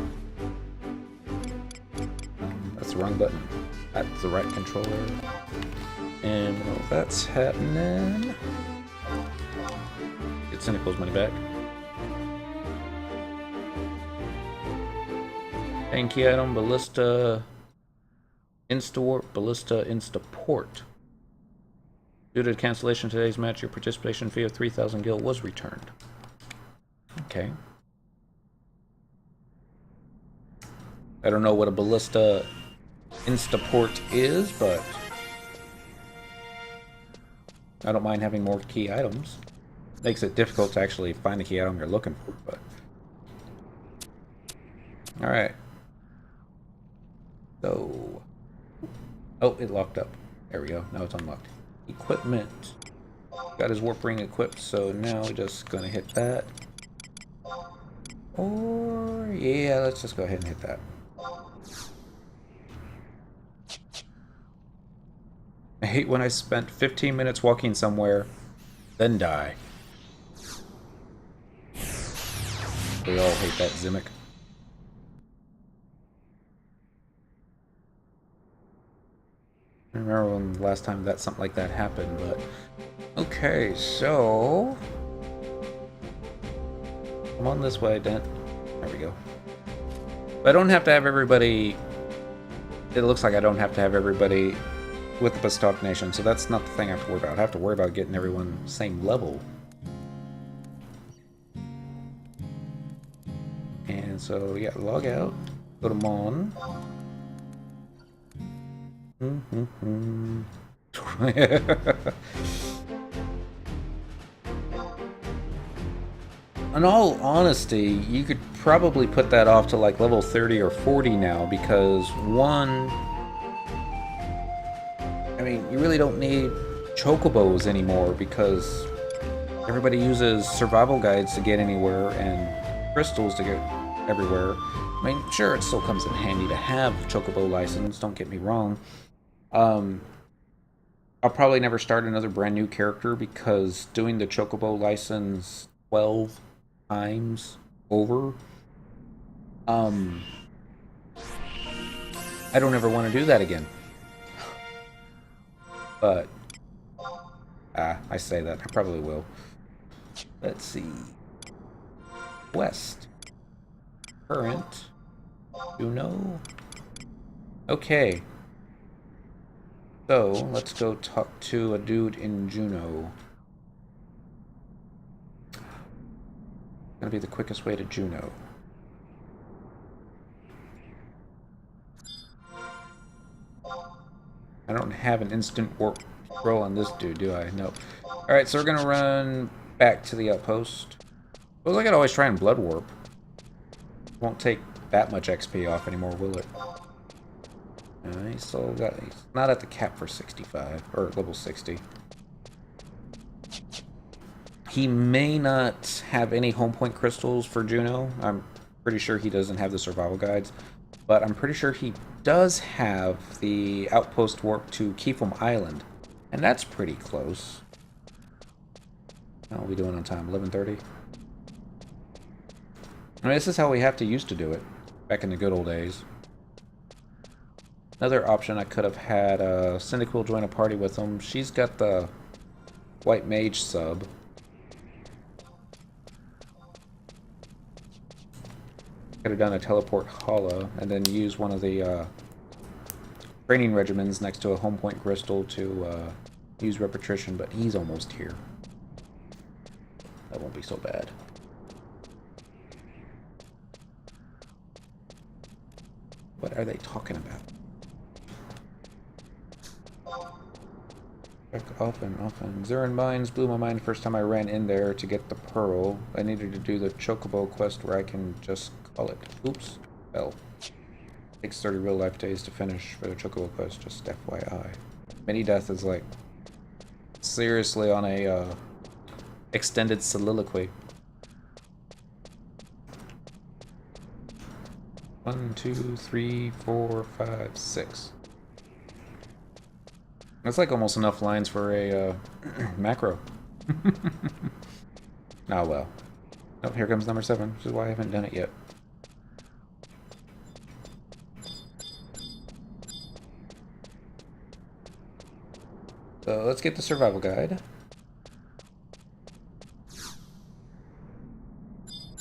That's the wrong button. That's the right controller. And while that's happening, get Cyniquil's money back. And key item, Ballista, Insta-Warp, Ballista, Insta-Port. Due to the cancellation of today's match, your participation fee of 3,000 gil was returned. Okay. I don't know what a Ballista Insta-Port is, but I don't mind having more key items. Makes it difficult to actually find the key item you're looking for, but... Alright. So... Oh, it locked up. There we go. Now it's unlocked. Equipment. Got his warp ring equipped, so now we're just gonna hit that. Or... yeah, let's just go ahead and hit that. I hate when I spent 15 minutes walking somewhere, then die. We all hate that Zimic. I remember when the last time that something like that happened, but... Okay, so... Come on this way, Dent. There we go. But I don't have to have everybody... It looks like I don't have to have everybody with the Bastok Nation, so that's not the thing I have to worry about. I have to worry about getting everyone same level. And so, yeah, log out. Go to Mon. In all honesty, you could probably put that off to like level 30 or 40 now, because one... I mean, you really don't need chocobos anymore, because everybody uses survival guides to get anywhere and crystals to get everywhere. I mean, sure, it still comes in handy to have chocobo license, don't get me wrong. I'll probably never start another brand new character, because doing the chocobo license 12 times over, I don't ever want to do that again. But I say that, I probably will. Let's see. West. Current. Juno. Okay. So, let's go talk to a dude in Juno. Gonna be the quickest way to Juno. I don't have an instant warp scroll on this dude, do I? No. Alright, so we're gonna run back to the outpost. Feels like I'd always try and blood warp. Won't take that much XP off anymore, will it? He's not at the cap for 65, or level 60. He may not have any home point crystals for Juno. I'm pretty sure he doesn't have the survival guides, but I'm pretty sure he does have the outpost warp to Keefum Island, and that's pretty close. How are we doing on time? 11:30? I mean, this is how we have to used to do it, back in the good old days. Another option, I could have had Cyndaquil join a party with him. She's got the White Mage sub. Could have done a teleport Hala and then use one of the training regimens next to a home point crystal to use repetition, but he's almost here. That won't be so bad. What are they talking about? Back often. Zurin Mines blew my mind the first time I ran in there to get the pearl. I needed to do the Chocobo quest where I can just call it. Oops. Well. Takes 30 real life days to finish for the Chocobo quest, just FYI. Mini death is like seriously on a extended soliloquy. 1, 2, 3, 4, 5, 6. That's like almost enough lines for a macro. Oh well. Oh, here comes number 7, which is why I haven't done it yet. So let's get the survival guide.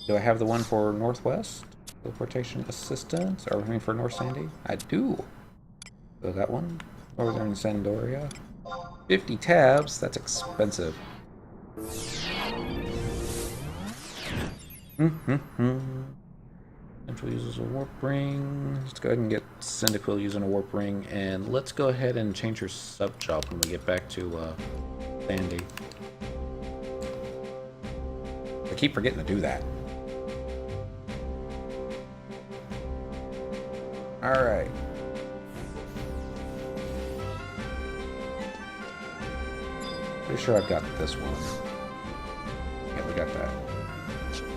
Do I have the one for Northwest? Teleportation assistance? Or I mean for North Sandy? I do. So that one. Northern Sandoria. 50 tabs? That's expensive. Central uses a warp ring. Let's go ahead and get Cyndaquil using a warp ring. And let's go ahead and change her sub job when we get back to Sandy. I keep forgetting to do that. Alright. Pretty sure I've got this one. Yeah, we got that.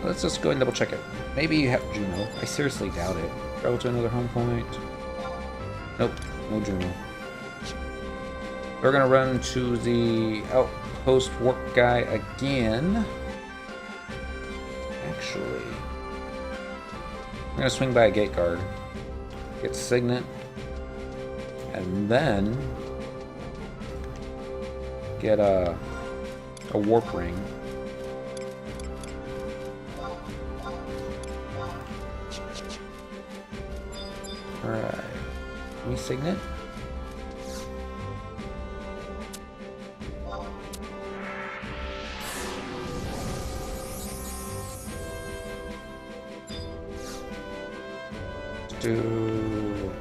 Let's just go ahead and double check it. Maybe you have Juno. I seriously doubt it. Travel to another home point. Nope, no Juno. We're gonna run to the outpost warp guy again. Actually, I'm gonna swing by a gate guard. Get Signet. And then get a warp ring. Alright. Can we Signet? Do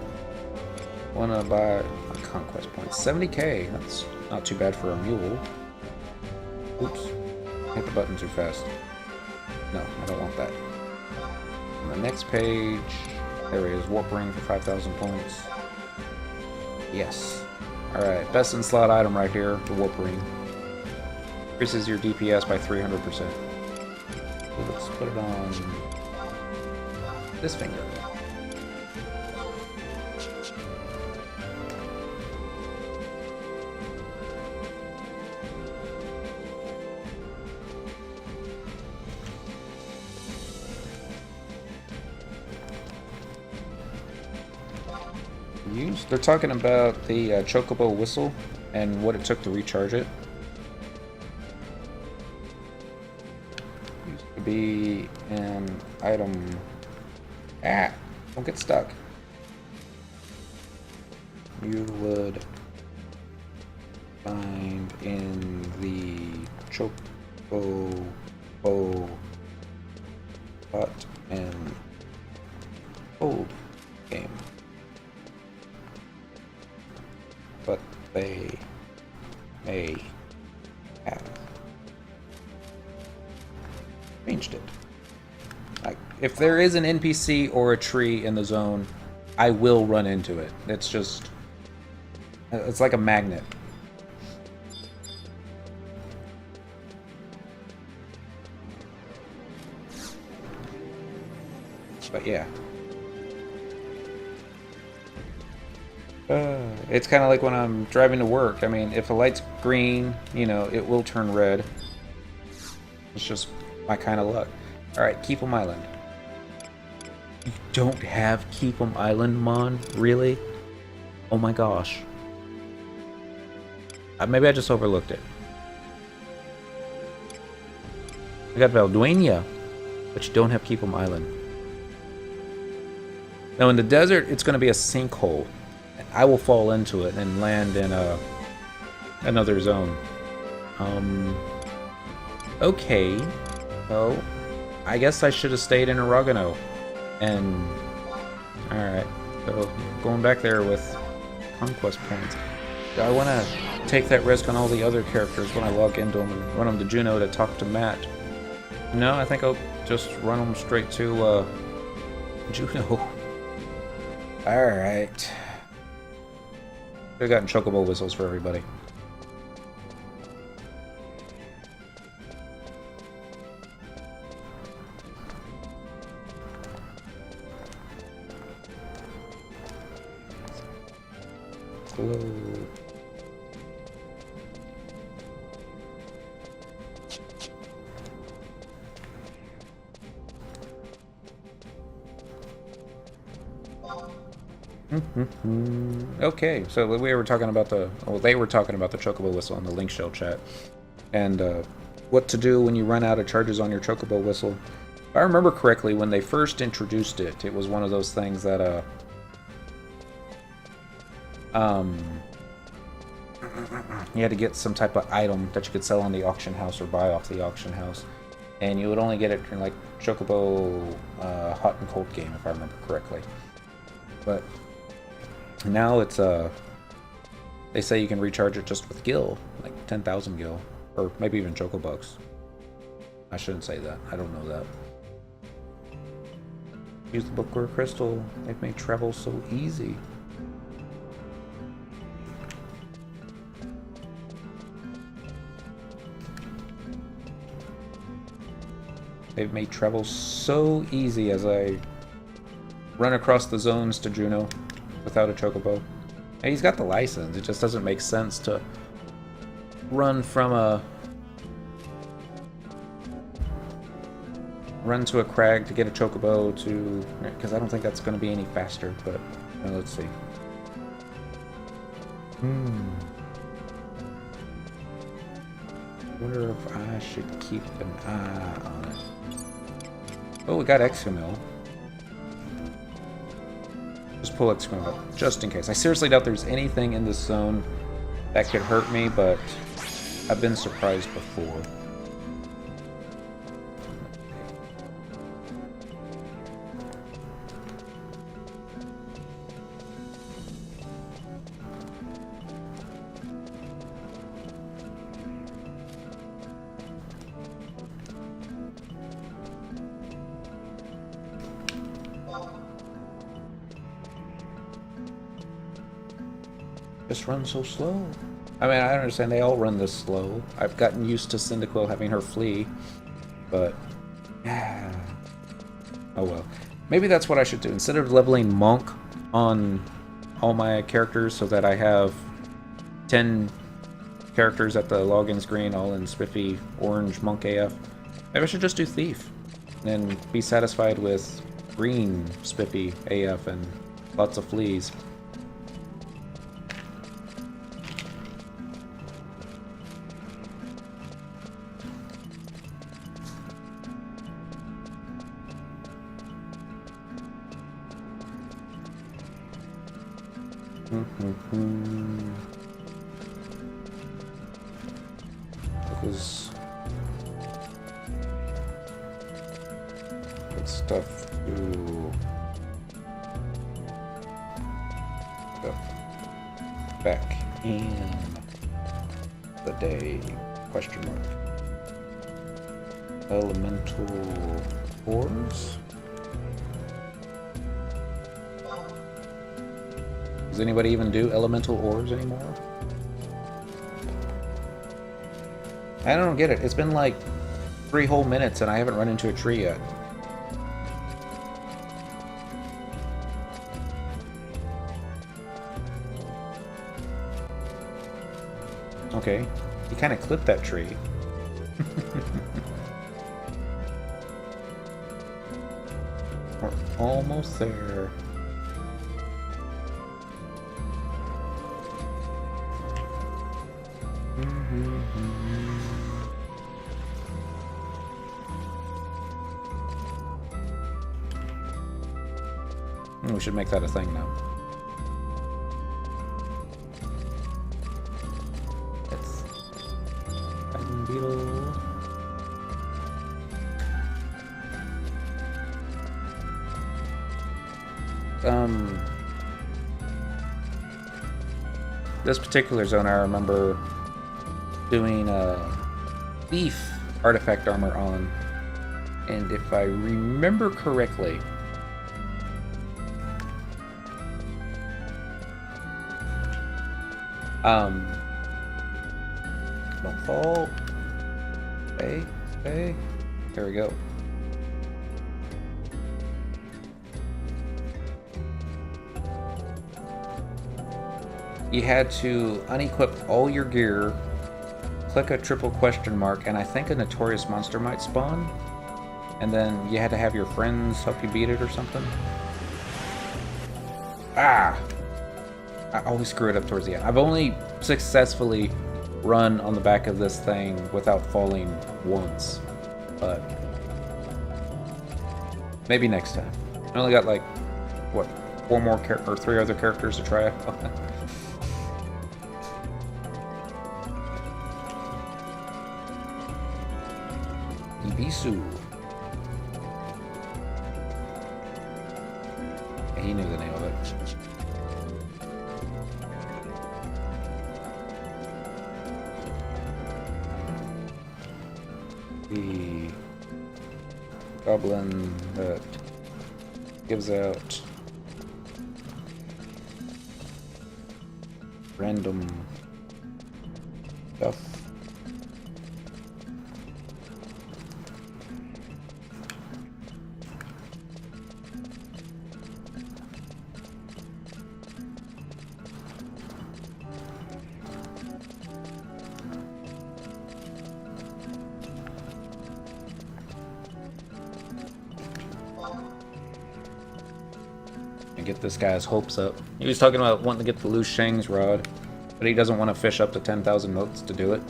wanna buy a conquest point. 70k. That's not too bad for a mule. Oops. Hit the button too fast. No, I don't want that. On the next page, there is warp ring for 5,000 points. Yes. Alright, best in slot item right here, the warp ring. Increases your DPS by 300%. So let's put it on this finger. They're talking about the Chocobo whistle and what it took to recharge it. Used to be an item. Ah! Don't get stuck. You would find in the Chocobo bot and old game. but they may have changed it. Like, if there is an NPC or a tree in the zone, I will run into it. It's just... it's like a magnet. But yeah. It's kind of like when I'm driving to work. I mean, if the light's green, you know, it will turn red. It's just my kind of luck. Alright, Keep 'em Island. You don't have Keep 'em Island, Mon? Really? Oh my gosh. Maybe I just overlooked it. I got Valduenia, but you don't have Keep 'em Island. Now in the desert, it's going to be a sinkhole. I will fall into it and land in another zone. Okay. Well, I guess I should have stayed in Oregano. And... alright. So, going back there with conquest points. Do I want to take that risk on all the other characters when I log into them and run them to Juno to talk to Matt? No, I think I'll just run them straight to Juno. Alright. I've gotten chocobo whistles for everybody. Hello. Okay, so we were talking about they were talking about the chocobo whistle in the link shell chat, and what to do when you run out of charges on your chocobo whistle. If I remember correctly, when they first introduced it, it was one of those things that you had to get some type of item that you could sell on the auction house or buy off the auction house, and you would only get it in like chocobo hot and cold game, if I remember correctly. But now it's they say you can recharge it just with gil, like 10,000 gil, or maybe even chocobucks. I shouldn't say that. I don't know that. Use the bookwork crystal. It made travel so easy. They've made travel so easy as I run across the zones to Juno without a chocobo. And he's got the license. It just doesn't make sense to run from run to a crag to get a chocobo to, because I don't think that's going to be any faster. But let's see. I wonder if I should keep an eye on it. Oh, we got Exumil. Just pull Exumil up, just in case. I seriously doubt there's anything in this zone that could hurt me, but I've been surprised before. Just run so slow. I mean, I understand they all run this slow. I've gotten used to Cyndaquil having her flee, but oh well. Maybe that's what I should do. Instead of leveling Monk on all my characters so that I have 10 characters at the login screen all in spiffy orange Monk AF, maybe I should just do Thief and be satisfied with green spiffy AF and lots of fleas. Because good stuff to go back. And the day, question mark. Elemental ores? Does anybody even do elemental ores anymore? I don't get it. It's been like 3 whole minutes and I haven't run into a tree yet. Okay, you kind of clipped that tree. We're almost there. We should make that a thing now. It's Titan Beetle. This particular zone I remember doing beef artifact armor on, and if I remember correctly, don't fall. Hey, hey. There we go. You had to unequip all your gear, click a triple question mark, and I think a notorious monster might spawn. And then you had to have your friends help you beat it or something. Ah! I always screw it up towards the end. I've only successfully run on the back of this thing without falling once. But maybe next time. I only got like, what, 4 more or 3 other characters to try out. Ibisu. Yeah, he knew the name of it. The goblin that gives out random stuff. Get this guy's hopes up. He was talking about wanting to get the Lu Sheng's rod, but he doesn't want to fish up to 10,000 motes to do it.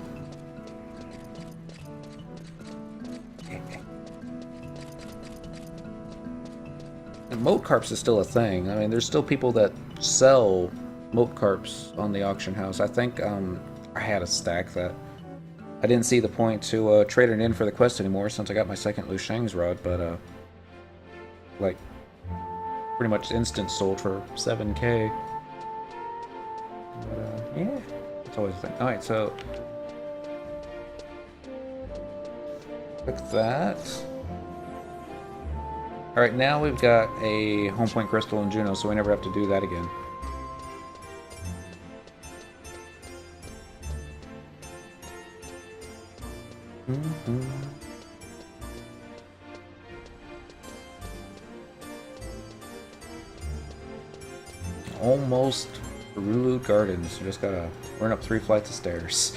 And mote carps is still a thing. I mean, there's still people that sell mote carps on the auction house. I think I had a stack that I didn't see the point to trade it in for the quest anymore since I got my second Lu Sheng's rod, but like pretty much instant sold for 7K. But, yeah, it's always a thing. Alright, so click that. Alright, now we've got a home point crystal in Juno, so we never have to do that again. Almost Rulu Gardens. You just gotta run up 3 flights of stairs.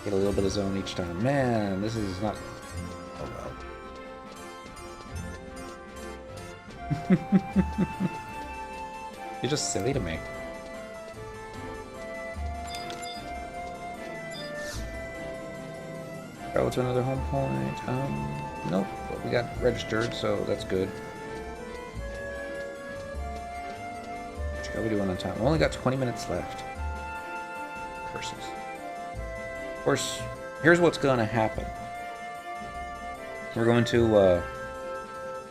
Get a little bit of zone each time. Man, this is not... Oh well. You're just silly to me. Travel to another home point. Nope. But we got registered, so that's good. How are we doing on time? We only got 20 minutes left. Curses. Of course, here's what's going to happen. We're going to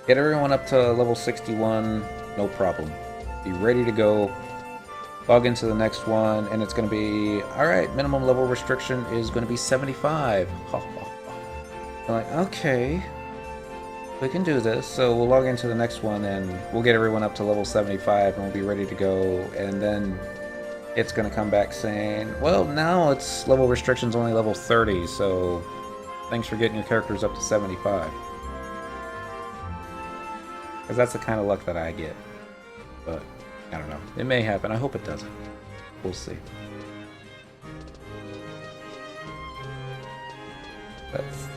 get everyone up to level 61, no problem. Be ready to go log into the next one, and it's going to be, alright, minimum level restriction is going to be 75. I'm like, okay, we can do this. So we'll log into the next one, and we'll get everyone up to level 75, and we'll be ready to go, and then it's going to come back saying, well, now it's level restriction's only level 30, so thanks for getting your characters up to 75. Because that's the kind of luck that I get. But, I don't know. It may happen. I hope it doesn't. We'll see. Let's see.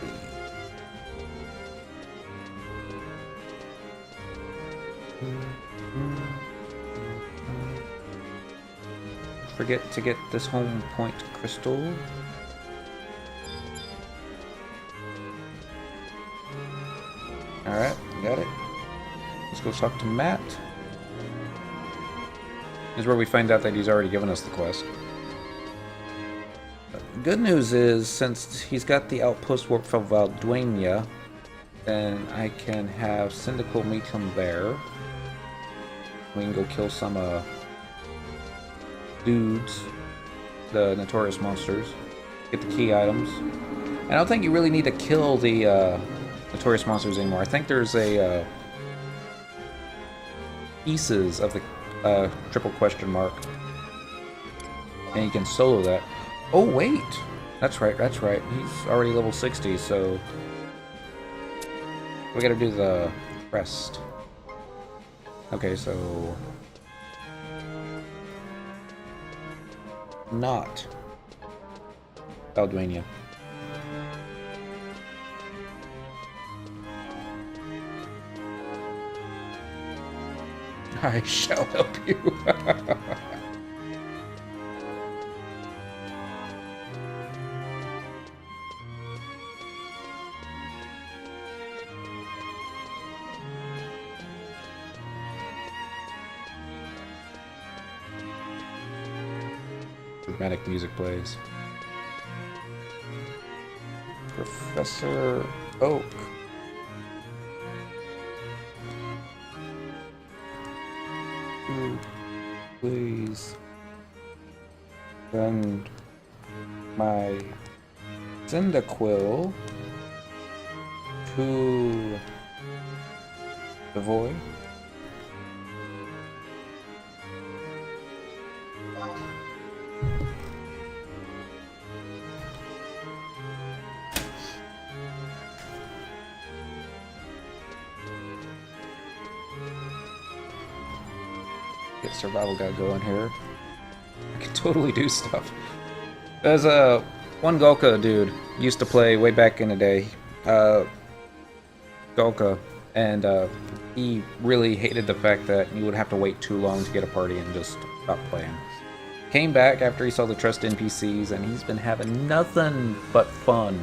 Forget to get this home point crystal. Alright, got it. Let's go talk to Matt. This is where we find out that he's already given us the quest. Good news is, since he's got the outpost warp from Valduenia, then I can have Cyndaquil meet him there. We can go kill some dudes, the notorious monsters, get the key items. And I don't think you really need to kill the notorious monsters anymore. I think there's a pieces of the triple question mark, and you can solo that. Oh wait, that's right. He's already level 60, so we gotta do the rest. Okay, so not Balduenia. I shall help you. Dramatic music plays. Professor Oak. Please send my Cyndaquil to the void. Get survival guy going here. I can totally do stuff. There's one Golka dude used to play way back in the day. Golka, and he really hated the fact that you would have to wait too long to get a party and just stop playing. Came back after he saw the trust NPCs, and he's been having nothing but fun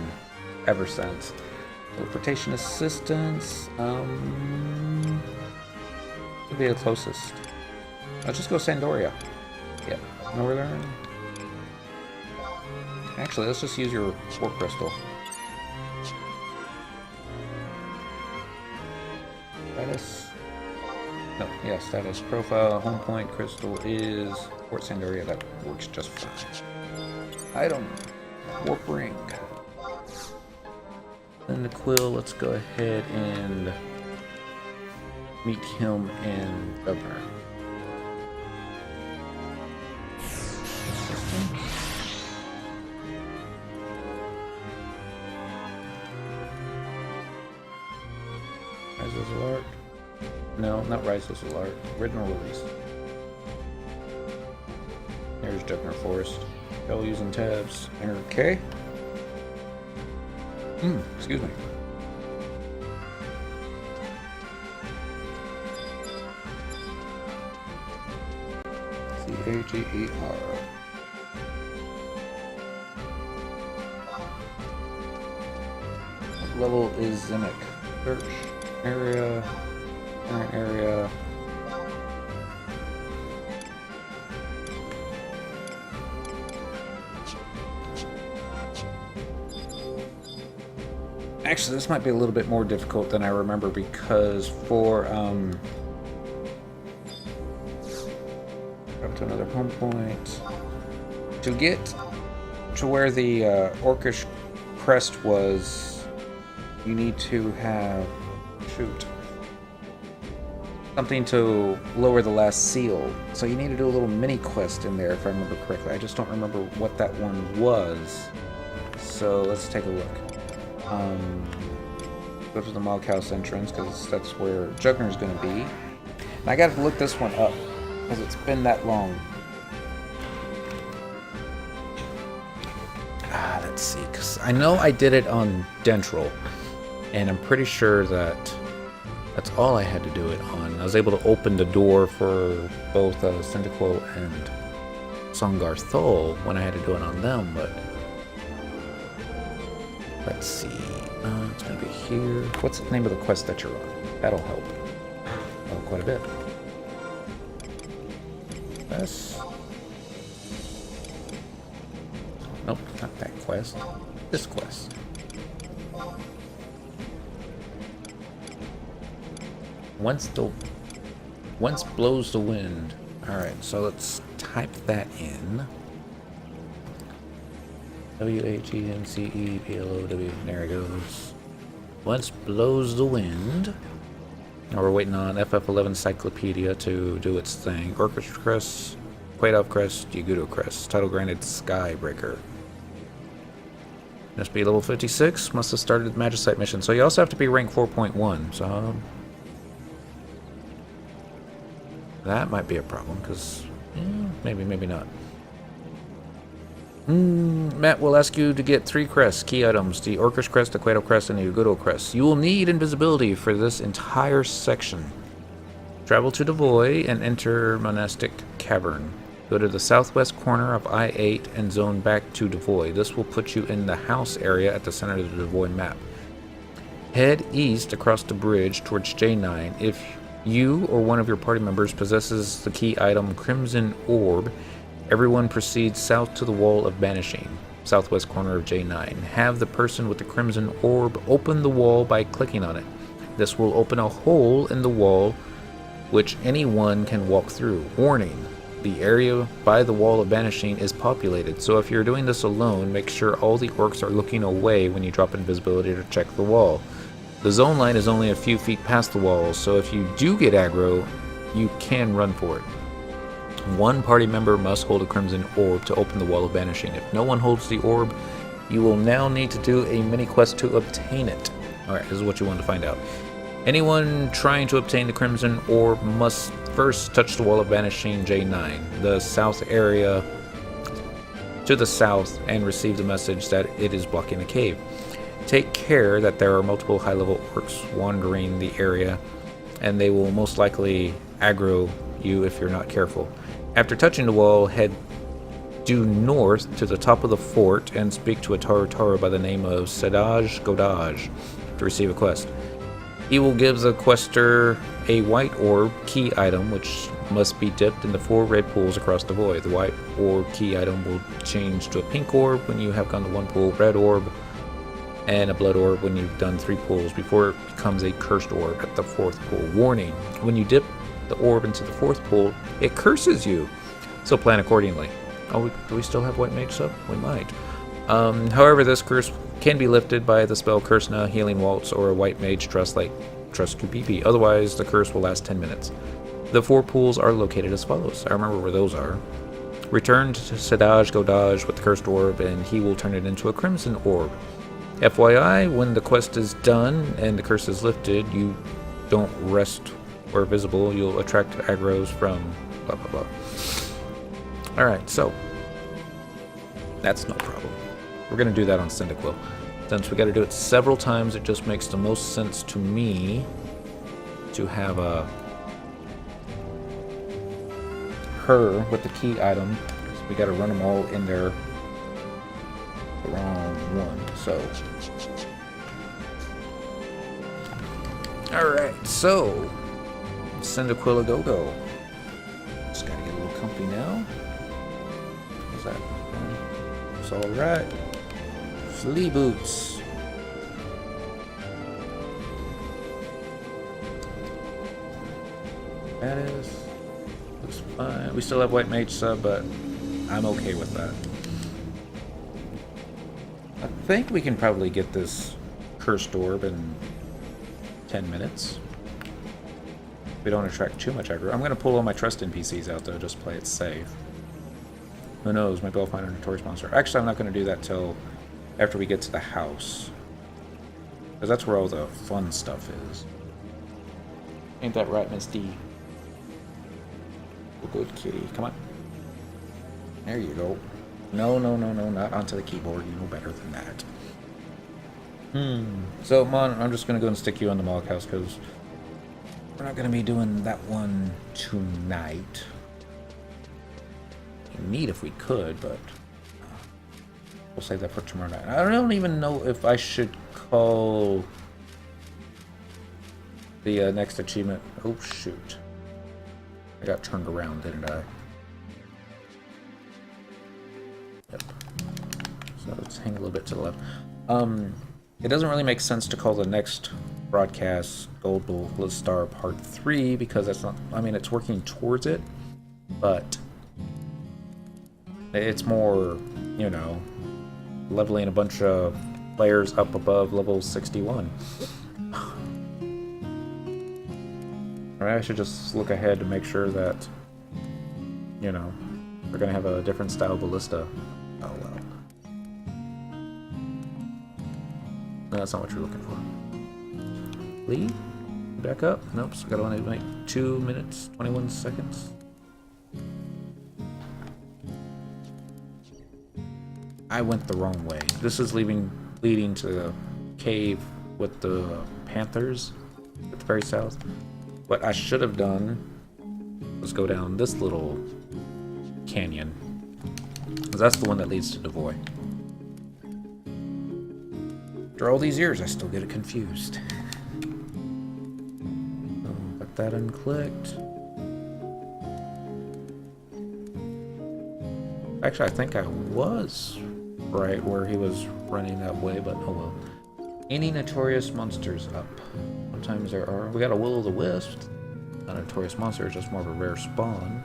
ever since. Teleportation assistance, would be the closest. Let's just go Sandoria. Yeah, Northern. Actually, let's just use your Warp Crystal. Status. No, yeah, status. Profile, home point, crystal is Fort Sandoria. That works just fine. Item. Warp Ring. Then the Quill, let's go ahead and meet him in Governor. Rises alert. No, not Rises alert. Original release. There's Jugner Forest. Hell using tabs. Okay. Excuse me. C-A-G-E-R. What level is Zinnik? Search. Area. Current area. Actually, this might be a little bit more difficult than I remember, because for Up to another home point. To get to where the Orcish crest was, you need to have... shoot. Something to lower the last seal. So you need to do a little mini quest in there, if I remember correctly. I just don't remember what that one was. So let's take a look. Go to the Mog House entrance, because that's where Jugner's going to be. And I got to look this one up, because it's been that long. Let's see, because I know I did it on Dentral, and I'm pretty sure that that's all I had to do it on. I was able to open the door for both Cyndaquil and Songar Thol when I had to do it on them, but let's see. It's going to be here. What's the name of the quest that you're on? That'll help. Oh, quite a bit. Yes. Nope, not that quest. This quest. Once blows the wind. Alright, so let's type that in. WHENCEPLOW. There it goes. Once blows the wind. Now we're waiting on FF11 Cyclopedia to do its thing. Orcish Crest, Quaidov Crest, Yagudo Crest. Title granted Skybreaker. Must be level 56. Must have started the Magicite mission. So you also have to be rank 4.1. So that might be a problem, because maybe not. Matt will ask you to get 3 crests, key items, the Orcish Crest, the Quaidov Crest, and the Yagudo Crest. You will need invisibility for this entire section. Travel to Devoy and enter Monastic Cavern. Go to the southwest corner of I-8 and zone back to Devoy. This will put you in the house area at the center of the Devoy map. Head east across the bridge towards J9. If you or one of your party members possesses the key item Crimson Orb, everyone proceeds south to the Wall of Banishing, southwest corner of J9. Have the person with the Crimson Orb open the wall by clicking on it. This will open a hole in the wall which anyone can walk through. Warning, the area by the Wall of Banishing is populated, so if you're doing this alone, make sure all the orcs are looking away when you drop invisibility to check the wall. The zone line is only a few feet past the wall, so if you do get aggro, you can run for it. One party member must hold a Crimson Orb to open the Wall of Banishing. If no one holds the orb, you will now need to do a mini quest to obtain it. Alright, this is what you want to find out. Anyone trying to obtain the Crimson Orb must first touch the Wall of Banishing J9, the south area to the south, and receive the message that it is blocking the cave. Take care that there are multiple high-level orcs wandering the area, and they will most likely aggro you if you're not careful. After touching the wall, head due north to the top of the fort and speak to a Taru by the name of Sedaj Godaj to receive a quest. He will give the quester a white orb key item, which must be dipped in the 4 red pools across the void. The white orb key item will change to a pink orb when you have gone to 1 pool, red orb, and a blood orb when you've done 3 pools, before it becomes a cursed orb at the 4th pool. Warning, when you dip the orb into the 4th pool, it curses you, so plan accordingly. Oh, do we still have White Mage sub? We might. However, this curse can be lifted by the spell Kursna, Healing Waltz, or a White Mage Trust like Trust QPP. Otherwise, the curse will last 10 minutes. The 4 pools are located as follows. I remember where those are. Return to Sedaj Godaj with the cursed orb, and he will turn it into a crimson orb. FYI, when the quest is done and the curse is lifted, you don't rest where visible. You'll attract aggros from blah blah blah. Alright, so that's no problem. We're going to do that on Cyndaquil. Since we got to do it several times, it just makes the most sense to me to have her with the key item. So we got to run them all in there. The wrong one. So, all right. So, Cyndaquil a go-go. Just got to get a little comfy now. What's that? It's all right. Flea boots. That is We still have White Mage sub, but I'm okay with that. I think we can probably get this Cursed Orb in 10 minutes. We don't attract too much aggro. I'm going to pull all my trust NPCs out, though, just play it safe. Who knows? Maybe I'll find a notorious monster. Actually, I'm not going to do that till after we get to the house. Because that's where all the fun stuff is. Ain't that right, Miss D? Good kitty. Come on. There you go. No, no, no, no, not onto the keyboard. You know better than that. So, Mon, I'm just going to go and stick you on the Mog House, because we're not going to be doing that one tonight. Neat if we could, but we'll save that for tomorrow night. I don't even know if I should call the next achievement. Oh, shoot. I got turned around, didn't I? Yep. So let's hang a little bit to the left. It doesn't really make sense to call the next broadcast Gold Ballistar Part 3 because that's not, I mean, it's working towards it, but it's more, you know, leveling a bunch of players up above level 61. Alright, I should just look ahead to make sure that, you know, we're gonna have a different style ballista. Oh well. No, that's not what you're looking for. Lee? Back up? Nope, so gotta only make 2 minutes, 21 seconds. I went the wrong way. This is leading to the cave with the panthers at the very south. What I should have done was go down this little canyon, because that's the one that leads to Devoy. After all these years, I still get it confused. So, got that unclicked. Actually, I think I was right where he was running that way, but oh well. Any notorious monsters up? Sometimes there are. We got a Will-o'-the-Wisp. A notorious monster, it's just more of a rare spawn.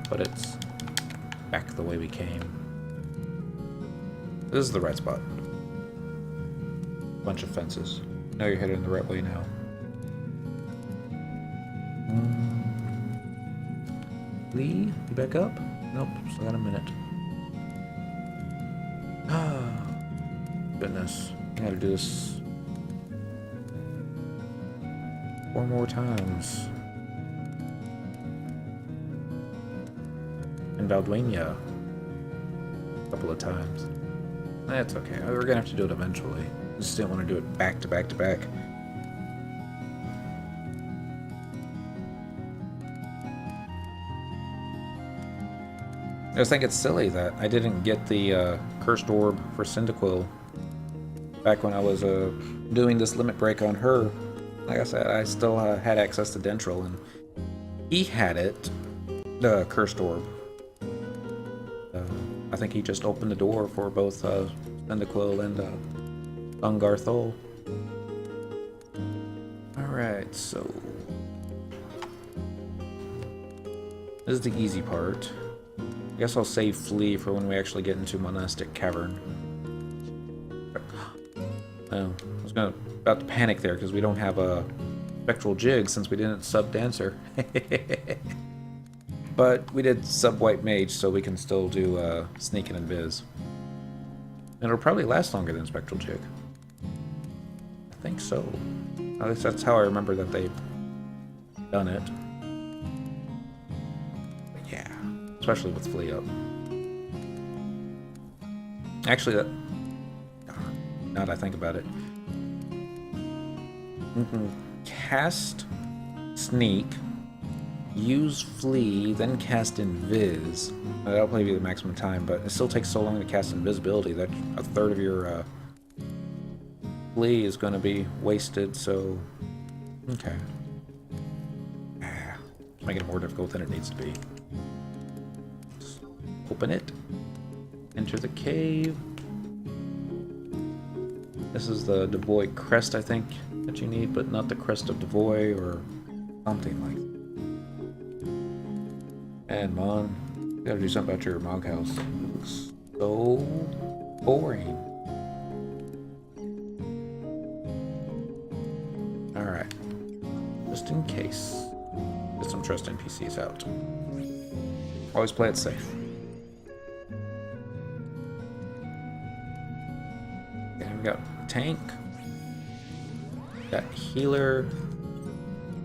But it's back the way we came. This is the right spot. Bunch of fences. Now you're heading the right way now. Lee, you back up? Nope, still got a minute. Ah, goodness. I gotta do this 4 more times. In Balduina a couple of times. That's okay. We're gonna have to do it eventually. I just didn't want to do it back to back to back. I just think it's silly that I didn't get the Cursed Orb for Cyndaquil back when I was doing this limit break on her. Like I said, I still had access to Dentril, and he had it, the Cursed Orb. I think he just opened the door for both Cyndaquil and Ungarthol. Alright, so this is the easy part. I guess I'll save Flea for when we actually get into Monastic Cavern. Oh, I was about to panic there because we don't have a Spectral Jig since we didn't sub Dancer. But we did sub White Mage, so we can still do Sneak and Invis. And it'll probably last longer than Spectral Jig. I think so. At least that's how I remember that they've done it. But yeah, especially with Flea up. Actually, that... now that I think about it. You can cast Sneak, use Flee, then cast Invis. That'll probably be the maximum time, but it still takes so long to cast Invisibility that a third of your Flee is going to be wasted, so... okay. It's making it more difficult than it needs to be. Just open it. Enter the cave. This is the Devoy crest, I think, that you need, but not the crest of Devoy or something like that. And Mon, you gotta do something about your Mog house. It looks so boring. Alright. Just in case. Get some trust NPCs out. Always play it safe. Okay, we got tank. Got healer.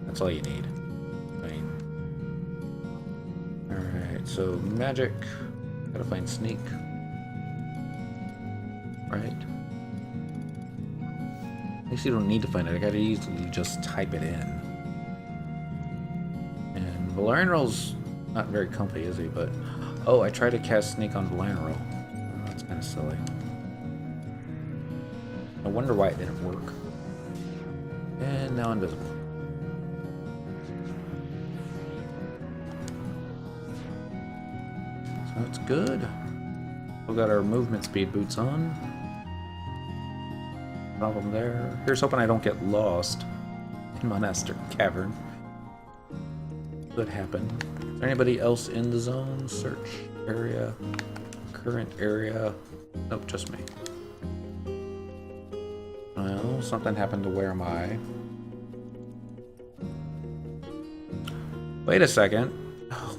That's all you need. I mean, alright, so magic. Gotta find sneak. Right? At least you don't need to find it. I gotta easily just type it in. And Valerianrol's not very comfy, is he? But oh, I tried to cast sneak on Valerianrol. Oh, that's kind of silly. I wonder why it didn't work. And now invisible. So that's good. We've got our movement speed boots on. Problem there. Here's hoping I don't get lost in Monastic Cavern. Could happen. Is there anybody else in the zone? Search area. Current area. Nope, just me. Well, something happened to where am I? Wait a second. Oh.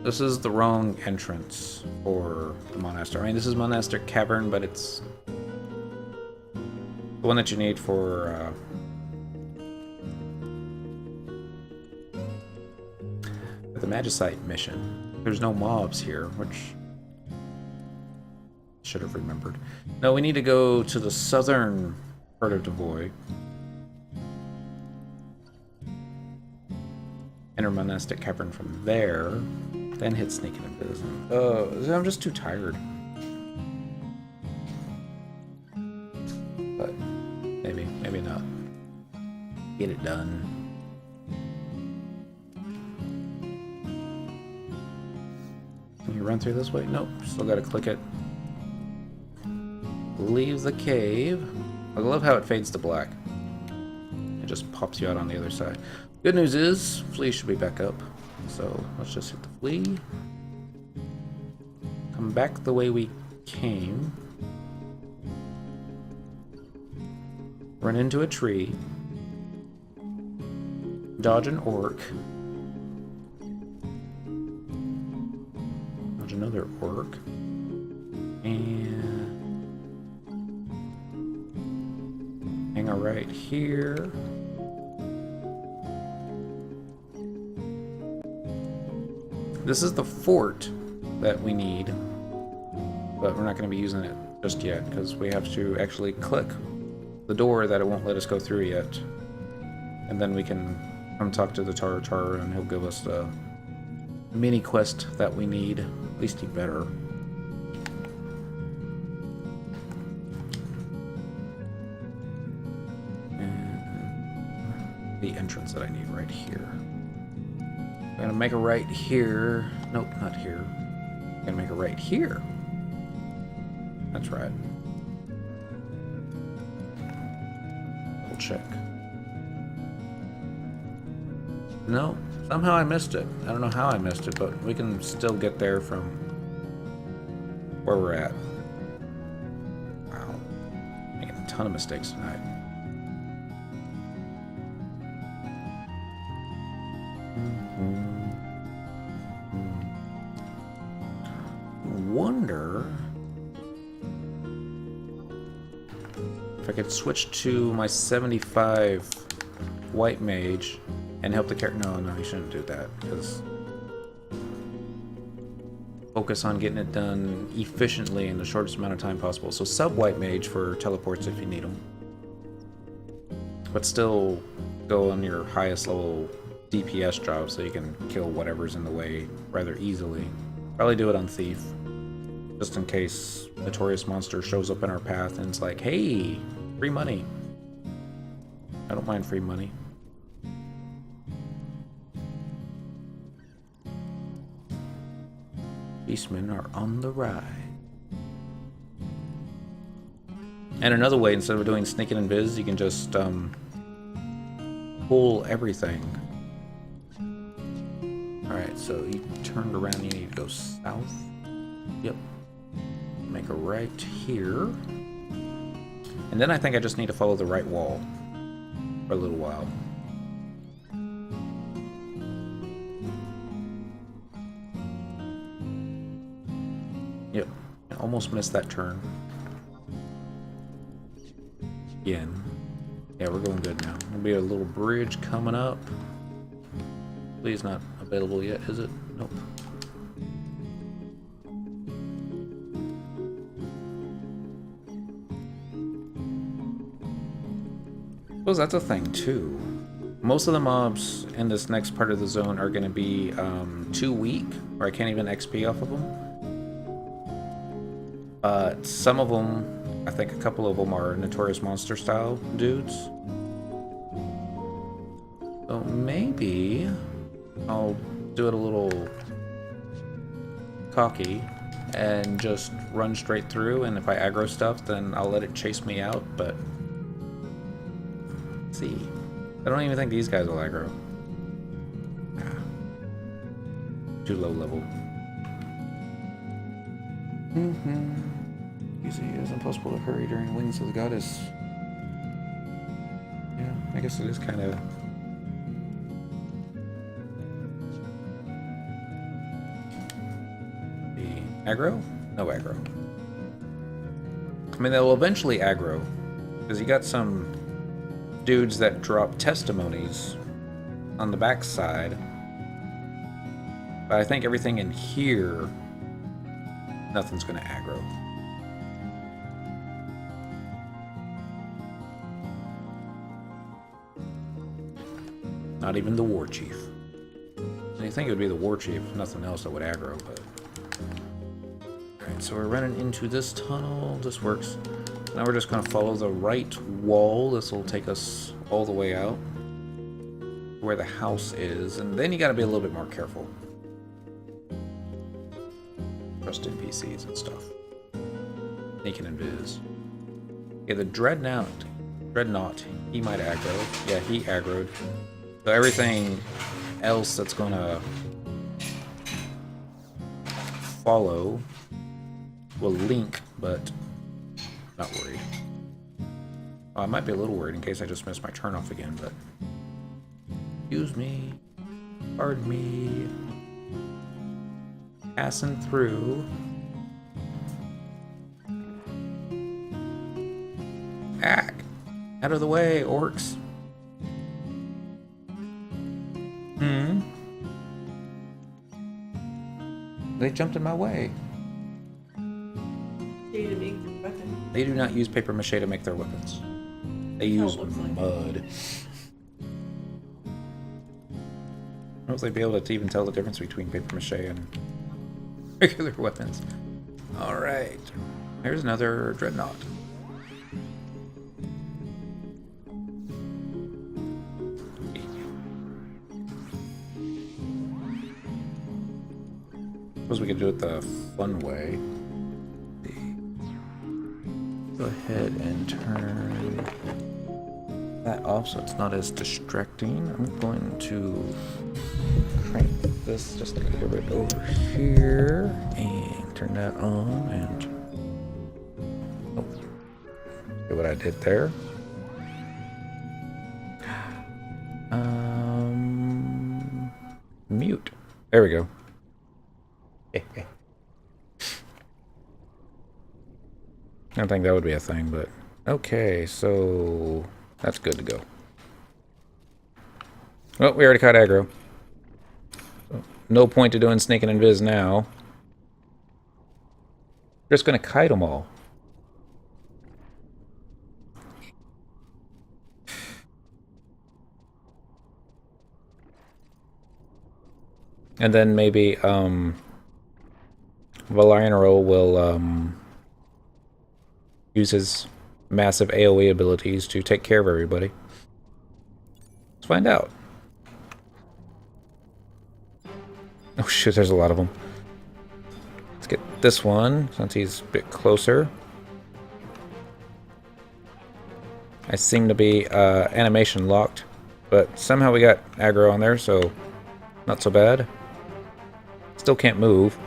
This is the wrong entrance for the Monastic. I mean, this is Monastic Cavern, but it's the one that you need for the Magicite mission. There's no mobs here, which should have remembered. No, we need to go to the southern part of Devoy. Enter Monastic Cavern from there, then hit Sneak and Invis. I'm just too tired. But maybe not. Get it done. Can you run through this way? Nope. Still gotta click it. Leave the cave. I love how it fades to black. It just pops you out on the other side. Good news is, flea should be back up. So let's just hit the flea. Come back the way we came. Run into a tree. Dodge an orc. Dodge another orc. And hang a right here. This is the fort that we need, but we're not going to be using it just yet because we have to actually click the door that it won't let us go through yet. And then we can come talk to the Tar and he'll give us the mini quest that we need. At least he better. And the entrance that I need right here. I'm gonna make a right here. Nope, not here. I'm gonna make a right here. That's right. Double check. No, somehow I missed it. I don't know how I missed it, but we can still get there from where we're at. Wow. Making a ton of mistakes tonight. Wonder if I could switch to my 75 white mage and help the character. No, you shouldn't do that because focus on getting it done efficiently in the shortest amount of time possible. So sub white mage for teleports if you need them, but still go on your highest level DPS job so you can kill whatever's in the way rather easily. Probably do it on thief. Just in case Notorious Monster shows up in our path and it's like, hey, free money. I don't mind free money. Beastmen are on the ride. And another way, instead of doing sneak and invis, you can just pull everything. Alright, so you turned around, you need to go south. Yep. Make a right here. And then I think I just need to follow the right wall for a little while. Yep. I almost missed that turn. Again. Yeah, we're going good now. There'll be a little bridge coming up. Please not available yet, is it? Nope. I suppose that's a thing too. Most of the mobs in this next part of the zone are going to be too weak, or I can't even XP off of them. But some of them, I think a couple of them are Notorious Monster style dudes. So maybe I'll do it a little cocky and just run straight through, and if I aggro stuff, then I'll let it chase me out, but let's see. I don't even think these guys will aggro. Too low level. Easy. It is impossible to hurry during Wings of the Goddess. Yeah, I guess it is kind of... Aggro? No aggro. I mean, they'll eventually aggro, because you got some dudes that drop testimonies on the backside. But I think everything in here, nothing's going to aggro. Not even the War Chief. And you think it would be the War Chief, if nothing else that would aggro, but... Alright, so we're running into this tunnel. This works. Now we're just going to follow the right wall. This will take us all the way out where the house is. And then you got to be a little bit more careful. Trust NPCs and stuff. Sneaking and invis. Yeah, the Dreadnought, he might aggro. Yeah, he aggroed. So everything else that's going to follow will link, but not worried. Oh, I might be a little worried in case I just missed my turn off again, but excuse me, pardon me. Passing through. Back out of the way, orcs. They jumped in my way. They do not use paper mache to make their weapons. They use mud. I don't know if they'd be able to even tell the difference between paper mache and regular weapons. Alright. Here's another Dreadnought. Suppose we could do it the fun way. Go ahead and turn that off so it's not as distracting. I'm going to crank this just a little bit over here and turn that on and see what I did there. Mute. There we go. I don't think that would be a thing, but okay, so that's good to go. Well, we already caught aggro. So no point to doing sneak and invis now. Just gonna kite them all. And then maybe Valionero will use his massive AoE abilities to take care of everybody. Let's find out. Oh shit, there's a lot of them. Let's get this one, since he's a bit closer. I seem to be animation locked, but somehow we got aggro on there, so not so bad. Still can't move.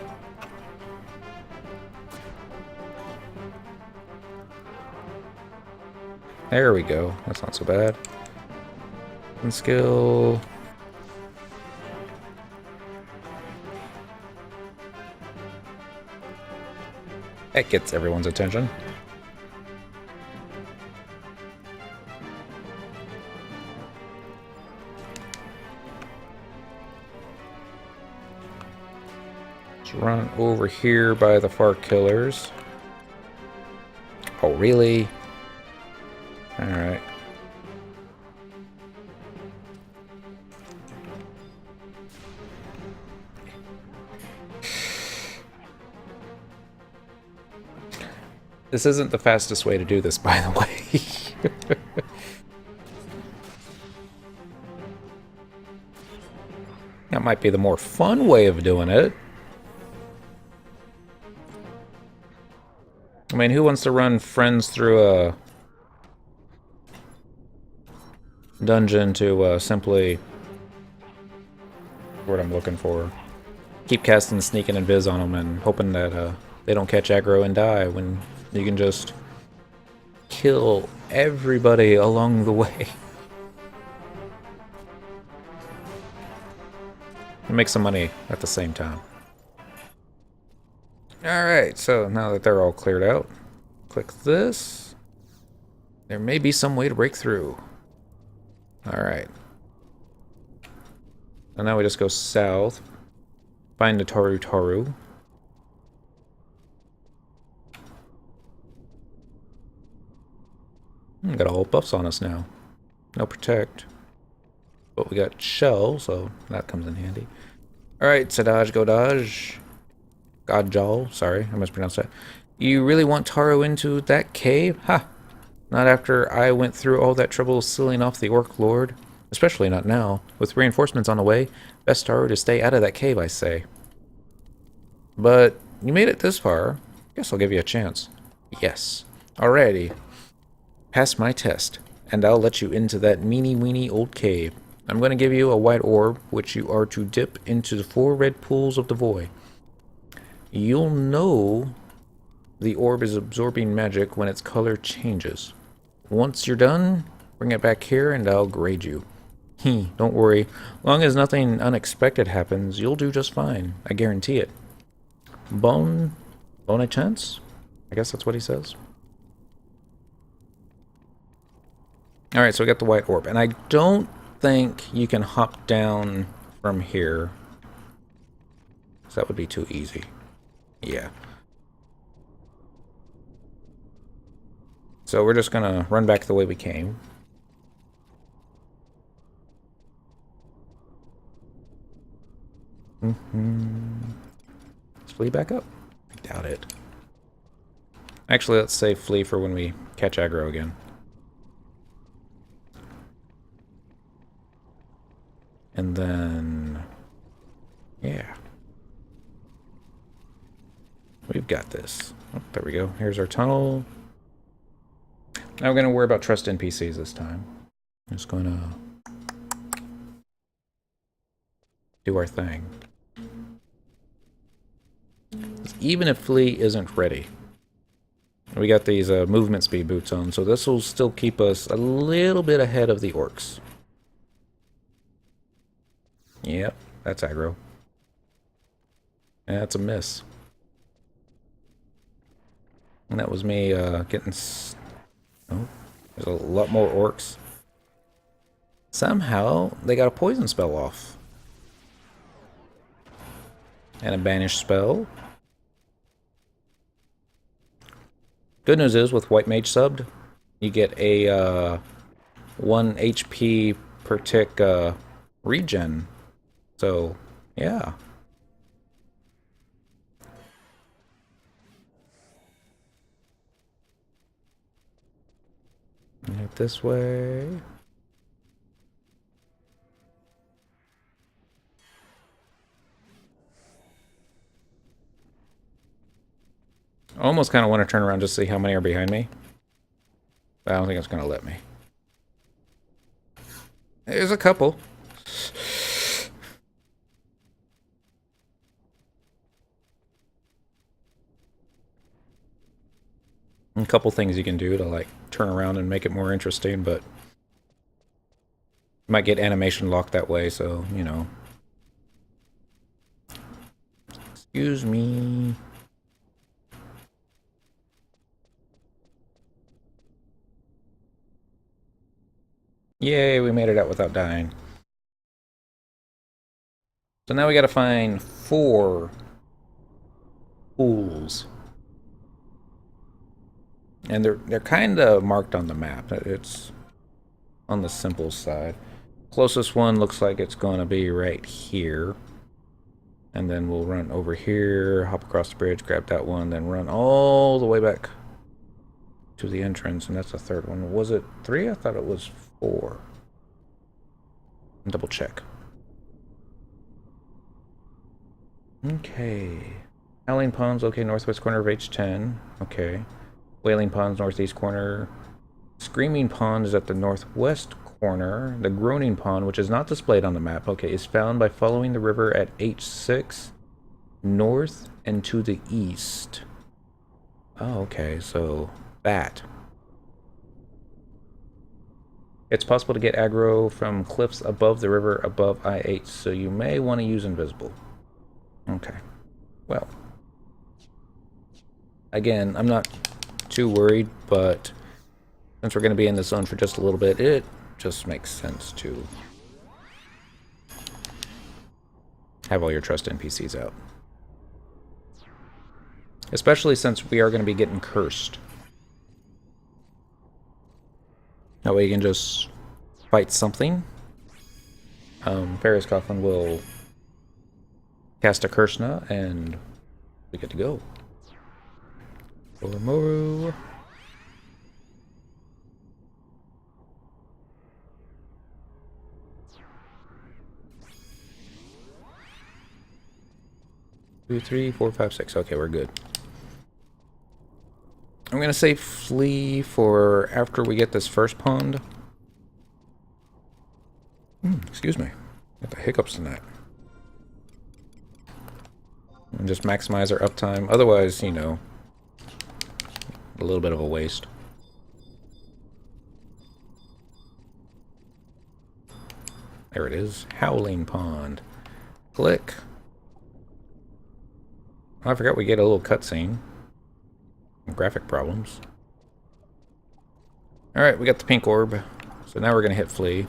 There we go. That's not so bad. And skill. That gets everyone's attention. Let's run over here by the far killers. Oh, really? Alright. This isn't the fastest way to do this, by the way. That might be the more fun way of doing it. I mean, who wants to run friends through a dungeon to simply... what I'm looking for. Keep casting Sneak and Invis on them and hoping that they don't catch aggro and die when you can just kill everybody along the way. And make some money at the same time. Alright, so now that they're all cleared out, click this. There may be some way to break through. Alright. And now we just go south. Find the Taru. Got all buffs on us now. No protect. But we got shell, so that comes in handy. Alright, so dodge, go dodge. Godjal, sorry, I mispronounced that. You really want Taro into that cave? Ha! Not after I went through all that trouble sealing off the Orc Lord. Especially not now. With reinforcements on the way, best Taro to stay out of that cave, I say. But you made it this far. Guess I'll give you a chance. Yes. Alrighty. Pass my test, and I'll let you into that meeny-weeny old cave. I'm going to give you a white orb, which you are to dip into the 4 red pools of the void. You'll know the orb is absorbing magic when its color changes. Once you're done, bring it back here and I'll grade you. Don't worry. Long as nothing unexpected happens, you'll do just fine. I guarantee it. Bonne chance? I guess that's what he says. Alright, so we got the white orb. And I don't think you can hop down from here. So that would be too easy. Yeah. So we're just gonna run back the way we came. Let's flee back up. I doubt it. Actually, let's save flee for when we catch aggro again. And then... yeah. We've got this. Oh, there we go. Here's our tunnel. Now we're going to worry about trust NPCs this time. I'm just going to do our thing. Even if Flea isn't ready, we got these movement speed boots on, so this will still keep us a little bit ahead of the orcs. Yep, that's aggro. That's a miss. And that was me getting... oh, there's a lot more orcs. Somehow, they got a poison spell off. And a banish spell. Good news is, with White Mage subbed, you get a 1 HP per tick regen. So, yeah. Right this way. I almost kind of want to turn around just to see how many are behind me. But I don't think it's going to let me. There's a couple. A couple things you can do to like turn around and make it more interesting, but you might get animation locked that way, so you know. Excuse me. Yay, we made it out without dying. So now we gotta find 4 pools. And they're kind of marked on the map. It's on the simple side. Closest one looks like it's going to be right here. And then we'll run over here, hop across the bridge, grab that one, then run all the way back to the entrance. And that's the 3rd one. Was it 3? I thought it was 4. Double check. Okay. Howling Ponds, okay, northwest corner of H10. Okay. Wailing Pond's northeast corner. Screaming Pond is at the northwest corner. The Groaning Pond, which is not displayed on the map, okay, is found by following the river at H6 north and to the east. Oh, okay, so that. It's possible to get aggro from cliffs above the river above I-8, so you may want to use invisible. Okay. Well. Again, I'm not too worried, but since we're going to be in the zone for just a little bit, it just makes sense to have all your trust NPCs out. Especially since we are going to be getting cursed. That way you can just fight something. Ferris Coughlin will cast a curse now, and we get to go. Oromoru. Two, 3, 4, 5, 6. Okay, we're good. I'm gonna say flee for after we get this first pond. Excuse me. Got the hiccups tonight. And just maximize our uptime. Otherwise, you know, a little bit of a waste. There it is. Howling Pond. Click. Oh, I forgot we get a little cutscene. Graphic problems. Alright, we got the pink orb. So now we're going to hit flee.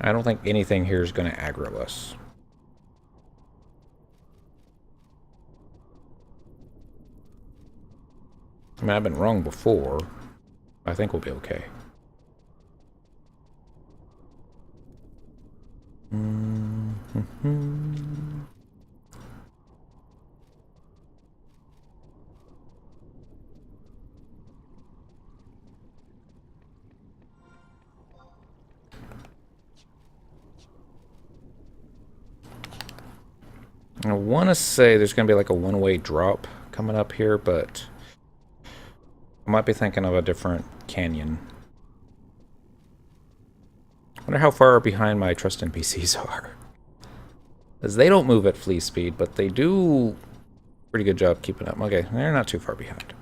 I don't think anything here is going to aggro us. I mean, I've been wrong before. I think we'll be okay. I want to say there's going to be like a one-way drop coming up here, but I might be thinking of a different canyon. I wonder how far behind my trust NPCs are. Because they don't move at flea speed, but they do a pretty good job keeping up. Okay, they're not too far behind.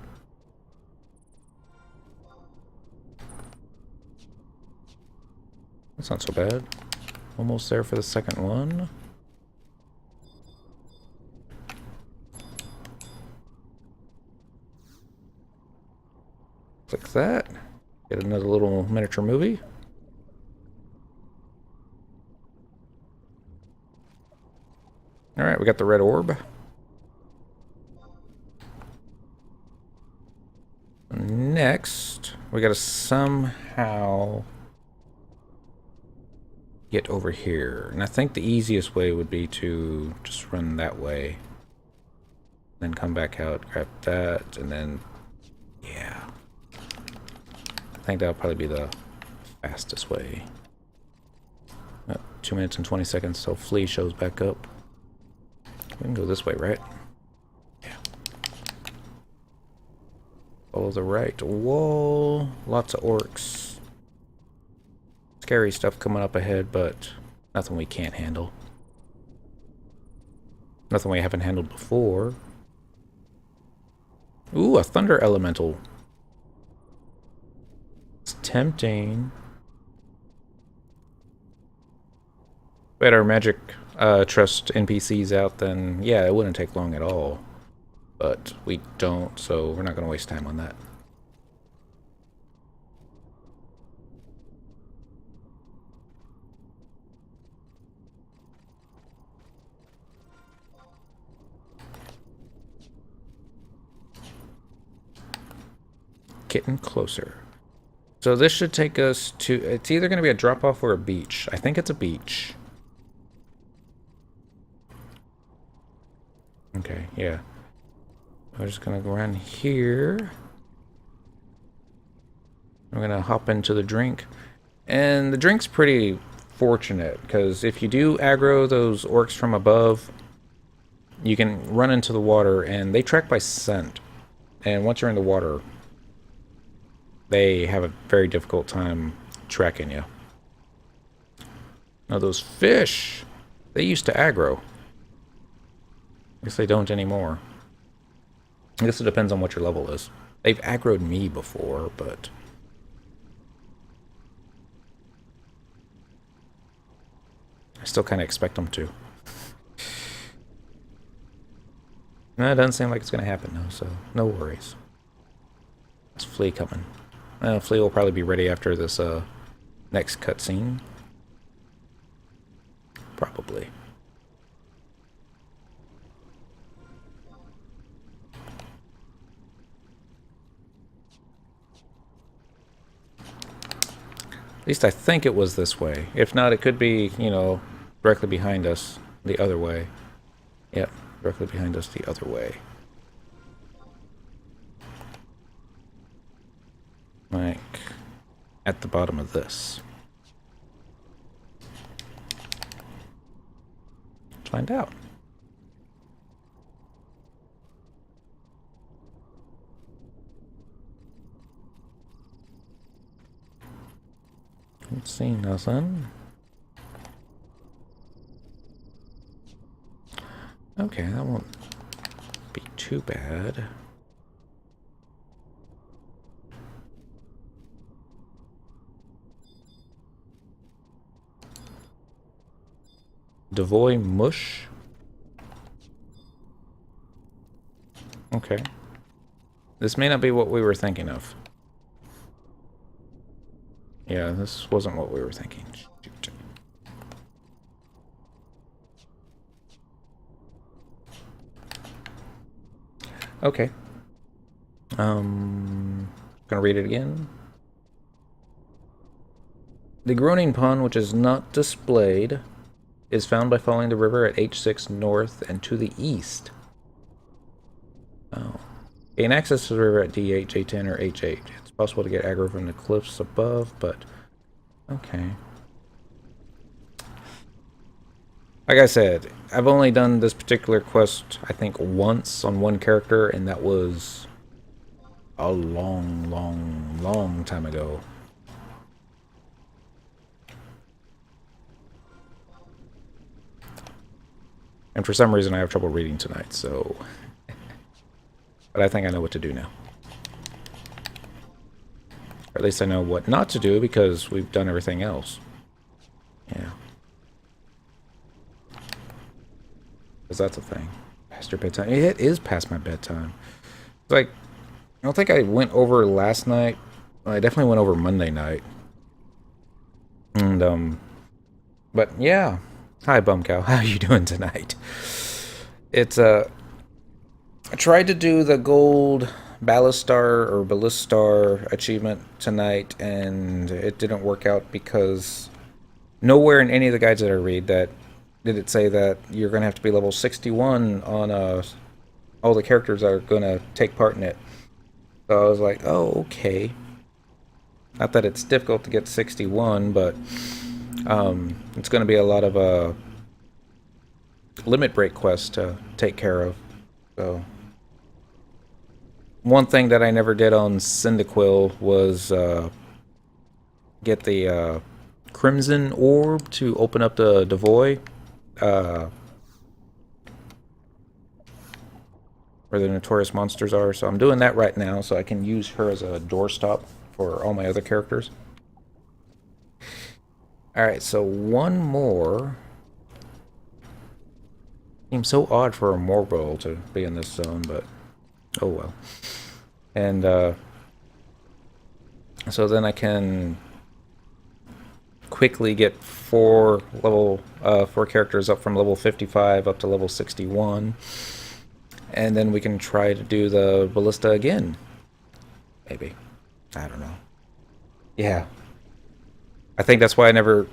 That's not so bad. Almost there for the second one. Click that. Get another little miniature movie. Alright, we got the red orb. Next, we gotta somehow get over here. And I think the easiest way would be to just run that way. Then come back out, grab that, and then, yeah. I think that'll probably be the fastest way. 2 minutes and 20 seconds till Flea shows back up. We can go this way, right? Yeah. Follow the right wall. Lots of orcs. Scary stuff coming up ahead, but nothing we can't handle. Nothing we haven't handled before. Ooh, a thunder elemental. It's tempting. If we had our magic trust NPCs out, then yeah, it wouldn't take long at all. But we don't, so we're not going to waste time on that. Getting closer. So this should take us to... It's either going to be a drop-off or a beach. I think it's a beach. Okay, yeah. We're just going to go around here. I'm going to hop into the drink. And the drink's pretty fortunate, because if you do aggro those orcs from above, you can run into the water, and they track by scent. And once you're in the water, they have a very difficult time tracking you. Now those fish, they used to aggro. I guess they don't anymore. I guess it depends on what your level is. They've aggroed me before, but... I still kind of expect them to. No, it doesn't seem like it's going to happen, though, so no worries. There's Flea coming. Flea will probably be ready after this next cutscene. Probably. At least I think it was this way. If not, it could be, you know, directly behind us the other way. Yep, directly behind us the other way. Like, at the bottom of this. Let's find out. Don't see nothing. Okay, that won't be too bad. Devoy mush. Okay. This may not be what we were thinking of. Yeah, this wasn't what we were thinking. Shoot. Okay. Gonna read it again. The groaning pond, which is not displayed, is found by following the river at H6 north and to the east. Oh. Gain access to the river at DH, A10, or H8. It's possible to get aggro from the cliffs above, but... Okay. Like I said, I've only done this particular quest, I think, once on one character, and that was a long, long, long time ago. And for some reason I have trouble reading tonight, so... But I think I know what to do now. Or at least I know what not to do, because we've done everything else. Yeah. Because that's a thing. Past your bedtime. It is past my bedtime. It's like, I don't think I went over last night. Well, I definitely went over Monday night. And, but yeah. Hi, Bumcow. How are you doing tonight? It's, I tried to do the gold Ballistar achievement tonight, and it didn't work out because nowhere in any of the guides that I read did it say that you're going to have to be level 61 on all the characters that are going to take part in it. So I was like, oh, okay. Not that it's difficult to get 61, but it's going to be a lot of limit break quests to take care of. So one thing that I never did on Cyndaquil was get the Crimson Orb to open up the Devoy. where the notorious monsters are. So I'm doing that right now so I can use her as a doorstop for all my other characters. Alright, so one more. Seems so odd for a Morgul to be in this zone, but oh well. And so then I can quickly get four characters up from level 55 up to level 61. And then we can try to do the Ballista again. Maybe. I don't know. Yeah. I think that's why I never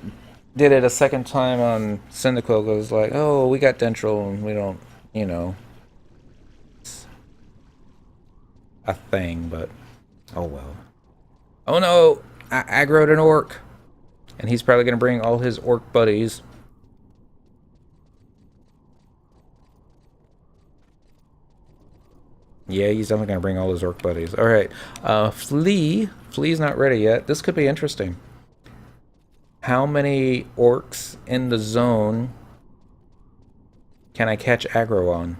did it a second time on Syndical, because like, oh, we got Dentral and we don't, you know, it's a thing, but oh well. Oh no! I aggroed an orc, and he's probably going to bring all his orc buddies. Yeah, he's definitely going to bring all his orc buddies. Alright, Flea's not ready yet. This could be interesting. How many orcs in the zone can I catch aggro on?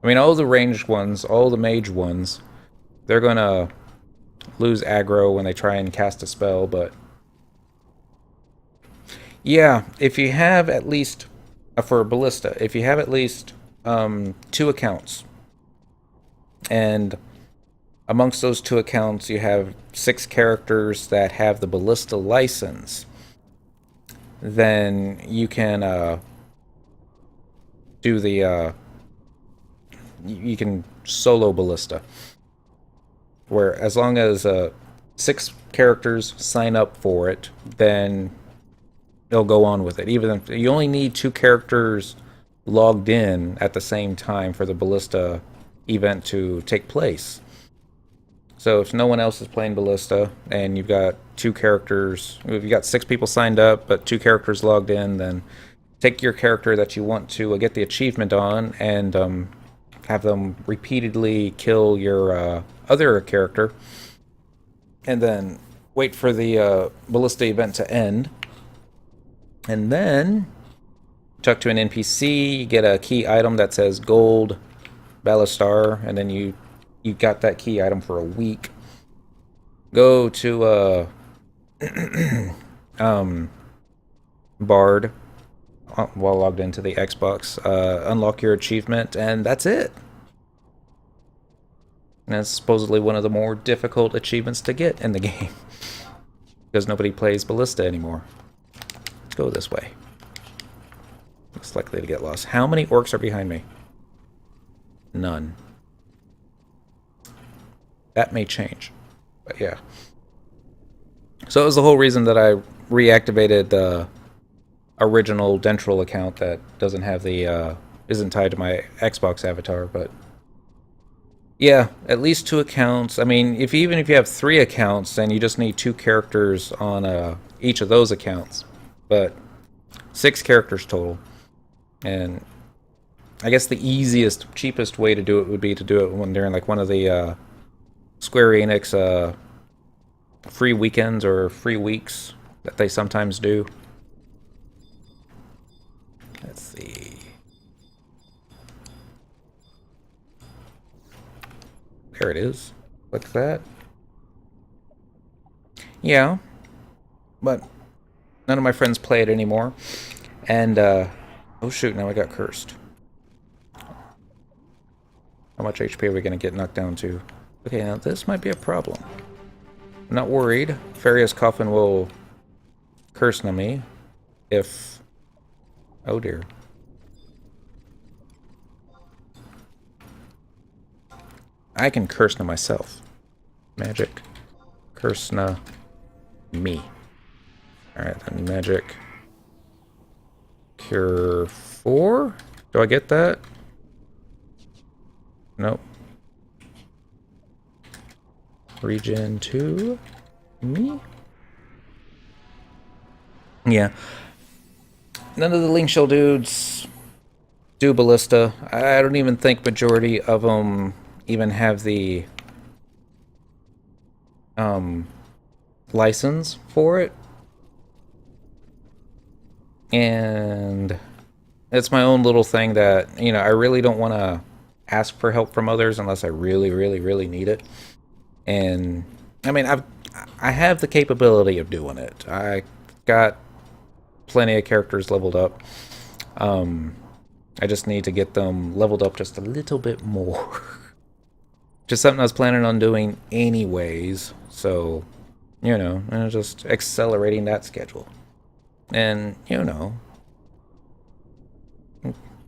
I mean, all the ranged ones, all the mage ones, they're gonna lose aggro when they try and cast a spell, but yeah, if you have at least, for Ballista, if you have at least 2 accounts, and amongst those 2 accounts you have 6 characters that have the Ballista license, then you can do the you can solo Ballista, where as long as 6 characters sign up for it, then they'll go on with it. Even if you only need 2 characters logged in at the same time for the Ballista event to take place. So if no one else is playing Ballista and you've got 2 characters, if you've got 6 people signed up but 2 characters logged in, then take your character that you want to get the achievement on and have them repeatedly kill your other character, and then wait for the Ballista event to end. And then talk to an NPC, you get a key item that says Gold Ballistar, and then you got that key item for a week. Go to Bard while logged into the Xbox, unlock your achievement, and that's it. And that's supposedly one of the more difficult achievements to get in the game, because nobody plays Ballista anymore. Let's go this way. Looks likely to get lost. How many orcs are behind me? None. That may change, but yeah. So it was the whole reason that I reactivated the original Dentral account that doesn't have the isn't tied to my Xbox avatar. But yeah, at least 2 accounts. I mean, even if you have 3 accounts, then you just need 2 characters on each of those accounts. But 6 characters total, and I guess the easiest, cheapest way to do it would be to do it when during like one of the Square Enix free weekends or free weeks that they sometimes do. Let's see. There it is. Click that. Yeah. But none of my friends play it anymore. And, oh shoot, now I got cursed. How much HP are we going to get knocked down to? Okay, now this might be a problem. I'm not worried. Farius Coffin will curse on me if... Oh dear. I can curse na myself. Magic. Curse na me. Alright, then magic. Cure 4? Do I get that? Nope. Regen 2? Me? Yeah. None of the Link Shell dudes do Ballista. I don't even think majority of them even have the license for it. And it's my own little thing that, you know, I really don't want to ask for help from others unless I really, really, really need it. And I mean, I have the capability of doing it. I got plenty of characters leveled up. I just need to get them leveled up just a little bit more. Just something I was planning on doing anyways. So, you know, and just accelerating that schedule. And, you know,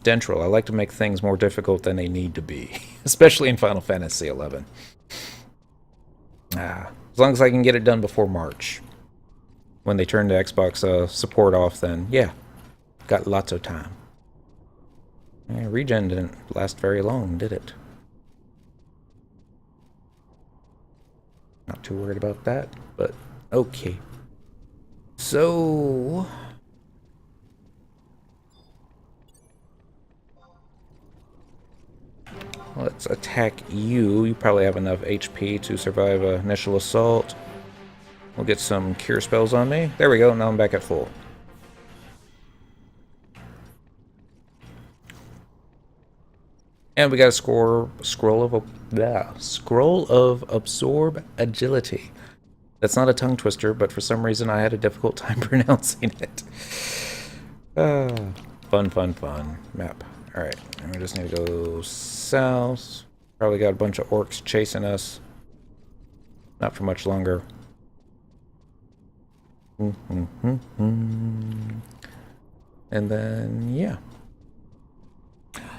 Dentral, I like to make things more difficult than they need to be. Especially in Final Fantasy XI. As long as I can get it done before March. When they turn the Xbox support off, then yeah, got lots of time. Yeah, regen didn't last very long, did it? Not too worried about that, but okay. So... let's attack you. You probably have enough HP to survive an initial assault. We'll get some cure spells on me. There we go, now I'm back at full. And we got a scroll of absorb agility. That's not a tongue twister, but for some reason I had a difficult time pronouncing it. Fun map. Alright, and we just need to go south. Probably got a bunch of orcs chasing us. Not for much longer. And then, yeah.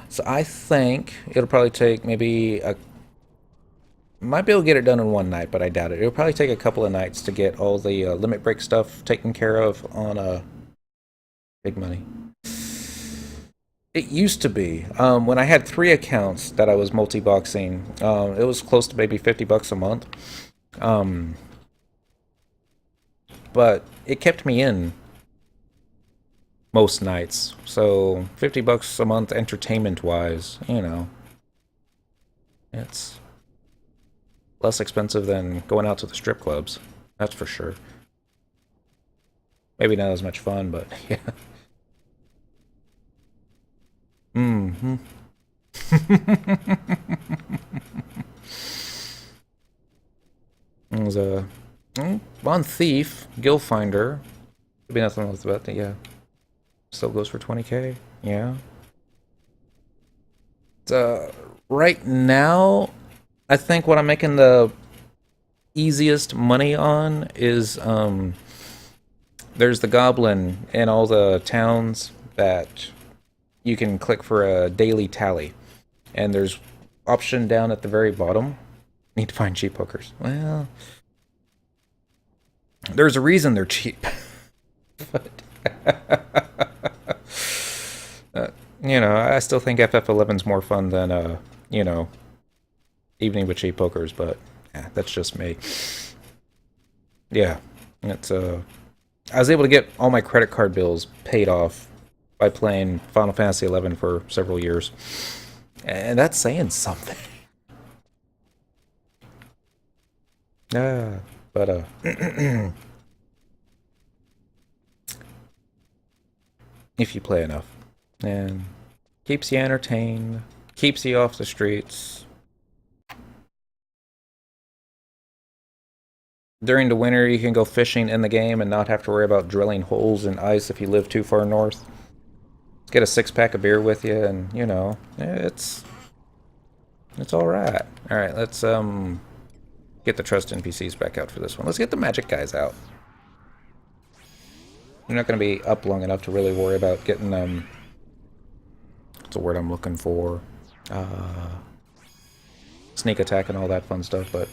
So I think it'll probably take maybe a... might be able to get it done in one night, but I doubt it. It'll probably take a couple of nights to get all the limit break stuff taken care of on big money. It used to be. When I had 3 accounts that I was multi-boxing, it was close to maybe $50 a month. But it kept me in most nights. So $50 a month entertainment-wise, you know. It's less expensive than going out to the strip clubs. That's for sure. Maybe not as much fun, but yeah. Mm-hmm. There's a Von Thief, Gill Finder. Could be nothing else about that, yeah. Still goes for 20k, yeah. Right now, I think what I'm making the easiest money on is there's the goblin in all the towns that you can click for a daily tally, and there's option down at the very bottom. Need to find cheap hookers. Well, there's a reason they're cheap. But you know, I still think FF11's more fun than you know, Evening with Cheap Hookers, but yeah, that's just me. Yeah, it's I was able to get all my credit card bills paid off by playing Final Fantasy XI for several years. And that's saying something. But if you play enough. And keeps you entertained, keeps you off the streets. During the winter, you can go fishing in the game and not have to worry about drilling holes in ice if you live too far north. Get a 6-pack of beer with you, and you know, it's all right. All right, let's get the trust NPCs back out for this one. Let's get the magic guys out. You're not going to be up long enough to really worry about getting what's the word I'm looking for? Sneak attack and all that fun stuff, but.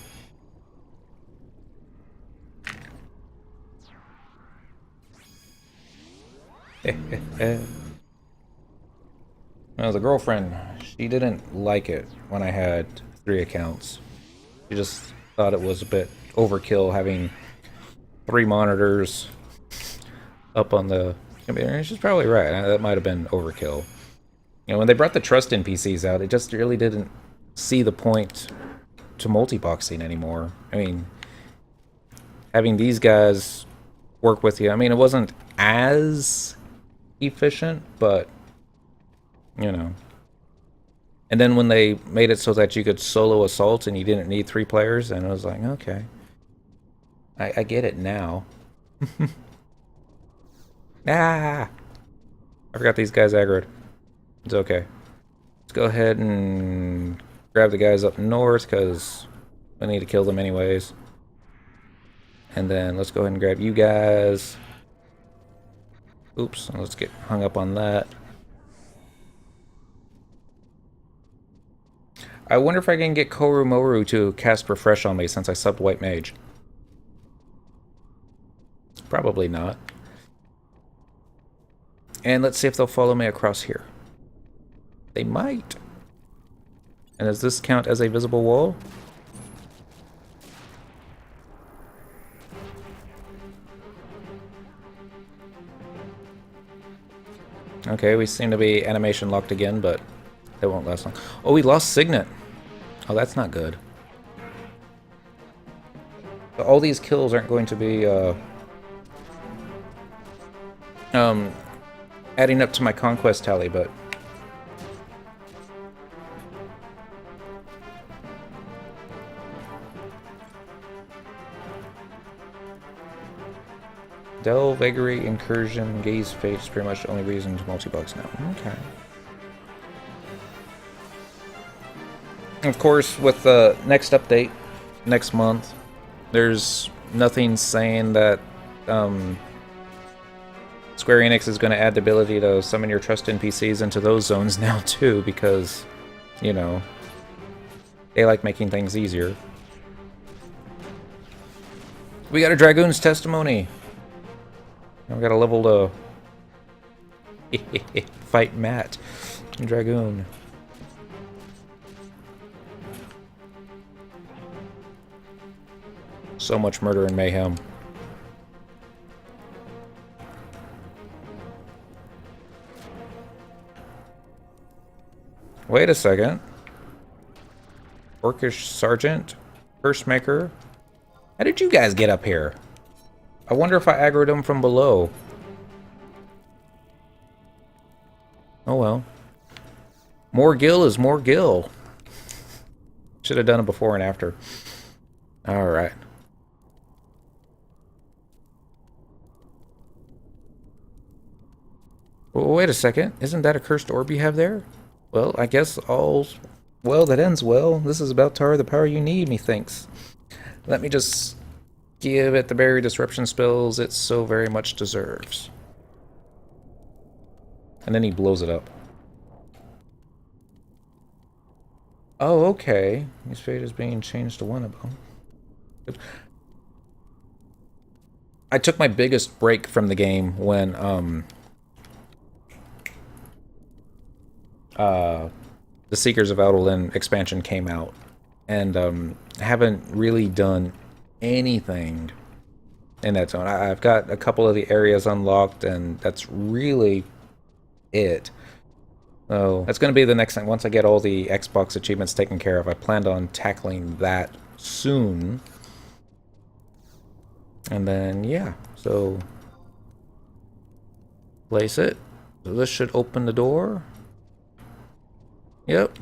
Well, the girlfriend, she didn't like it when I had 3 accounts. She just thought it was a bit overkill having 3 monitors up on the computer. She's probably right. That might have been overkill. You know, when they brought the trust NPCs out, it just really didn't see the point to multi-boxing anymore. I mean, having these guys work with you, I mean, it wasn't as efficient, but you know, And then when they made it so that you could solo assault and you didn't need 3 players, and I was like, okay. I get it now. Ah! I forgot these guys aggroed. It's okay. Let's go ahead and grab the guys up north, because we need to kill them anyways. And then let's go ahead and grab you guys. Oops, let's get hung up on that. I wonder if I can get Korumoru to cast Refresh on me since I subbed White Mage. Probably not. And let's see if they'll follow me across here. They might. And does this count as a visible wall? Okay, we seem to be animation locked again, but it won't last long. Oh, we lost Signet. Oh, that's not good. But all these kills aren't going to be adding up to my conquest tally, but Delve, Vagary, Incursion, Gaze, Face, pretty much the only reason to multi-box now. Okay. Of course, with the next update, next month, there's nothing saying that Square Enix is going to add the ability to summon your trust NPCs into those zones now too, because, you know, they like making things easier. We got a Dragoon's Testimony. We got a level to fight Matt. Dragoon. So much murder and mayhem. Wait a second. Orcish Sergeant? Cursemaker? How did you guys get up here? I wonder if I aggroed them from below. Oh well. More gil is more gil. Should have done it before and after. Alright. Well, wait a second. Isn't that a cursed orb you have there? Well, I guess all's well that ends well. This is about to are the power you need, methinks. Let me just give it the berry disruption spells it so very much deserves. And then he blows it up. Oh, okay. His fate is being changed to one of them. I took my biggest break from the game when the Seekers of Adoulin expansion came out, and haven't really done anything in that zone. I've got a couple of the areas unlocked, and that's really it. So that's going to be the next thing. Once I get all the Xbox achievements taken care of, I planned on tackling that soon. And then, yeah, so place it. So this should open the door. Yep.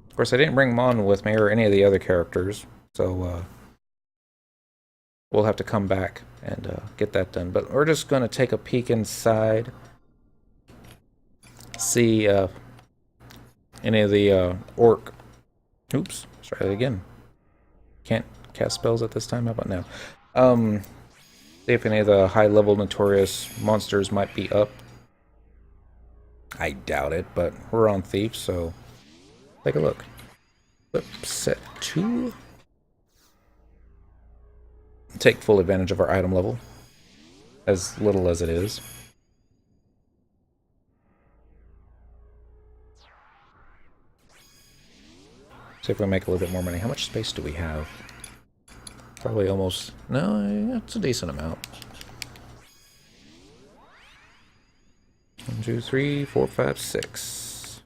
Of course, I didn't bring Mon with me or any of the other characters, so we'll have to come back and get that done. But we're just going to take a peek inside, see any of the orc. Oops, let's try it again. Can't cast spells at this time. How about now? See if any of the high-level notorious monsters might be up. I doubt it, but we're on Thief, so take a look. Flip set 2. Take full advantage of our item level, as little as it is. See if we make a little bit more money. How much space do we have? Probably almost... No, it's a decent amount. 1, 2, 3, 4, 5, 6.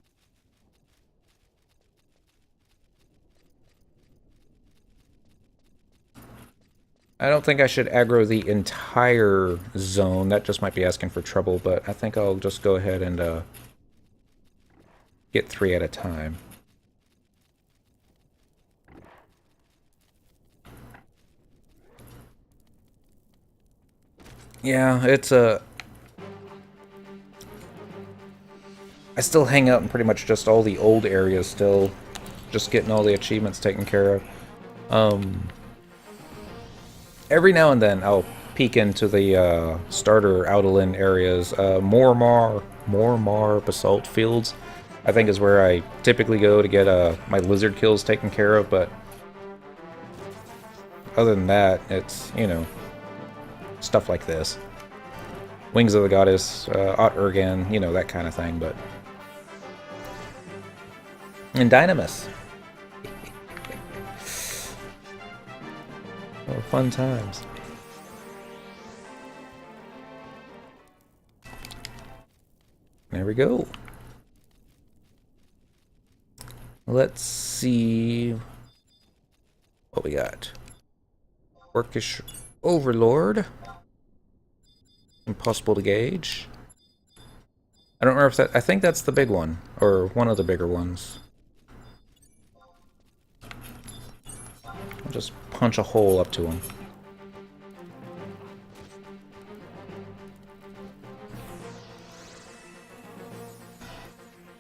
I don't think I should aggro the entire zone. That just might be asking for trouble, but I think I'll just go ahead and get 3 at a time. Yeah, it's a... I still hang out in pretty much just all the old areas still. Just getting all the achievements taken care of. Every now and then I'll peek into the starter Outland areas. Mormar Basalt Fields, I think, is where I typically go to get my lizard kills taken care of, but other than that, it's, you know, stuff like this. Wings of the Goddess, Ot Urgan, you know, that kind of thing, but... And Dynamis. Oh, fun times. There we go. Let's see what we got. Orcish Overlord. Impossible to gauge. I don't remember if that... I think that's the big one, or one of the bigger ones. I'll just punch a hole up to him.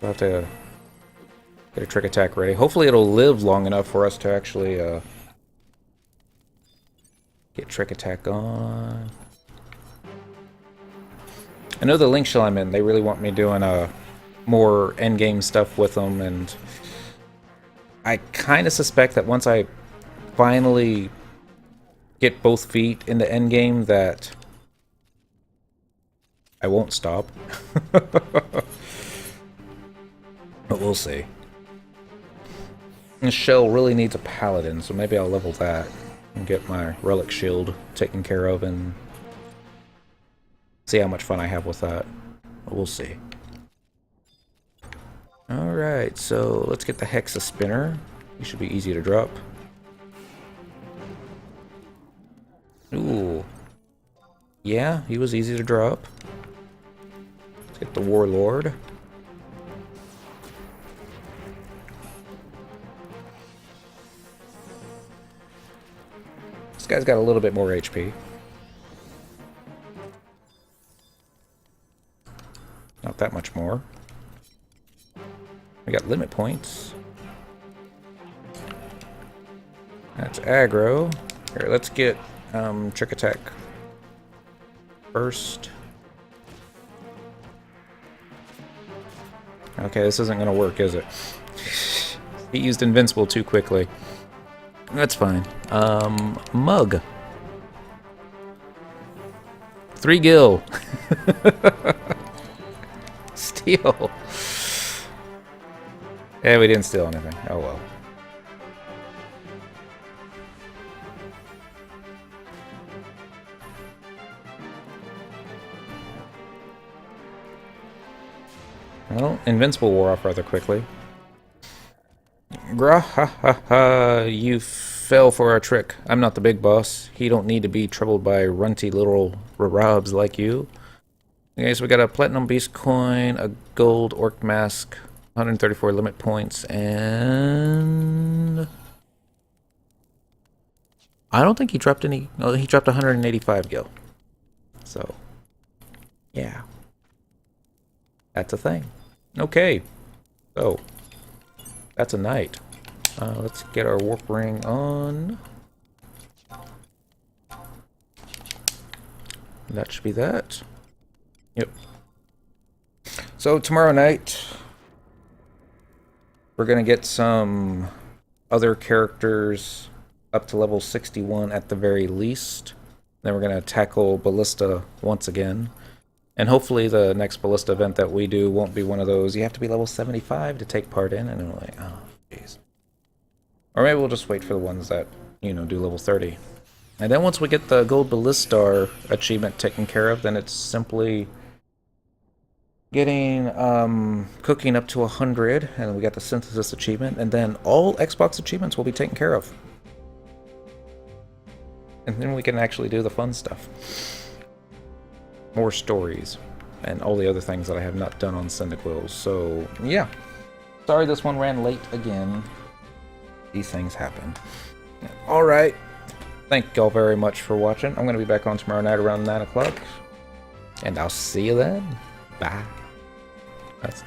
I'll have to get a trick attack ready. Hopefully it'll live long enough for us to actually get trick attack on. I know the Link Shell I'm in, they really want me doing more endgame stuff with them, and I kind of suspect that once I finally get both feet in the endgame that I won't stop. But we'll see. This shell really needs a paladin, so maybe I'll level that and get my relic shield taken care of and see how much fun I have with that. But we'll see. Alright, so let's get the Hexa Spinner. He should be easy to drop. Ooh. Yeah, he was easy to drop. Let's get the Warlord. This guy's got a little bit more HP. Not that much more. We got limit points. That's aggro. Here, let's get trick attack first. Okay, this isn't going to work, is it? He used invincible too quickly. That's fine. Mug. 3 gil. Steal. Yeah, we didn't steal anything. Oh well. Well, invincible wore off rather quickly. Grahahaha, you fell for our trick. I'm not the big boss. He don't need to be troubled by runty little robs like you. Okay, so we got a platinum beast coin, a gold orc mask, 134 limit points, and I don't think he dropped any. Oh, he dropped 185 gil. So, yeah, that's a thing. Okay, so that's a night. Let's get our warp ring on. That should be that. Yep. So tomorrow night, we're gonna get some other characters up to level 61 at the very least. Then we're gonna tackle Ballista once again. And hopefully the next Ballista event that we do won't be one of those you have to be level 75 to take part in, and I'm like, oh, jeez. Or maybe we'll just wait for the ones that, you know, do level 30. And then once we get the gold Ballistar achievement taken care of, then it's simply getting cooking up to 100, and we got the synthesis achievement, and then all Xbox achievements will be taken care of. And then we can actually do the fun stuff. More stories, and all the other things that I have not done on Cyndaquils. So, yeah. Sorry this one ran late again. These things happen. Alright. Thank y'all very much for watching. I'm going to be back on tomorrow night around 9 o'clock. And I'll see you then. Bye. That's